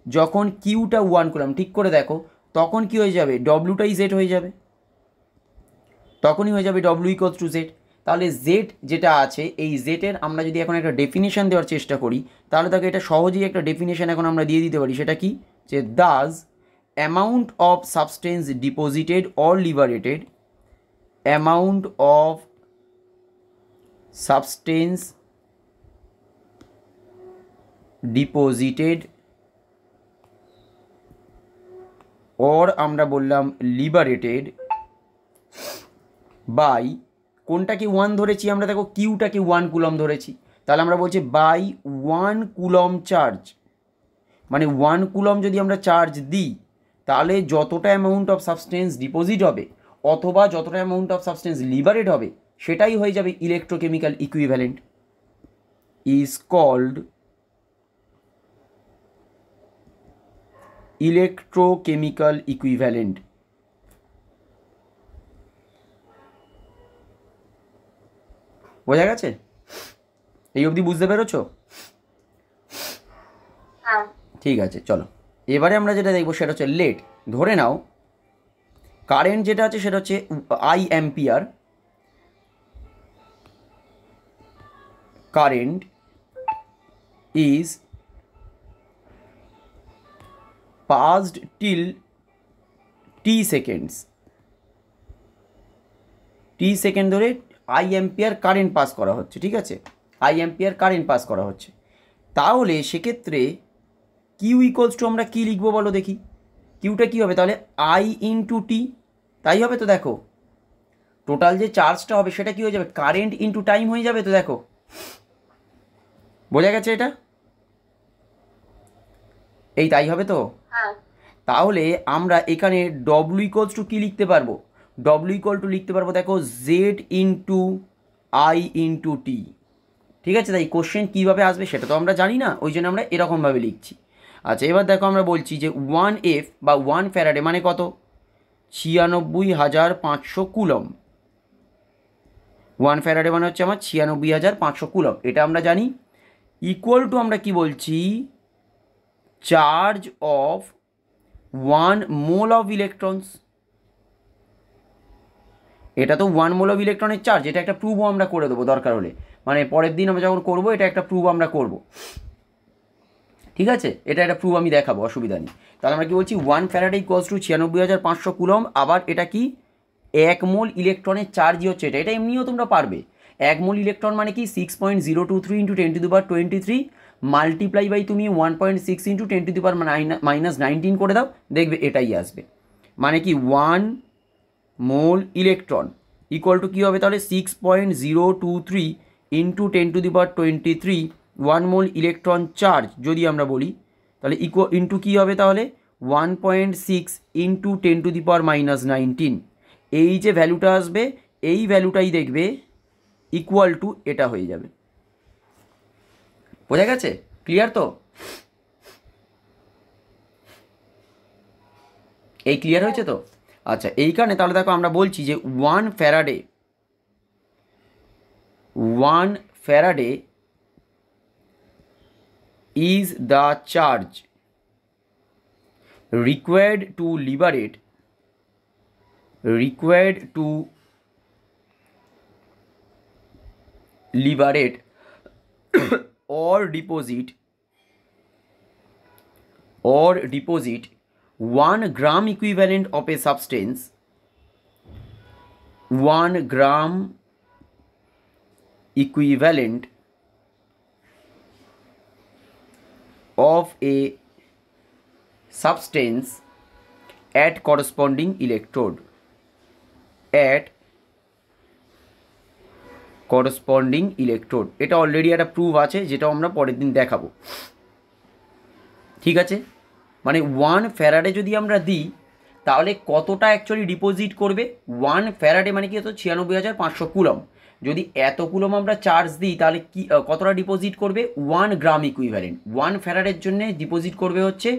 যখন কিউটা 1 কুলম, ঠিক করে দেখো, তখন কি হয়ে যাবে? ডব্লুটাই জেড হয়ে যাবে, তখনই হয়ে যাবে ডব্লু ইকুয়ালস টু জেড। তাহলে জেড যেটা আছে, এই জেটের আমরা যদি এখন একটা ডেফিনেশন দেওয়ার চেষ্টা করি, তাহলে তাকে এটা সহজেই একটা ডেফিনেশন এখন আমরা দিয়ে দিতে পারি। সেটা কি? যে Das amount of substance deposited or liberated, amount of substance deposited or আমরা বললাম লিবারেটেড বাই, কোনটাকে 1 ধরেছি আমরা, দেখো কিউটাকে 1 কুলম ধরেছি, তাহলে আমরা বলছি বাই 1 কুলম চার্জ, মানে 1 কুলম যদি আমরা চার্জ দিই তাহলে যতটা অ্যামাউন্ট অফ সাবস্টেন্স ডিপোজিট হবে অথবা যতটা অ্যামাউন্ট অফ সাবস্টেন্স লিবারেট হবে সেটাই হয়ে যাবে electrochemical equivalent, is called electrochemical equivalent. বোঝা গেছে? এই অবধি বুঝতে পেরেছো? হ্যাঁ। ঠিক আছে, চলো এবারে আমরা যেটা দেখবো সেটা হচ্ছে লেট। ধরে নাও কারেন্ট যেটা আছে সেটা হচ্ছে I ampere, current is passed till t seconds, t second ধরে আই অ্যাম্পিয়ার কারেন্ট পাস করা হচ্ছে, ঠিক আছে, আই অ্যাম্পিয়ার কারেন্ট পাস করা হচ্ছে। তাহলে সেক্ষেত্রে কিউ ইকুয়ালস টু আমরা কী লিখবো বলো দেখি? কিউটা কী হবে তাহলে? আই ইন্টু টি, তাই হবে তো? দেখো টোটাল যে চার্জটা হবে সেটা কী হয়ে যাবে? কারেন্ট ইন্টু টাইম হয়ে যাবে তো, দেখো বোঝা গেছে এটা? এই তাই হবে তো? তাহলে আমরা এখানে ডব্লু ইকুয়ালস টু কী লিখতে পারবো? ডব্লু ইকুয়াল টু লিখতে পারবো দেখো জেড ইন্টু আই ইন্টু টি, ঠিক আছে? তাই কোশ্চেন কীভাবে আসবে সেটা তো আমরা জানি না, ওই জন্য আমরা এরকমভাবে লিখছি। আচ্ছা এবার দেখো আমরা বলছি যে 1F বা 1 ফ্যারাডে মানে কত? 96,500 কুলম। 1 ফ্যারাডে মানে হচ্ছে আমার 96,500 কুলম, এটা আমরা জানি। ইকুয়াল টু আমরা কি বলছি? Charge of 1 mole of electrons. এটা তো 1 মোল অফ ইলেকট্রনের চার্জ, এটা একটা প্রুভও আমরা করে দেবো দরকার হলে, মানে পরের দিন আমরা যখন করবো এটা একটা প্রুভ আমরা করব, ঠিক আছে? এটা একটা প্রুভ আমি দেখাবো, অসুবিধা নেই। তাহলে আমরা কি বলছি? 1 ফ্যারাডে ইকুয়ালস টু 96,500 কুলম। আবার এটা কি? 1 মোল ইলেকট্রনের চার্জই হচ্ছে এটা, এটা এমনিও তোমরা পারবে। 1 মোল ইলেকট্রন মানে কি? 6.023 ইন্টু 10⁻23 মাল্টিপ্লাই বাই তুমি 1.6 ইন্টু 10⁻−19 করে দাও, দেখবে এটাই আসবে। মানে কি 1 মোল ইলেকট্রন ইকুয়াল টু কী হবে তাহলে? 6.023 ইন্টু 10⁻23 1 মোল ইলেকট্রন চার্জ যদি আমরা বলি, তাহলে ইন্টু কী হবে তাহলে? 1.6 ইন্টু 10⁻−19। এই যে ভ্যালুটা আসবে এই ভ্যালুটাই দেখবে ইকুয়াল টু এটা হয়ে যাবে। বোঝা গেছে? ক্লিয়ার তো? এই ক্লিয়ার হয়েছে তো? আচ্ছা এইখানে তাহলে দেখো আমরা বলছি যে 1 Faraday is the charge required to liberate or deposit 1 gram equivalent of a substance, 1 gram equivalent of a substance at corresponding electrode, এটা অলরেডি একটা প্রুফ আছে যেটা আমরা পরের দিন দেখাবো, ঠিক আছে? মানে 1 ফ্যারাডে যদি আমরা দিই তাহলে কতটা অ্যাকচুয়ালি ডিপোজিট করবে? 1 ফ্যারাডে মানে কি হতো? 96,500 কুলম। যদি এত কুলম আমরা চার্জ দিই তাহলে কি কতটা ডিপোজিট করবে? 1 গ্রাম ইকুইভ্যালেন্ট। 1 ফ্যারাডের জন্য ডিপোজিট করবে হচ্ছে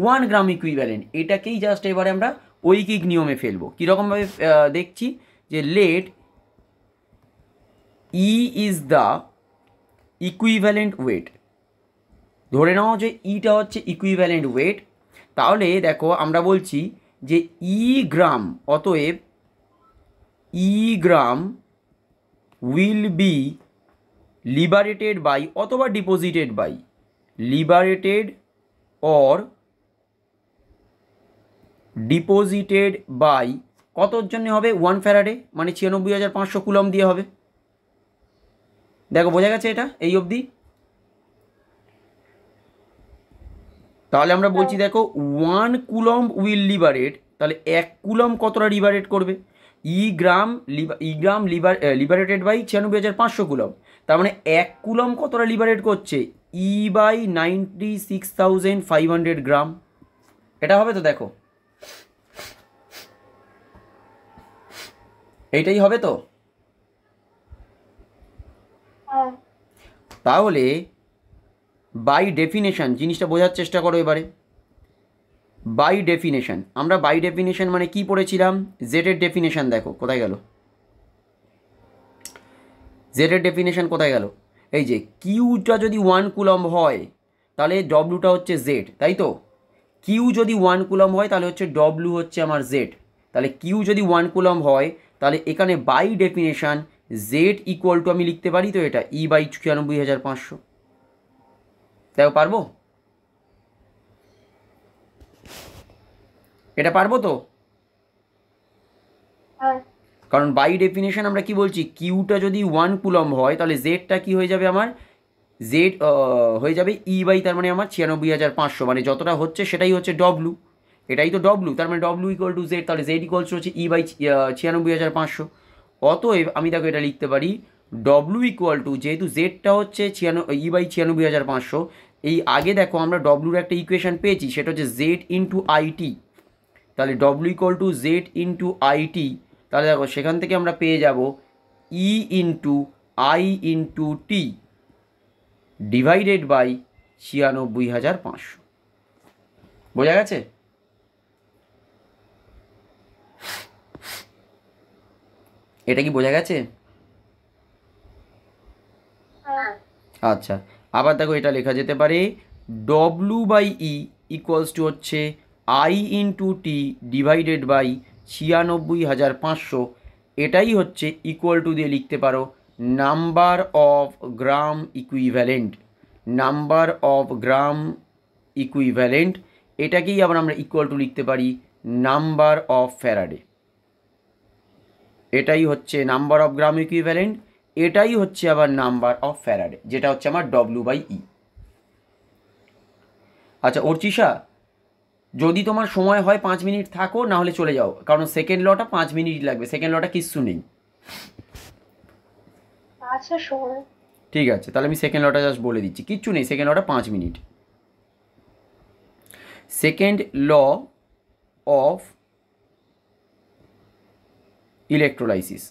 1 গ্রাম ইকুইভ্যালেন্ট। এটাকেই জাস্ট এবারে আমরা ঐকিক নিয়মে ফেলবো। কীরকমভাবে দেখছি যে let E is the equivalent weight, ধরে নাও যে ইটা হচ্ছে ইকুইভ্যালেন্ট ওয়েট, তাহলে দেখো আমরা বলছি যে ই গ্রাম, অতএব E gram will be liberated by অথবা deposited by, liberated or deposited by কতর জন্য হবে 1 ফ্যারাডে, মানে 96,500 কুলম দিয়ে হবে। দেখো বোঝা গেছে এটা এই অবধি? তাহলে আমরা বলছি দেখো 1 কুলম উইল লিবারেট, তাহলে 1 কুলম কতটা লিবারেট করবে? ই গ্রাম লিবারেটেড বাই 96,500 কুলম, তার মানে 1 কুলম কতটা লিবারেট করছে? ই বাই 96,500 গ্রাম। এটা হবে তো? দেখো এইটাই হবে তো। তাহলে বাই ডেফিনেশন জিনিসটা বোঝার চেষ্টা করো এবারে। বাই ডেফিনেশন, আমরা বাই ডেফিনেশন মানে কি পড়েছিলাম? জেডের ডেফিনেশন দেখো কোথায় গেল, জেডের ডেফিনেশন কোথায় গেল? এই যে কিউটা যদি 1 কুলম হয় তাহলে ডব্লুটা হচ্ছে জেড, তাই তো? কিউ যদি 1 কুলম হয় তাহলে হচ্ছে ডব্লু হচ্ছে আমার জেড। তাহলে কিউ যদি 1 কুলম হয় তাহলে এখানে by definition Z equal to আমি লিখতে পারি তো এটা ই বাই 96,500। দেখো পারবো? এটা পারবো তো? কারণ বাই ডেফিনেশন আমরা কি বলছি, কিউটা যদি 1 কুলম হয় তাহলে জেডটা কি হয়ে যাবে আমার? জেড হয়ে যাবে ই বাই, তার মানে আমার 96,500, মানে যতটা হচ্ছে সেটাই হচ্ছে ডব্লু, এটাই তো ডব্লু, তার মানে ডব্লু ইকুয়াল টু জেড, তাহলে জেড ইকুয়ালস হচ্ছে ই বাই 96,500। অতএব আমি দেখো এটা লিখতে পারি ডব্লু ইকুয়াল টু, যেহেতু জেডটা হচ্ছে ই বাই 96,500, এই আগে দেখো আমরা ডব্লুর একটা ইকুয়েশন পেয়েছি, সেটা হচ্ছে জেড ইন্টু আইটি, তাহলে W equal to Z into IT, তাহলে দেখো সেখান থেকে আমরা পেয়ে যাব E into I into T divided by 96,500। বোঝা গেছে? এটা কি বোঝা গেছে? আচ্ছা, আবার দেখো এটা লেখা যেতে পারে W by E equals to হচ্ছে I into T divided by 96,500, এটাই হচ্ছে ইকুয়াল টু দিয়ে লিখতে পারো number of gram equivalent, number of gram equivalent, এটাকেই আবার আমরা ইকুয়াল টু লিখতে পারি নাম্বার অফ ফ্যারাডে। এটাই হচ্ছে নাম্বার অফ গ্রাম ইকুইভ্যালেন্ট, এটাই হচ্ছে আবার নাম্বার অফ ফ্যারাডে, যেটা হচ্ছে আমার ডব্লু বাই ই। আচ্ছা অর্চিষা, যদি তোমার সময় হয় 5 মিনিট থাকো, না হলে চলে যাও, কারণ সেকেন্ড লটা 5 মিনিট লাগবে, সেকেন্ড লটা কিচ্ছু নেই। আচ্ছা সময় ঠিক আছে, তাহলে আমি সেকেন্ড লটা জাস্ট বলে দিচ্ছি, কিচ্ছু নেই, সেকেন্ড লটা 5 minute. Second law of electrolysis,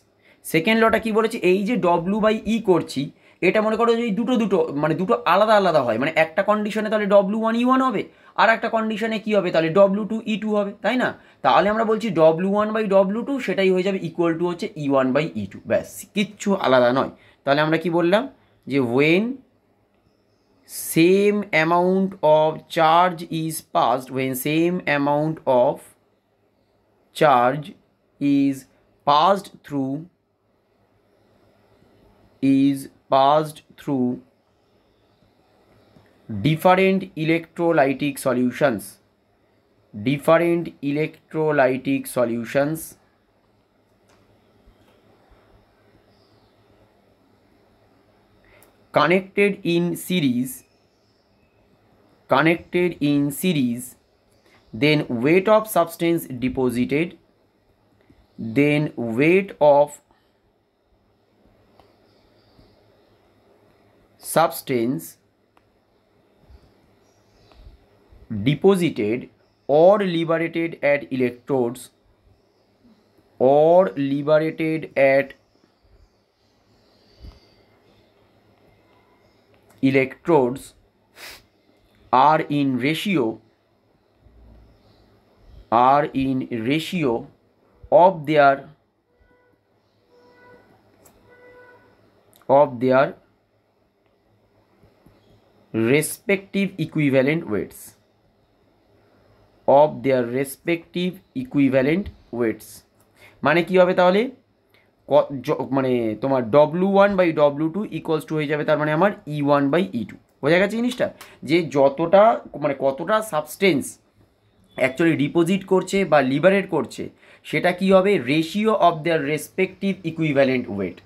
second লটা কি বলেছি, এই যে ডব্লু বাই ই করছি, এটা মনে করো যদি দুটো মানে দুটো আলাদা আলাদা হয়, মানে একটা কন্ডিশনে তাহলে W1E1 হবে, আর একটা কন্ডিশনে কি হবে, তাহলে W2E2 হবে, তাই না? তাহলে আমরা বলছি W1 বাই W2, সেটাই হয়ে যাবে ইকুয়াল টু হচ্ছে E1 বাই E2, ব্যাস, কিচ্ছু আলাদা নয়। তাহলে আমরা কি বললাম যে when same amount of charge is passed, when same amount of charge is passed through different electrolytic solutions, connected in series, then weight of substance deposited, then weight of substance deposited or liberated at electrodes are in ratio are in ratio of their respective equivalent weights, of their respective equivalent weights। মানে কি হবে তাহলে, মানে তোমার W1/W2 equals to হয়ে যাবে তার মানে আমার E1/E2। বোঝা গেছে জিনিসটা, যে যতটা মানে কতটা সাবস্টেন্স অ্যাকচুয়ালি ডিপোজিট করছে বা লিবারেট করছে সেটা কি হবে, ratio of their respective equivalent wait.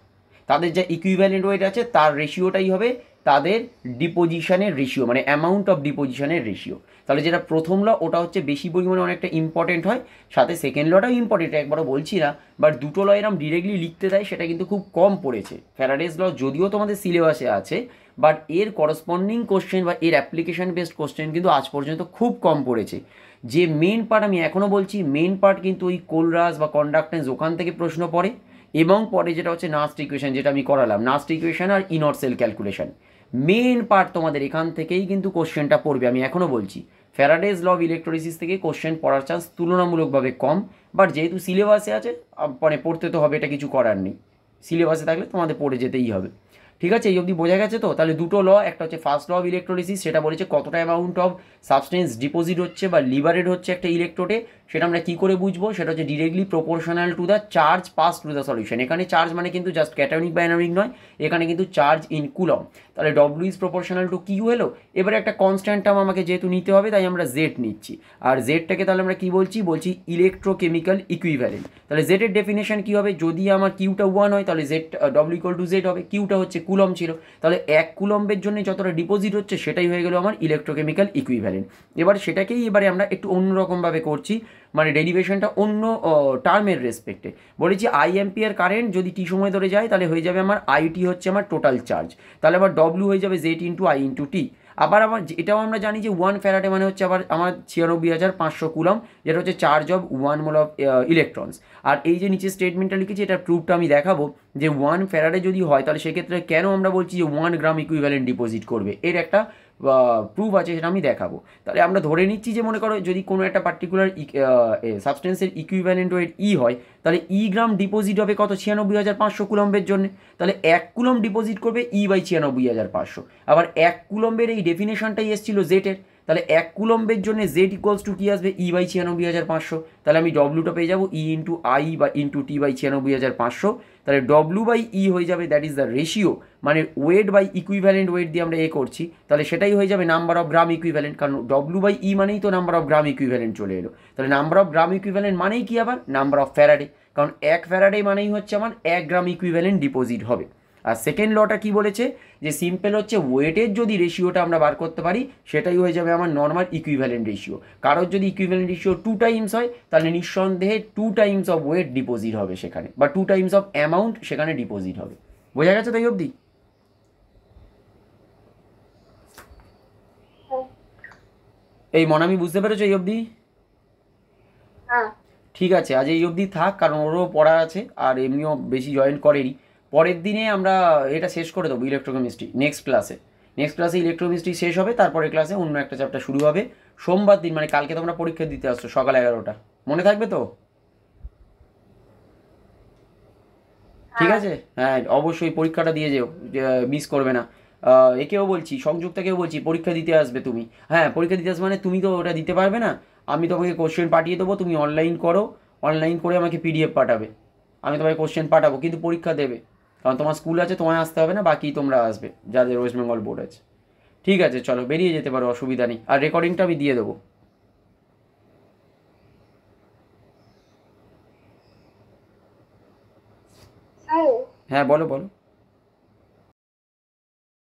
তাদের যা ইকুইভ্যালেন্ট ওয়েট আছে তার রেশিওটাই হবে তাদের ডিপোজিশনের রেশিও, মানে অ্যামাউন্ট অফ ডিপোজিশনের রেশিও। তাহলে যেটা প্রথম ল ওটা হচ্ছে বেশি পরিমাণে অনেকটা ইম্পর্টেন্ট হয়, সাথে সেকেন্ড লটাও ইম্পর্টেন্ট, একবারও বলছি না, বাট দুটো ল এরম ডিরেক্টলি লিখতে দেয় সেটা কিন্তু খুব কম পড়েছে। ফ্যারাডেজ ল যদিও তোমাদের সিলেবাসে আছে, বাট এর করসপন্ডিং কোশ্চেন বা এর অ্যাপ্লিকেশন বেসড কোশ্চেন কিন্তু আজ পর্যন্ত খুব কম পড়েছে। যে মেন পার্ট আমি এখনও বলছি, মেন পার্ট কিন্তু ওই কোলরাস বা কন্ডাক্টেন্স ওখান থেকে প্রশ্ন পড়ে, এবং পরে যেটা হচ্ছে নাস্ট ইকুয়েশন, যেটা আমি করালাম নাস্ট ইকুয়েশন আর ইনট সেল ক্যালকুলেশন, মেন পার্ট তোমাদের এখান থেকেই কিন্তু কোশ্চেনটা পড়বে। আমি এখনও বলছি ফ্যারাডেজ ল অফ ইলেকট্রোলিসিস থেকে কোশ্চেন পড়ার চান্স তুলনামূলকভাবে কম, বাট যেহেতু সিলেবাসে আছে মানে পড়তে তো হবে, এটা কিছু করার নেই, সিলেবাসে থাকলে তোমাদের পড়ে যেতেই হবে। ঠিক আছে, এই অবধি বোঝা গেছে তো? তাহলে দুটো ল, একটা হচ্ছে ফার্স্ট ল অফ ইলেকট্রোলিসিস, সেটা বলেছে কতটা অ্যামাউন্ট অফ সাবস্টেন্স ডিপোজিট হচ্ছে বা লিবারেট হচ্ছে একটা ইলেকট্রোডে, সেটা আমরা কী করে বুঝবো, সেটা হচ্ছে directly proportional to the charge pass to the solution. এখানে চার্জ মানে কিন্তু জাস্ট ক্যাটায়নিক বা অ্যানোয়নিক নয়, এখানে কিন্তু চার্জ ইন কুলম। তাহলে W is proportional to Q হলো। এবারে একটা কনস্ট্যান্ট টার্ম আমাকে যেহেতু নিতে হবে তাই আমরা জেড নিচ্ছি, আর জেডটাকে তাহলে আমরা কী বলছি, ইলেকট্রোকেমিক্যাল ইকুইভ্যালেন্ট। তাহলে জেডের ডেফিনেশন কী হবে, যদি আমার কিউটা 1 হয় তাহলে Z W equal to Z হবে। কিউটা হচ্ছে কুলম ছিল, তাহলে 1 কুলম্বের জন্য যতটা ডিপোজিট হচ্ছে সেটাই হয়ে গেল আমার ইলেকট্রোকেমিক্যাল ইকুইভ্যালেন্ট। এবার সেটাকেই এবারে আমরা একটু অন্যরকমভাবে করছি, মানে ডেরিভেশনটা অন্য টার্মের রেসপেক্টে। বলেছি আই অ্যাম্পিয়ার কারেন্ট যদি টি সময় ধরে যায় তাহলে হয়ে যাবে আমার আইটি হচ্ছে আমার টোটাল চার্জ, তাহলে আবার ডব্লিউ হয়ে যাবে জেড ইন্টু আই ইন্টু টি। আবার এটাও আমরা জানি যে 1 ফ্যারাডে মানে হচ্ছে আবার আমার 96,500 কুলম, যেটা হচ্ছে charge of 1 mole of electrons. আর এই যে নিচে স্টেটমেন্টটা লিখেছি এটার প্রুফটা আমি দেখাবো, যে 1 ফ্যারাডে যদি হয় তাহলে সেক্ষেত্রে কেন আমরা বলছি যে 1 গ্রাম ইকুইভ্যালেন্ট ডিপোজিট করবে, এর একটা প্রুফ আছে, সেটা আমি দেখাবো। তাহলে আমরা ধরে নিচ্ছি যে মনে করো যদি কোনো একটা পার্টিকুলার সাবস্টেন্সের ইকুইভ্যালেন্ট ওয়েট ই হয়, তাহলে ই গ্রাম ডিপোজিট হবে কত, 96,500 কুলম্বের জন্য। তাহলে 1 কুলম ডিপোজিট করবে ই বাই 96,500। আবার 1 কুলম্বের এই ডেফিনেশনটাই এসেছিল জেটের, তাহলে 1 কুলম্বের জন্য জেড ইকুয়ালস টু কী আসবে, ই বাই 96,500। তাহলে আমি ডব্লুটা পেয়ে যাবো ই ইন্টু আই বা ইন্টু টি বাই 96,500। তাহলে ডব্লু বাই ই হয়ে যাবে, দ্যাট ইজ দ্য রেশিও, মানে ওয়েট বাই ইকুইভ্যালেন্ট ওয়েট দিয়ে আমরা করছি, তাহলে সেটাই হয়ে যাবে নাম্বার অফ গ্রাম ইকুইভ্যালেন্ট, কারণ ডব্লু বাই ই মানেই তো নাম্বার অফ গ্রাম ইকুইভ্যালেন্ট চলে এলো। তাহলে নাম্বার অফ গ্রাম ইকুইভ্যালেন্ট মানেই কি, আবার নাম্বার অফ ফ্যারাডে, কারণ 1 ফ্যারাডে মানেই হচ্ছে আমার 1 গ্রাম ইকুইভ্যালেন্ট ডিপোজিট হবে। আর সেকেন্ড লটা কি বলেছে, যে সিম্পল হচ্ছে ওয়েটের যদি রেশিওটা আমরা বার করতে পারি সেটাই হয়ে যাবে আমার নর্মাল ইকুইভ্যালেন্ট রেশিও। কারোর যদি ইকুইভ্যালেন্ট রেশিও 2 টাইমস হয় তাহলে নিঃসন্দেহে 2 টাইমস অফ ওয়েট ডিপোজিট হবে সেখানে, বা 2 টাইমস অফ অ্যামাউন্ট সেখানে ডিপোজিট হবে। বোঝা গেছে তাই অবধি? এই মনামি বুঝতে পেরেছো এই অবধি? হ্যাঁ ঠিক আছে, আজ এই অবধি থাক, কারণ ওরও পড়া আছে আর এমনিও বেশি জয়েন করেনি। পরের দিনে আমরা এটা শেষ করে দেবো ইলেকট্রোকেমিস্ট্রি নেক্সট ক্লাসে ইলেকট্রোকেমিস্ট্রি শেষ হবে, তারপরে ক্লাসে অন্য একটা চ্যাপ্টার শুরু হবে সোমবার দিন, মানে কালকে তোমরা পরীক্ষা দিতে আসছো সকাল 11টা, মনে থাকবে তো? ঠিক আছে, হ্যাঁ অবশ্যই পরীক্ষাটা দিয়ে যেও, মিস করবে না। একেও বলছি, সংযুক্তাকেও বলছি পরীক্ষা দিতে আসবে তুমি। হ্যাঁ পরীক্ষা দিতে আসবে মানে তুমি তো ওটা দিতে পারবে না, আমি তোমাকে কোশ্চেন পাঠিয়ে দেবো, তুমি অনলাইন করো, অনলাইন করে আমাকে পিডিএফ পাঠাবে, আমি তোমাকে কোশ্চেন পাঠাবো, কিন্তু পরীক্ষা দেবে, কারণ তোমার স্কুল আছে, তোমায় আসতে হবে না, বাকি তোমরা আসবে যাদের ওয়েস্ট বেঙ্গল বোর্ড আছে। ঠিক আছে চলো বেরিয়ে যেতে পারো, অসুবিধা নেই, আর রেকর্ডিংটা আমি দিয়ে দেবো। স্যার হ্যাঁ বলো বলো।